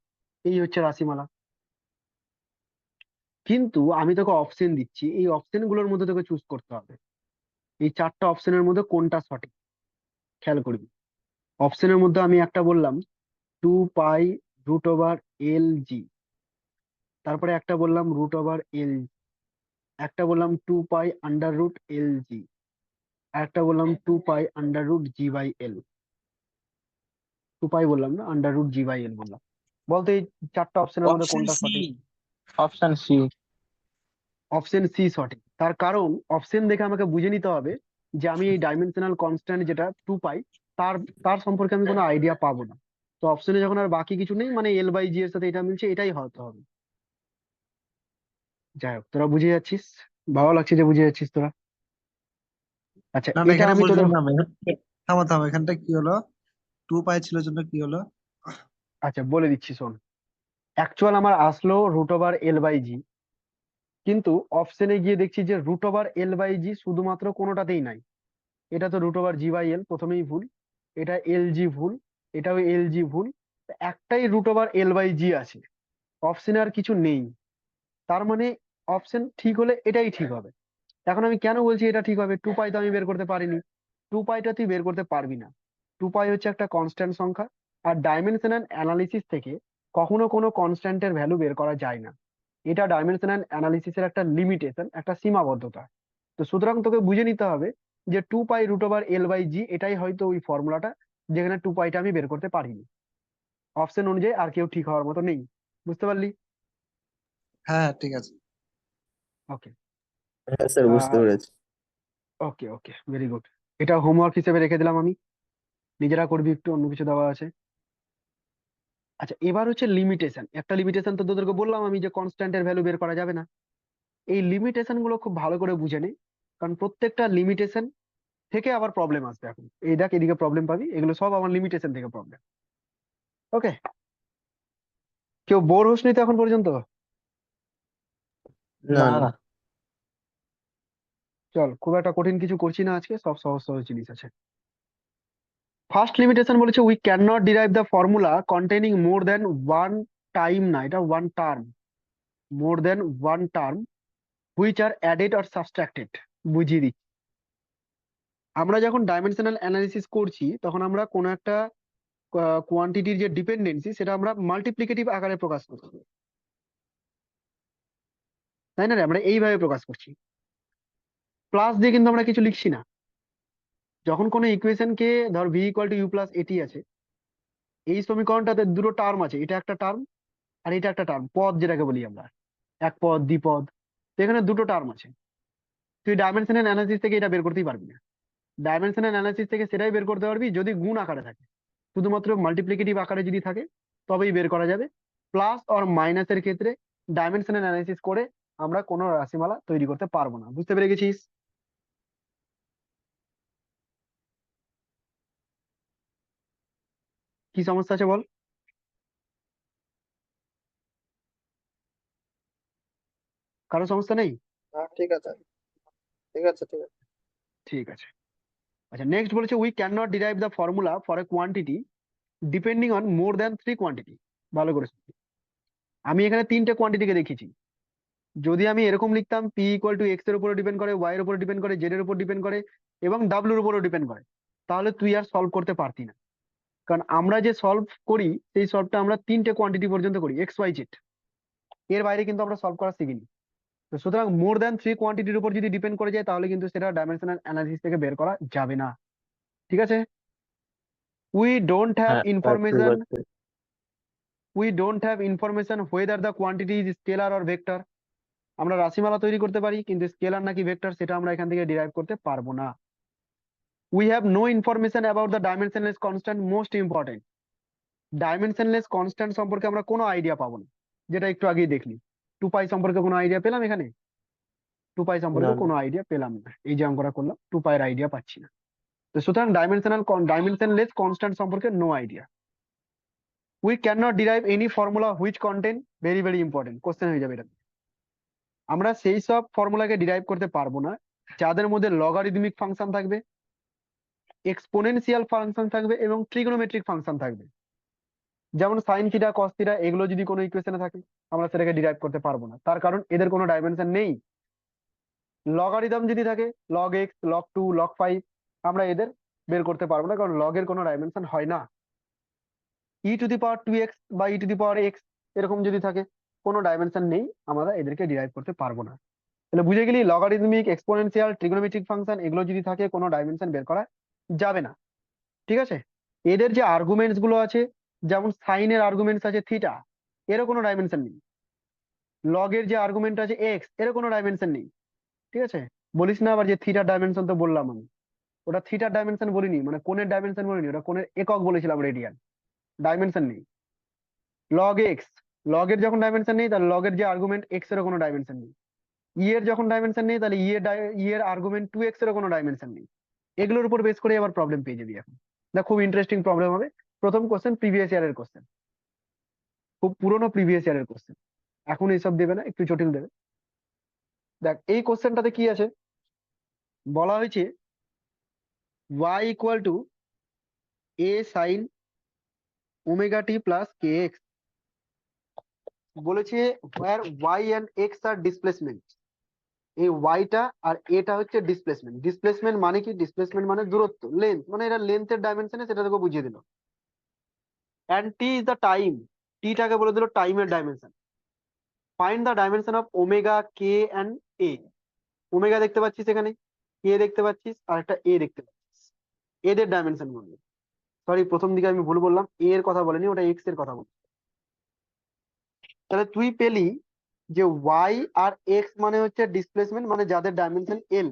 এই হচ্ছে রাশিমালা। কিন্তু আমি তোকে অপশন দিচ্ছি, এই অপশন গুলোর মধ্যে তোকে চুজ করতে হবে। এই 4টা অপশনের মধ্যে কোনটা সঠিক খেয়াল করবি। অপশনের মধ্যে আমি একটা বললাম 2π√L/G, তারপরে একটা বললাম √L, একটা বললাম 2π√L/G, আর একটা বললাম 2π√G/L। 2π বললাম না, √G/L বললাম। বলতো এই 4টা অপশনের মধ্যে অপশন কোনটা সি। সঠিক? Option C. অপশন সি সঠিক। তার কারণ অপশন দেখে আমাকে বুঝে নিতে হবে যে আমি এই ডাইমেনশনাল কনস্ট্যান্ট যেটা 2π, তার তার সম্পর্কে আমি কোনো আইডিয়া পাবো না। তো অপশনে যখন আর বাকি কিছু নেই, মানে L/G এর সাথে এটা মিলছে, এটাই হতে হবে। যাই হোক, তোরা বুঝে যাচ্ছিস, ভালো লাগছে যে বুঝে যাচ্ছিস তোরা। আচ্ছা, না না, এটা এখানে আমি তোদের, বুঝলাম না। থামো থামো, এখানটা কি হলো? 2 পাই ছিল জন্য কি হলো? আচ্ছা বলে দিচ্ছি শোন। অ্যাকচুয়াল আমার আসলো √L/G, কিন্তু অপশনে গিয়ে দেখছি যে √L/G শুধুমাত্র কোনোটাতেই নাই। এটা তো √G/L, প্রথমেই ভুল। এটা LG ভুল, এটাও LG ভুল। একটাই √L/G আছে, অপশনে আর কিছু নেই। তার মানে অপশন ঠিক হলে এটাই ঠিক হবে। এখন আমি কেন বলছি এটা ঠিক হবে? 2π তো আমি বের করতে পারিনি, 2πটা তুই বের করতে পারবি না। 2π হচ্ছে একটা কনস্ট্যান্ট সংখ্যা, আর ডাইমেনশনাল অ্যানালিসিস থেকে কখনো কোনো কনস্ট্যান্টের ভ্যালু বের করা যায় না। এটা ডাইমেনশনাল অ্যানালিসিসের একটা লিমিটেশন, একটা সীমাবদ্ধতা। তো সুতরাং তোকে বুঝে নিতে হবে যে 2π√L/G এটাই হয়তো ওই ফর্মুলাটা, যেখানে 2πটা আমি বের করতে পারিনি। অপশন অনুযায়ী আর কেউ ঠিক হওয়ার মতো নেই। বুঝতে পারলি? হ্যাঁ ঠিক আছে। ওকে। হ্যাঁ স্যার, বুঝতে পেরেছি। ওকে ওকে, ভেরি গুড। এটা হোমওয়ার্ক হিসেবে রেখে দিলাম আমি, নিজেরা করবি, একটু অন্য কিছু দেওয়া আছে। আচ্ছা, এবার হচ্ছে লিমিটেশন। একটা লিমিটেশন তো তোদেরকে বললাম আমি, যে কনস্ট্যান্টের ভ্যালু বের করা যাবে না। এই লিমিটেশন গুলো খুব ভালো করে বুঝে নে, কারণ প্রত্যেকটা লিমিটেশন থেকে আবার প্রবলেম আসবে। এখন এই দেখ, এদিকে প্রবলেম পাবি, এগুলো সব আমার লিমিটেশন থেকে প্রবলেম। ওকে, কেউ বোর হোসনি তো এখন পর্যন্ত? না না না। না। চল, খুব একটা কঠিন কিছু করছি না আজকে, সব সহজ সহজ জিনিস আছে। ফার্স্ট লিমিটেশন বলেছে, we can not derive the formula containing more than one time, না এটা one term, more than one term which are added or subtracted. বুঝিয়ে দিচ্ছি। আমরা যখন ডাইমেনশনাল অ্যানালিসিস করছি তখন আমরা কোনো একটা কোয়ান্টিটির যে ডিপেন্ডেন্সি সেটা আমরা মাল্টিপ্লিকেটিভ আকারে প্রকাশ করছি, তাই না রে? আমরা এইভাবে প্রকাশ করছি, প্লাস দিয়ে কিন্তু আমরা কিছু লিখছি না। যখন কোনো ইকুয়েশনকে ধর V equal to U plus A T আছে, এই সমীকরণটাতে দুটো টার্ম আছে, এটা একটা টার্ম আর এটা একটা টার্ম, পদ যেটাকে বলি আমরা, এক পদ দ্বিপদ, তো এখানে দুটো টার্ম আছে। তুই ডাইমেনশনাল অ্যানালিসিস থেকে এটা বের করতেই পারবি না। ডাইমেনশনাল অ্যানালিসিস থেকে সেটাই বের করতে পারবি যদি গুণ আকারে থাকে, শুধুমাত্র মাল্টিপ্লিকেটিভ আকারে যদি থাকে তবেই বের করা যাবে। প্লাস অর মাইনাসের ক্ষেত্রে ডাইমেনশনাল অ্যানালিসিস করে আমরা কোনো রাশিমালা তৈরি করতে পারবো না। বুঝতে পেরে গেছিস? কি সমস্যা আছে বল? কারো সমস্যা নেই? হ্যাঁ ঠিক আছে, ঠিক আছে, ঠিক আছে। ঠিক আছে। আচ্ছা, নেক্সট বলেছে we can not derive the formula for a quantity depending on more than 3 quantity. ভালো করে শুন। আমি এখানে 3টে কোয়ান্টিটিকে দেখেছি। যদি আমি এরকম লিখতাম পি ইকুয়াল টু এক্স এর উপরে ডিপেন্ড করে, ওয়াই এর উপর ডিপেন্ড করে, জেড এর উপর ডিপেন্ড করে এবং ডাব্লিউর উপরও ডিপেন্ড করে, তাহলে তুই আর সলভ করতে পারতি না। কারণ আমরা যে সলভ করি সেই সলভটা আমরা 3টে কোয়ান্টিটি পর্যন্ত করি, এক্স ওয়াই জেড, এর বাইরে কিন্তু আমরা সলভ করা শিখিনি। তো সুতরাং মোর দ্যান 3 কোয়ান্টিটির উপর যদি ডিপেন্ড করে যায় তাহলে কিন্তু সেটা ডাইমেনশনাল অ্যানালিসিস থেকে বের করা যাবে না। ঠিক আছে? উই ডোন্ট হ্যাভ হ্যাঁ ইনফরমেশন বুঝতে পারছি। whether the quantity is scalar or vector. আমরা রাশিমালা তৈরি করতে পারি কিন্তু স্কেলার নাকি ভেক্টর সেটা আমরা এখান থেকে ডিরাইভ করতে পারবো না। We have no information about the dimensionless constant, most important. Dimensionless constant সম্পর্কে আমরা কোনো আইডিয়া পাবো না, যেটা একটু আগেই দেখলি। 2 পাই সম্পর্কে কোনো আইডিয়া পেলাম এখানে? 2 পাই না সম্পর্কে না কোনো আইডিয়া পেলাম না। এই যে অঙ্কটা করলাম 2 পাইয়ের আইডিয়া পাচ্ছি না। তো সুতরাং ডাইমেনশনলেস কনস্ট্যান্ট সম্পর্কে no idea. We can not derive any formula which contain, very very important question হয়ে যাবে এটা। আমরা সেই সব ফর্মুলাকে ডিরাইভ করতে পারবো না যাদের মধ্যে লগারিদমিক ফাংশন থাকবে, এক্সপোনেনশিয়াল ফাংশন থাকবে এবং ট্রিগোনোমেট্রিক ফাংশন থাকবে। যেমন সাইন থিটা কস থিটা, এগুলো যদি কোনো ইকুয়েশনে থাকে আমরা সেটাকে ডিরাইভ করতে পারবো না, তার কারণ এদের কোনো ডাইমেনশন নেই। লগারিদম যদি থাকে, লগ এক্স, লগ 2, লগ 5, আমরা এদের বের করতে পারবো না, কারণ লগের কোনো ডাইমেনশন হয় না। ই টু দি পাওয়ার 2x বা ই টু দি পাওয়ার এক্স এরকম যদি থাকে, কোনো ডাইমেনশন নেই, আমরা এদেরকে ডিরাইভ করতে পারবো না। তাহলে বুঝে গেলি, লগারিদমিক, এক্সপোনেনশিয়াল, ট্রিগোনোমেট্রিক ফাংশন এগুলো যদি থাকে কোনো ডাইমেনশন বের করা যাবে না। ঠিক আছে? এদের যে আর্গুমেন্টস গুলো আছে, যেমন সাইনের আর্গুমেন্টস আছে থিটা, এরও কোনো ডাইমেনশন নেই। লগের যে আর্গুমেন্ট আছে এক্স, এরও কোনো ডাইমেনশন নেই। ঠিক আছে? বলিস না আবার যে থিটার ডাইমেনশন তো বললাম আমি, ওটা থিটার ডাইমেনশন বলিনি, মানে কোণের ডাইমেনশন বলিনি, ওটা কোণের একক বলেছিলাম, রেডিয়ান। ডাইমেনশন নেই। লগ এক্স, লগের যখন ডাইমেনশন নেই তাহলে লগের যে আর্গুমেন্ট এক্স এরও কোনো ডাইমেনশন নেই। ই এর যখন ডাইমেনশন নেই তাহলে ই এর আর্গুমেন্ট 2x এরও কোনো ডাইমেনশন নেই। এগুলোর উপর বেস করে আবার প্রবলেম পেয়ে যাবি এখন। দেখ, খুব ইন্টারেস্টিং প্রবলেম হবে। প্রথম কোশ্চেন প্রিভিয়াস ইয়ারের কোশ্চেন, খুব পুরোনো প্রিভিয়াস ইয়ারের কোশ্চেন, এখন এইসব দেবে না, একটু জটিল দেবে। দেখ এই কোশ্চেনটাতে কি আছে, বলা হয়েছে y equal to a sine omega T plus K X. বলেছে where y and x are displacement. এই ওয়াইটা আর এটা হচ্ছে ডিসপ্লেসমেন্ট। ডিসপ্লেসমেন্ট মানে কি? ডিসপ্লেসমেন্ট মানে দূরত্ব, লেন্থ, মানে এটা লেন্থের ডাইমেনশনে, সেটা তোকে বুঝিয়ে দিল। And T is the time, টিটাকে বলে দিল টাইমের dimension. Find the dimension of omega, K and A. Omega দেখতে পাচ্ছিস এখানে, কে দেখতে পাচ্ছিস, আর একটা এ দেখতে পাচ্ছিস, এদের ডাইমেনশন বলবে। সরি, প্রথম দিকে আমি ভুল বললাম, এ এর কথা বলেনি, ওটা এক্স এর কথা বলছি। তাহলে তুই পেলি যে ওয়াই আর এক্স মানে হচ্ছে ডিসপ্লেসমেন্ট, মানে যাদের ডাইমেনশন এল।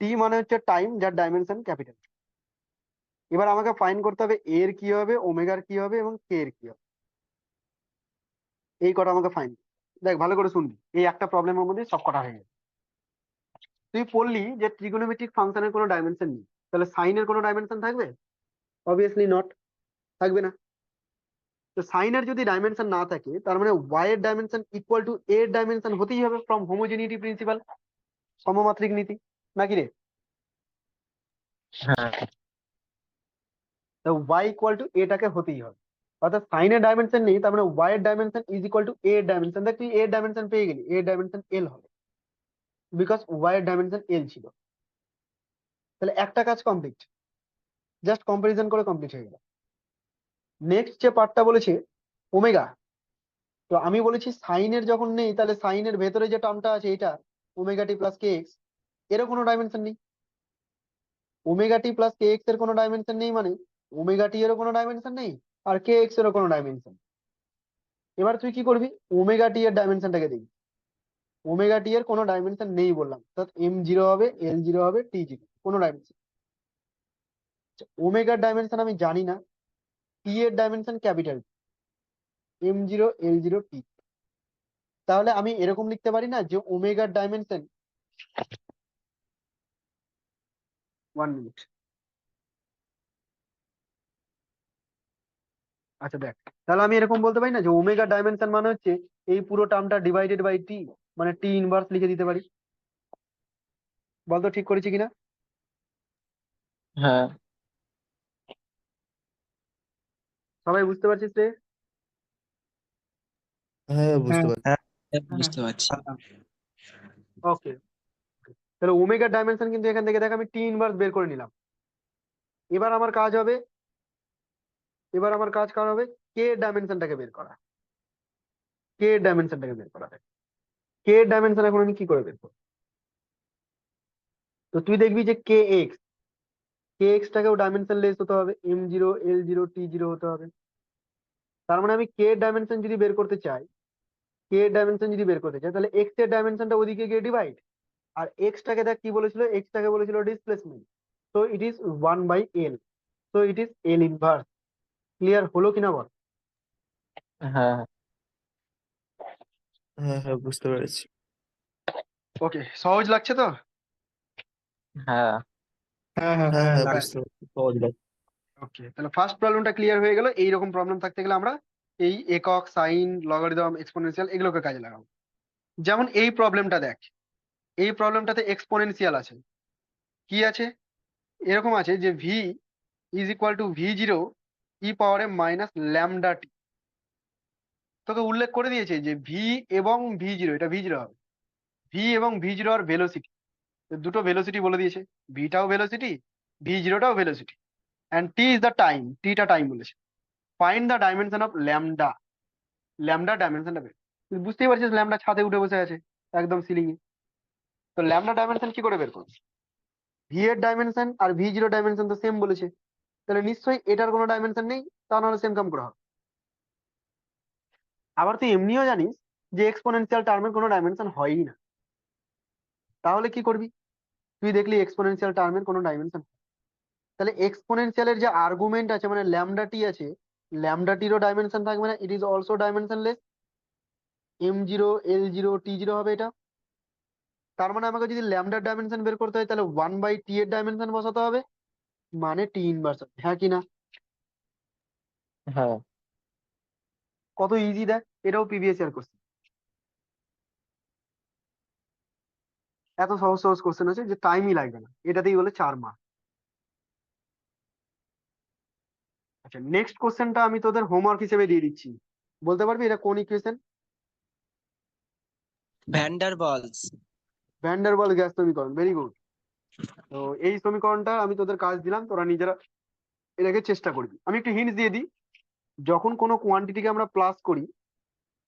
টি মানে হচ্ছে টাইম, যার ডাইমেনশন ক্যাপিটাল। এবার আমাকে ফাইন্ড করতে হবে এ এর কি হবে, ওমেগার কি হবে এবং কে এর কি হবে। এই কটা আমাকে ফাইন্ড। দেখ ভালো করে শুনবি, এই একটা প্রবলেমের মধ্যে সব কটা হয়ে যাবে। তুই পড়লি যে ট্রিগোনোমেট্রিক ফাংশনের কোনো ডাইমেনশন নেই, তাহলে সাইনের কোনো ডাইমেনশন থাকবে? অবভিয়াসলি নট, থাকবে না। তো সাইনের যদি ডাইমেনশন না থাকে তার মানে ওয়াই এর ডাইমেনশন ইকুয়াল টু এ এর ডাইমেনশন হতেই হবে, ফ্রম হোমোজেনিটি প্রিন্সিপাল, সমমাত্রিক নীতি, নাকি রে? হ্যাঁ তো ওয়াই ইকুয়াল টু এটাকে হতেই হবে। অর্থাৎ সাইনের ডাইমেনশন নেই, তার মানে ওয়াই এর ডাইমেনশন ইজ ইকুয়াল টু এ এর ডাইমেনশন। দেখ তুই এ এর ডাইমেনশন পেয়ে গেলি, এ এর ডাইমেনশন এল হবে, বিকজ ওয়াই এর ডাইমেনশন এল ছিল। তাহলে একটা কাজ কমপ্লিট, জাস্ট কম্পারিজন করে কমপ্লিট হয়ে গেল। নেক্সট যে পার্টটা বলেছে ওমেগা, তো আমি বলেছি সাইনের যখন নেই তাহলে সাইনের ভেতরে যে টার্মটা আছে এটা omega T plus K x, এরও কোনো ডাইমেনশন নেই। Omega T plus K x এর কোনো ডাইমেনশন নেই মানে ওমেগা টি এরও কোনো ডাইমেনশন নেই, আর কে এক্স এরও কোনো ডাইমেনশন। এবার তুই কি করবি, ওমেগা টি এর ডাইমেনশনটাকে দেখবি। ওমেগা টি এর কোনো ডাইমেনশন নেই বললাম, অর্থাৎ এম জিরো হবে, এল জিরো হবে, টি জিরো, কোনো ডাইমেনশন। ওমেগার ডাইমেনশন আমি জানি না, টি এর dimension capital, M zero L zero T. তাহলে আমি এরকম লিখতে পারি না যে ওমেগার ডাইমেনশন, 1 মিনিট। আচ্ছা দেখ, তাহলে আমি এরকম বলতে পারি না যে ওমেগা ডাইমেনশন মানে হচ্ছে এই পুরো টার্মটা ডিভাইডেড বাই টি, মানে টি ইনভার্স লিখে দিতে পারি। বলতো ঠিক করেছি কিনা? হ্যাঁ সবাই বুঝতে পারছিস রে? হ্যাঁ বুঝতে পারছি। হ্যাঁ হ্যাঁ, বুঝতে পারছি। ওকে। তাহলে ওমেগার ডাইমেনশন কিন্তু এখান থেকে দেখ আমি টি ইনভার্স বের করে নিলাম। এবার আমার কাজ হবে, কে এর ডাইমেনশনটাকে বের করা, কে এর ডাইমেনশনটাকে বের করা। কে এর ডাইমেনশন এখন আমি কি করে বের করবো? তো তুই দেখবি যে কে এক্স টাকেও ডাইমেনশন লেস হতে হবে, M zero L zero T zero হতে হবে। তার মানে আমি কে এর ডাইমেনশন যদি বের করতে চাই, তাহলে এক্স এর ডাইমেনশনটা ওদিকে গিয়ে ডিভাইড, আর এক্স টাকে দেখ কি বলেছিল, এক্স টাকে বলেছিল ডিসপ্লেসমেন্ট, তো ইট ইজ 1/L, তো it is L inverse. Clear হলো কিনা বল? হ্যাঁ হ্যাঁ হ্যাঁ বুঝতে পেরেছি। ওকে, সহজ লাগছে তো? হ্যাঁ হ্যাঁ হ্যাঁ হ্যাঁ হ্যাঁ হ্যাঁ লাগছে। বুঝতে পারছি, সহজ লাগছে। ওকে, তাহলে ফার্স্ট প্রবলেমটা ক্লিয়ার হয়ে গেল। এইরকম প্রবলেম থাকতে গেলে আমরা এই একক, সাইন, লগারিদম, এক্সপোনেনশিয়াল এগুলোকে কাজে লাগাবো। যেমন এই প্রবলেমটা দেখ, এই প্রবলেমটাতে এক্সপোনেনশিয়াল আছে, কি আছে, এরকম আছে যে V is equal to V zero E পাওয়ারে মাইনাস ল্যামডা টি। তোকে উল্লেখ করে দিয়েছে যে ভি এবং ভি জিরো, এটা ভি জিরো হবে, ভি এবং ভি জিরো আর ভেলোসিটি, দুটো ভেলোসিটি বলে দিয়েছে, ভিটাও ভেলোসিটি, ভি জিরোটাও velocity, and T is the time, টিটা টাইম বলেছে। Find the dimension of lambda, lambda ডাইমেনশনটা বের। তুই বুঝতেই পারছিস ল্যামডা ছাদে উঠে বসে আছে একদম সিলিং এ, তো ল্যামডা ডাইমেনশন কি করে বের করবি? ভি এর ডাইমেনশন আর ভি জিরো ডাইমেনশন তো সেম বলেছে, তাহলে নিশ্চয়ই এটার কোনো ডাইমেনশন নেই, তা নাহলে সেম কাম করা হবে। আবার তুই এমনিও জানিস যে এক্সপোনেনশিয়াল টার্মের কোনো ডাইমেনশন হয়ই না, তাহলে কি করবি? তুই দেখলি এক্সপোনেনশিয়াল টার্মের কোনো ডাইমেনশন, তাহলে এক্সপোনেনশিয়ালের যে আর্গুমেন্ট আছে মানে ল্যামডা টি আছে, ল্যামডা টিরও ডাইমেনশন থাকবে না, it is also dimensionless, M zero L zero T zero হবে এটা। তার মানে আমাকে যদি ল্যামডার ডাইমেনশন বের করতে হয় তাহলে 1/T এর ডাইমেনশন বসাতে হবে, মানে টি ইনভার্স, হ্যাঁ কি না? হ্যাঁ কত ইজি দেখ, এটাও প্রিভিয়াস ইয়ার কোশ্চেন, এত সহজ সহজ কোশ্চেন আছে যে টাইমই লাগবে না, এটাতেই বলে 4 মার্ক। আচ্ছা, নেক্সট কোশ্চেনটা আমি তোদের হোমওয়ার্ক হিসেবে দিয়ে দিচ্ছি, বলতে পারবি এটা কোন ইকুয়েশন? ভ্যান্ডার বলস। ভ্যান্ডারওয়াল গ্যাস সমীকরণ, ভেরি গুড। তো এই সমীকরণটা আমি তোদের কাজ দিলাম, তোরা নিজেরা এটাকে চেষ্টা করবি। আমি একটু হিন্টস দিয়ে দিই, যখন কোনো কোয়ান্টিটিকে আমরা প্লাস করি,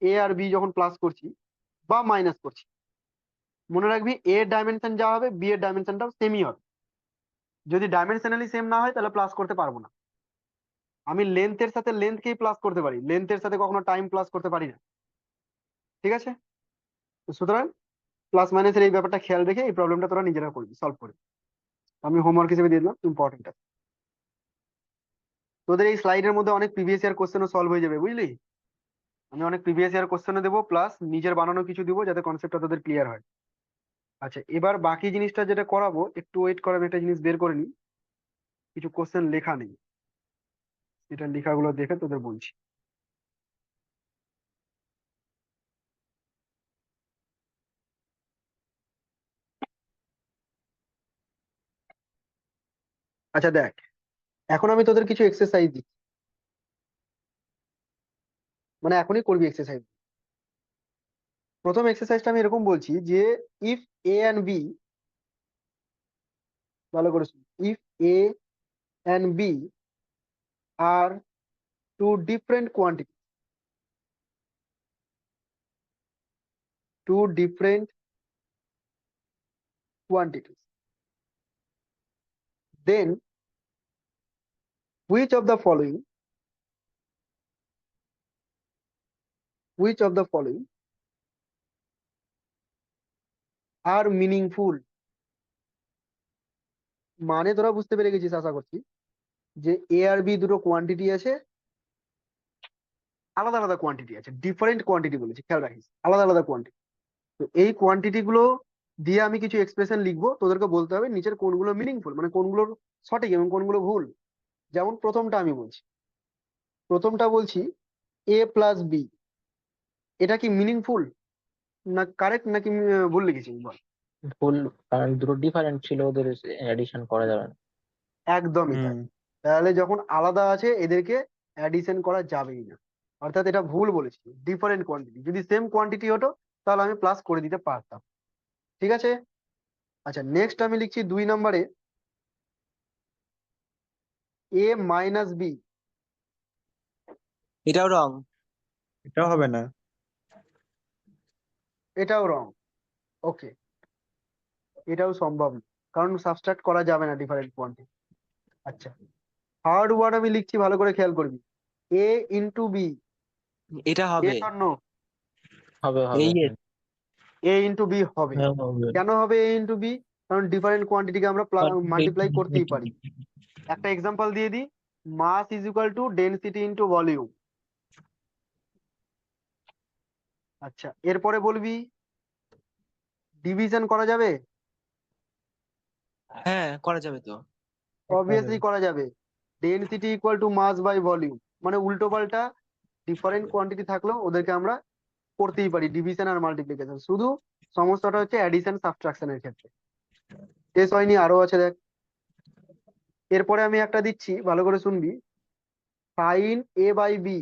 এ আর বি যখন প্লাস করছি বা মাইনাস করছি, মনে রাখবি এ এর ডাইমেনশন যা হবে বি এর ডাইমেনশনটাও সেমই হবে। যদি ডাইমেনশনালি সেম না হয় তাহলে প্লাস করতে পারবো না। আমি লেন্থের সাথে লেন্থকেই প্লাস করতে পারি, লেন্থের সাথে কখনো টাইম প্লাস করতে পারি না, ঠিক আছে? তো সুতরাং প্লাস মাইনাসের এই ব্যাপারটা খেয়াল রেখে এই প্রবলেমটা তোরা নিজেরা করবি, সলভ করে। আমি হোমওয়ার্ক হিসেবে দিয়ে দিলাম, ইম্পর্টেন্ট আছে। তোদের এই স্লাইডের মধ্যে অনেক প্রিভিয়াস ইয়ার কোশ্চেনও সলভ হয়ে যাবে, বুঝলি? আমি অনেক প্রিভিয়াস ইয়ার কোশ্চেনও দেবো, প্লাস নিজের বানানো কিছু দিব, যাতে কনসেপ্টটা তোদের ক্লিয়ার হয়। আচ্ছা, এবার বাকি জিনিসটা যেটা করাবো, একটু ওয়েট করাবে, একটা জিনিস বের করে নি, কিছু কোশ্চেন লেখা নেই, এটা লেখাগুলো দেখে তোদের বলছি। আচ্ছা দেখ, এখন আমি তোদের কিছু এক্সারসাইজ দিচ্ছি, মানে এখনই করবি এক্সারসাইজ। প্রথম এক্সারসাইজটা আমি এরকম বলছি যে ইফ এ অ্যান্ড বি ভালো করে শুনুন, if A and b are two different quantities, two different quantities, then which of the following, which of the following are meaningful? মানে তোরা বুঝতে পেরে গেছিস আশা করছি, যে এ আর বি দুটো কোয়ান্টিটি আছে, আলাদা আলাদা কোয়ান্টিটি আছে, ডিফারেন্ট কোয়ান্টিটি বলেছি, খেয়াল রাখিস, আলাদা আলাদা কোয়ান্টিটি। তো এই কোয়ান্টিটি গুলো দিয়ে আমি কিছু এক্সপ্রেশন লিখবো, তোদেরকে বলতে হবে নিচের কোনগুলো মিনিংফুল, মানে কোনগুলো সঠিক এবং কোনগুলো ভুল। যেমন প্রথমটা আমি বলছি, প্রথমটা বলছি এ প্লাস বি, এটা কি মিনিংফুল না কারেক্ট নাকি ভুল লিখেছি বল? ভুল, কারণ দুটো ডিফারেন্ট ছিল, ওদের এডিশন করা যাবে না। একদমই তাই। তাহলে যখন আলাদা আছে এদেরকে অ্যাডিশন করা যাবেই না, অর্থাৎ এটা ভুল বলেছি, ডিফারেন্ট কোয়ান্টিটি। যদি সেম কোয়ান্টিটি হতো তাহলে আমি প্লাস করে দিতে পারতাম, ঠিক আছে? আচ্ছা, নেক্সট আমি লিখছি 2 নম্বরে এ মাইনাস বি, এটাও রং। এটাও হবে না। এটাও রং। ওকে, এটাও সম্ভব না, কারণ সাবস্ট্রাক্ট করা যাবে না ডিফারেন্ট কোয়ান্টিটি। আচ্ছা, থার্ড ওয়ার্ড আমি লিখছি, ভালো করে খেয়াল করবি, এ ইন্টু বি, এটা হবে। Yes or no? হবে হবে এই হ্যাঁ। এ ইন্টু বি হবে। হ্যাঁ হবে। কেন হবে এ ইন্টু বি? কারণ ডিফারেন্ট কোয়ান্টিটিকে আমরা মাল্টিপ্লাই করতেই পারি। একটা এক্সাম্পল দিয়ে দিই, mass is equal to density into volume. আচ্ছা, এরপরে বলবি ডিভিশন করা যাবে? হ্যাঁ, করা যাবে তো। অবভিয়াসলি করা যাবে। Density equal to mass by volume, মানে উল্টো পাল্টা ডিফারেন্ট কোয়ান্টিটি থাকলেও ওদেরকে আমরা করতেই পারি ডিভিশন আর মাল্টিপ্লিকেশন, শুধু সমস্যাটা হচ্ছে অ্যাডিশন সাবট্রাকশনের ক্ষেত্রে। শেষ হয়নি, আরো আছে দেখ। এরপরে আমি একটা দিচ্ছি, ভালো করে শুনবি, sine A by B,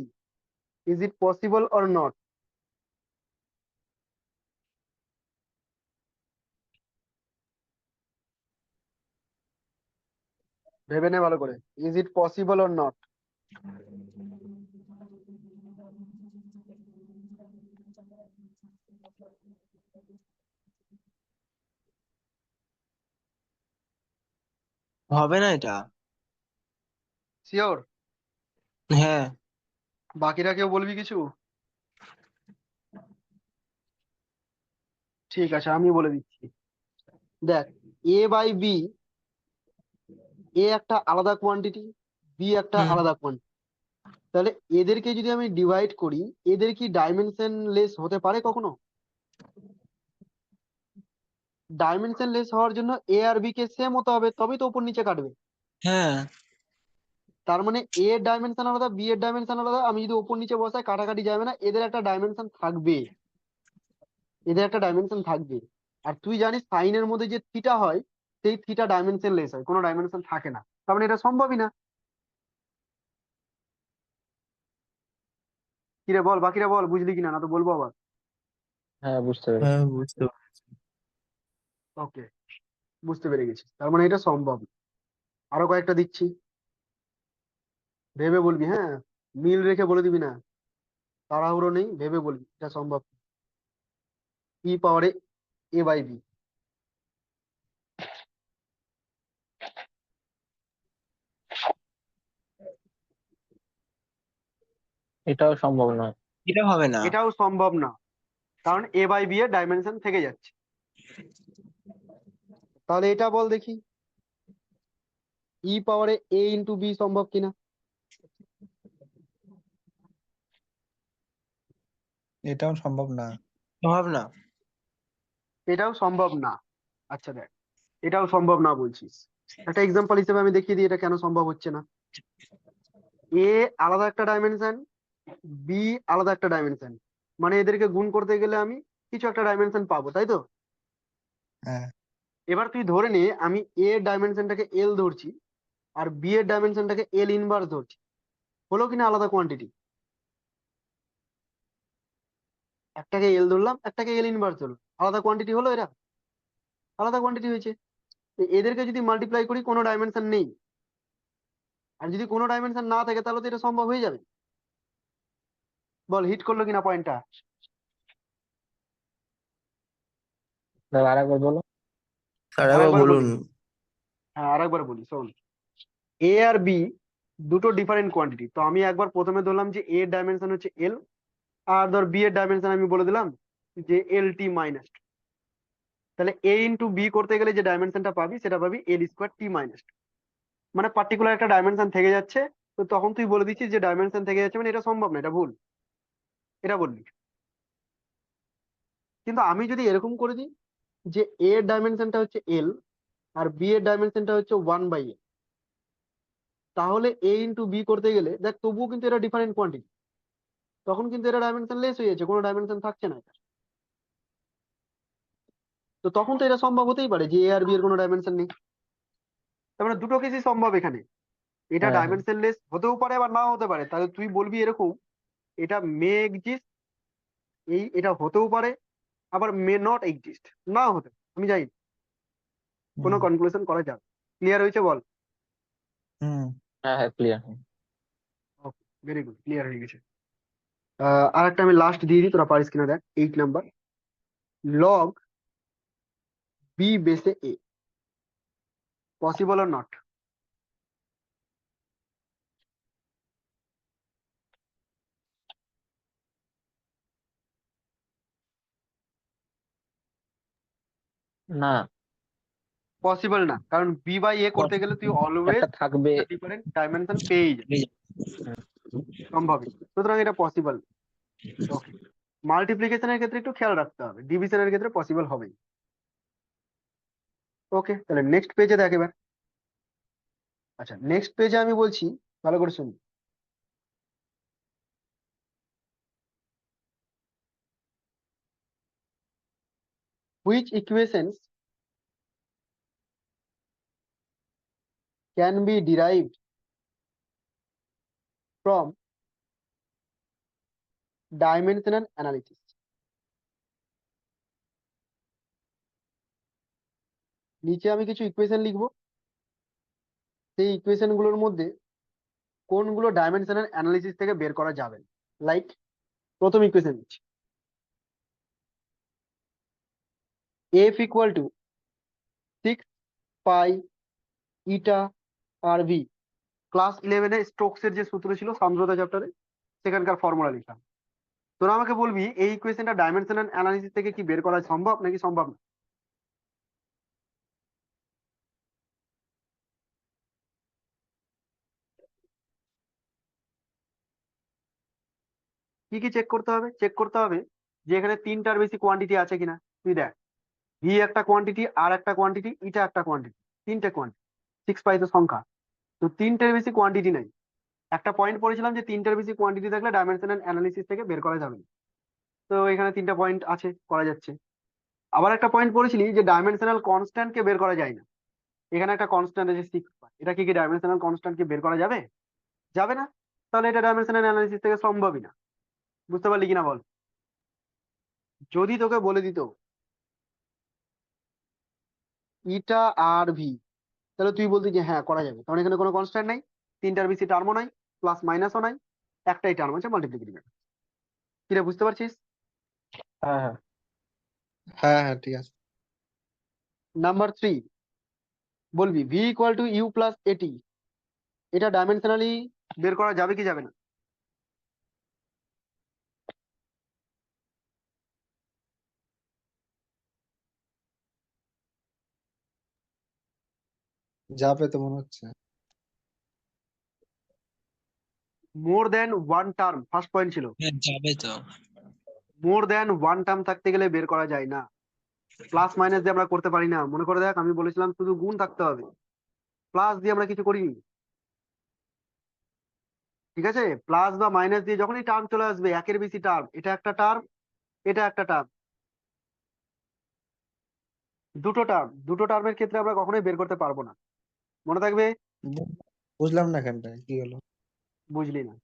is it possible or not? ভেবে নে ভালো করে, is it possible or not? হবে না এটা। শিওর? হ্যাঁ। বাকিরা কেউ বলবি কিছু? ঠিক আছে, আমি বলে দিচ্ছি। দেখ, এ বাই বি, এ একটা আলাদা কোয়ান্টিটি, বি একটা হুম। আলাদা কোয়ান্টিটি, তাহলে এদেরকে যদি আমি ডিভাইড করি, এদের কি ডাইমেনশন লেস হতে পারে কখনো? ডাইমেনশন লেস হওয়ার জন্য এ আর বি কে সেম হতে হবে, তবেই তো উপর নিচে কাটবে। হ্যাঁ। তার মানে এ এর ডাইমেনশন আলাদা, বি এর ডাইমেনশন আলাদা, আমি যদি উপর নিচে বসাই কাটাকাটি যাবে না, এদের একটা ডাইমেনশন থাকবে, এদের একটা ডাইমেনশন থাকবে। আর তুই জানিস সাইনের মধ্যে যে থিটা হয়, সেই থিটা ডাইমেনশন লেস হয়, কোনো ডাইমেনশন থাকে না, তার মানে এটা সম্ভবই না। কিরে বল, বাকিরা বল, বুঝলি কিনা, না তো বলবো আবার। হ্যাঁ, বুঝতে পেরেছি। হ্যাঁ বুঝতে পারছি। ওকে, বুঝতে পেরে গেছি, তার মানে এটা সম্ভব না। আরো কয়েকটা দিচ্ছি, ভেবে বলবি, হ্যাঁ, মিল রেখে বলে দিবি না, তাড়াহুড়ো নেই, ভেবে বলবি এটা সম্ভব। ই পাওয়ারে এ বাই বি, এটাও সম্ভব নয়। এটা হবে না। এটাও সম্ভব না, কারণ এ বাই বি এর ডাইমেনশন থেকে যাচ্ছে। তাহলে এটা বল দেখি, ই পাওয়ারে এ ইন্টু বি সম্ভব কিনা? এটাও সম্ভব না। সম্ভব না। এটাও সম্ভব না। আচ্ছা দেখ, এটাও সম্ভব না বলছিস, একটা এক্সাম্পল হিসেবে আমি দেখিয়ে দিই এটা কেন সম্ভব হচ্ছে না। এ আলাদা একটা ডাইমেনশন, বি আলাদা একটা ডাইমেনশন, মানে এদেরকে গুণ করতে গেলে আমি কিছু একটা ডাইমেনশন পাবো, তাই তো? হ্যাঁ। এবার তুই ধরে নে আমি এ এর ডাইমেনশনটাকে এল ধরছি, আর বি এর ডাইমেনশনটাকে এল ইনভার্স ধরছি, হলো কিনা আলাদা কোয়ান্টিটি? একটাকে এল ধরলাম, একটাকে এল ইনভার্স ধরলাম, আলাদা কোয়ান্টিটি হলো? এরা আলাদা কোয়ান্টিটি হয়েছে। তো এদেরকে যদি মাল্টিপ্লাই করি কোনো ডাইমেনশন নেই, আর যদি কোনো ডাইমেনশন না থাকে তাহলে তো এটা সম্ভব হয়ে যাবে। বল হিট করলো কিনা পয়েন্টটা? দাদা আরেকবার বলো। স্যার একবার আরেকবার বলি, বলুন। হ্যাঁ আরেকবার বলি, শোন। এ আর বি দুটো ডিফারেন্ট কোয়ান্টিটি, তো আমি একবার প্রথমে ধরলাম যে এর ডাইমেনশন হচ্ছে এল, আর ধর বি এর ডাইমেনশন আমি বলে দিলাম যে এল টি মাইনাস। তাহলে এ ইন্টু বি করতে গেলে যে ডাইমেনশনটা পাবি সেটা পাবি এল স্কোয়ার টি মাইনাস, মানে পার্টিকুলার একটা ডাইমেনশন থেকে যাচ্ছে। তো তখন তুই বলে দিচ্ছিস যে ডাইমেনশন থেকে যাচ্ছে মানে এটা সম্ভব না, এটা ভুল, এটা বলবি। কিন্তু আমি যদি এরকম করে দিই যে এ এর ডাইমেনশনটা হচ্ছে এল আর বি এর ডাইমেনশনটা হচ্ছে 1/a, তাহলে এ ইন্টু বি করতে গেলে দেখ তবুও কিন্তু এটা ডিফারেন্ট কোয়ান্টিটি, তখন কিন্তু এটা ডাইমেনশন লেস হয়ে যাচ্ছে, কোনো ডাইমেনশন থাকছে না এটা। তো তখন তো এটা সম্ভব হতেই পারে যে এ আর বি এর কোনো ডাইমেনশন নেই। তার মানে দুটো কেসই সম্ভব এখানে, এটা হ্যাঁ হ্যাঁ ডাইমেনশন লেস হতেও পারে আবার নাও হতে পারে। তাহলে তুই বলবি এরকম, এটা মে এক্সিস্ট, এটা হতেও পারে, আবার মে নট এক্সিস্ট, নাও হতে পারে, আমি জানি না। কোনো হুম কনক্লুশন করা যাবে? ক্লিয়ার হয়েছে বল? হুম হ্যাঁ হ্যাঁ ক্লিয়ার। ওকে, ভেরি গুড, ক্লিয়ার হয়ে গেছে। আর একটা আমি লাস্ট দিয়ে দিই, তোরা পারিস কিনা দেখ। 8 নাম্বার, লগ বি বেসে এ, পসিবল অর নট? না, পসিবল না, কারণ বি বাই এ করতে গেলে তুই অলওয়েজ একটা থাকবে। একটা ডিফারেন্ট ডাইমেনশন পেয়েই যাবি, সম্ভবই, সুতরাং এটা পসিবল। ওকে, মাল্টিপ্লিকেশনের ক্ষেত্রে একটু খেয়াল রাখতে হবে, ডিভিশনের ক্ষেত্রে পসিবল হবেই। ওকে, তাহলে নেক্সট পেজে দেখ এবার। আচ্ছা, নেক্সট পেজে আমি বলছি, ভালো করে শুনি। Which equations can be derived from dimensional analysis? নিচে আমি কিছু ইকুয়েশন লিখবো, সেই ইকুয়েশন গুলোর মধ্যে কোনগুলো ডাইমেনশনাল অ্যানালিসিস থেকে বের করা যাবে। লাইক, প্রথম ইকুয়েশন দিচ্ছি, F equal to 6 pi eta R V. Class 11-এ স্টোকস এর যে সূত্র ছিল সান্দ্রতা চ্যাপ্টারে, সেখানকার ফর্মুলা লিখলাম। তোরা আমাকে বলবি এই ইকুয়েশনটা ডাইমেনশনাল অ্যানালিসিস থেকে কি বের করা সম্ভব নাকি সম্ভব না? কি কি চেক করতে হবে? চেক করতে হবে যে এখানে তিনটার বেশি কোয়ান্টিটি আছে কিনা। তুই দেখ, ভি একটা কোয়ান্টিটি, আর একটা কোয়ান্টিটি, ইটা একটা কোয়ান্টিটি, তিনটে কোয়ান্টিটি, 6 পাই তো সংখ্যা, তো তিনটের বেশি কোয়ান্টিটি নাই। একটা পয়েন্ট পড়েছিলাম যে তিনটের বেশি কোয়ান্টিটি থাকলে ডাইমেনশনাল অ্যানালিসিস থেকে বের করা যাবে না। তো এখানে তিনটা পয়েন্ট আছে, করা যাচ্ছে। আবার একটা পয়েন্ট পড়েছিলি যে ডাইমেনশনাল কনস্ট্যান্ট কে বের করা যায় না। এখানে একটা কনস্ট্যান্ট আছে 6, এটা কি কি ডাইমেনশনাল কনস্ট্যান্ট কে বের করা যাবে? যাবে না। তাহলে এটা ডাইমেনশনাল অ্যানালিসিস থেকে সম্ভবই না। বুঝতে পারলি কিনা বল? যদি তোকে বলে দিত ইটা আর ভি, তাহলে তুই বলতি যে হ্যাঁ করা যাবে, কারণ এখানে কোনো কনস্ট্যান্ট নাই, তিনটার বেশি টার্মও নাই, প্লাস মাইনাসও নাই, একটাই টার্ম আছে মাল্টিপ্লিকেটিভ। কিরে, বুঝতে পারছিস? হ্যাঁ হ্যাঁ হ্যাঁ হ্যাঁ ঠিক আছে। নাম্বার 3, বলবি V equal to U plus A T, এটা ডাইমেনশনালি বের করা যাবে কি যাবে না? যাবে তো মনে হচ্ছে। মোর than one term, first point ছিল। যাবে তো। মোর দেন ওয়ান টার্ম থাকতে গেলে বের করা যায় না। প্লাস মাইনাস দিয়ে আমরা করতে পারি না, মনে করে দেখ, আমি বলেছিলাম শুধু গুণ থাকতে হবে, প্লাস দিয়ে আমরা কিছু করিনি। ঠিক আছে, প্লাস বা মাইনাস দিয়ে যখনই টার্ম চলে আসবে, একের বেশি টার্ম, এটা একটা টার্ম, এটা একটা টার্ম, দুটো টার্মের ক্ষেত্রে আমরা কখনোই বের করতে পারবো না, মনে থাকবে। বুঝলাম না এখানটায় কি হলো। বুঝলি না?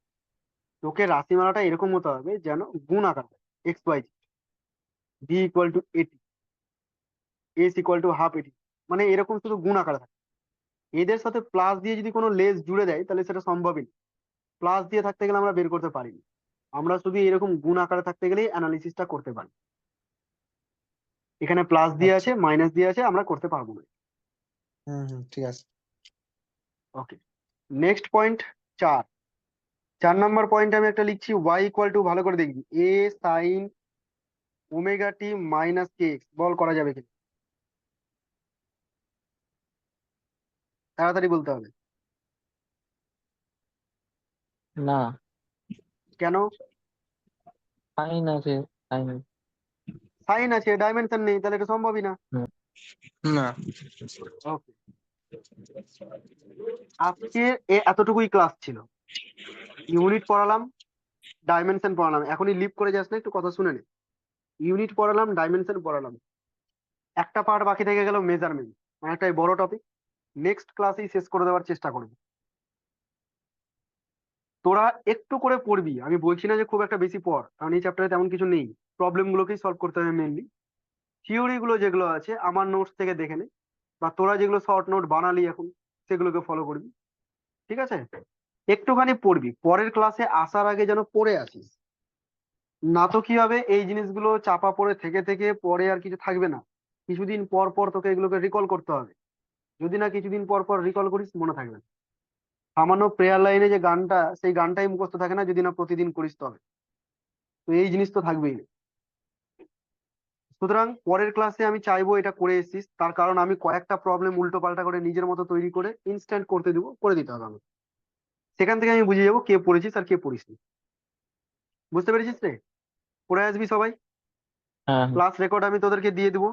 তোকে রাশিমালাটা এরকম হতে হবে যেন গুণ আকার, X Y, V equal to A T, S equal to half A T, মানে এরকম শুধু গুণ আকারে থাকে। এদের সাথে প্লাস দিয়ে যদি কোনো লেস জুড়ে দেয় তাহলে সেটা সম্ভবই না। প্লাস দিয়ে থাকতে গেলে আমরা বের করতে পারি না। আমরা শুধু এরকম গুণ আকারে থাকতে গেলেই অ্যানালিসিসটা করতে পারি। এখানে প্লাস দিয়ে আচ্ছা। আছে, মাইনাস দিয়ে আছে, আমরা করতে পারবো না। ঠিক আছে। ওকে, নেক্সট পয়েন্ট 4। 4 নম্বর পয়েন্ট আমি একটা লিখছি, ওয়াই ইকুয়াল টু, ভালো করে দেখবি, এ সাইন ওমেগা টি মাইনাস কে এক্স। বল করা যাবে কিনা, তাড়াতাড়ি বলতে হবে। না, কেন? সাইন আছে, সাইন। সাইন আছে, ডাইমেনশন নেই, তাহলে এটা সম্ভবই না। না। ওকে, আজকে এতটুকুই ক্লাস ছিল। ইউনিট পড়ালাম, ডাইমেনশন পড়ালাম। এখনই লিভ করে যাস না, একটু কথা শুনে নে। ইউনিট পড়ালাম, ডাইমেনশন পড়ালাম, একটা পার্ট বাকি থেকে গেল, মেজারমেন্ট, অনেকটাই বড় টপিক। নেক্সট ক্লাসেই শেষ করে দেওয়ার চেষ্টা করব। তোরা একটু করে পড়বি, আমি বলছি না যে খুব একটা বেশি পড়, কারণ এই চ্যাপ্টারে তেমন কিছু নেই। প্রবলেম গুলোকেই সলভ করতে হবে মেনলি। থিওরি গুলো যেগুলো আছে আমার নোটস থেকে দেখে নে, বা তোরা যেগুলো শর্ট নোট বানালি এখন সেগুলোকে ফলো করবি। ঠিক আছে, একটুখানি পড়বি, পরের ক্লাসে আসার আগে যেন পড়ে আসিস। না তো কি হবে, এই জিনিসগুলো চাপা পড়ে থেকে থেকে পরে আর কিছু থাকবে না। কিছুদিন পর পর তোকে এগুলোকে রিকল করতে হবে। যদি না কিছুদিন পর পর রিকল করিস, মনে থাকবে না। সামান্য প্রেয়ার লাইনে যে গানটা, সেই গানটাই মুখস্থ থাকে না যদি না প্রতিদিন করিস তবে। তো এই জিনিস তো থাকবেই না। সুতরাং পরের ক্লাসে আমি চাইবো এটা করে এসেছিস, তার কারণ আমি কয়েকটা প্রবলেম উল্টো পাল্টা করে নিজের মতো তৈরি করে ইনস্ট্যান্ট করতে দেবো, করে দিতে হবে আমাকে। সেখান থেকে আমি বুঝে যাবো কে পড়েছিস আর কে পড়িসনি। বুঝতে পেরেছিস রে? পড়ে আসবি সবাই, হ্যাঁ, হ্যাঁ। ক্লাস রেকর্ড আমি তোদেরকে দিয়ে দিবো।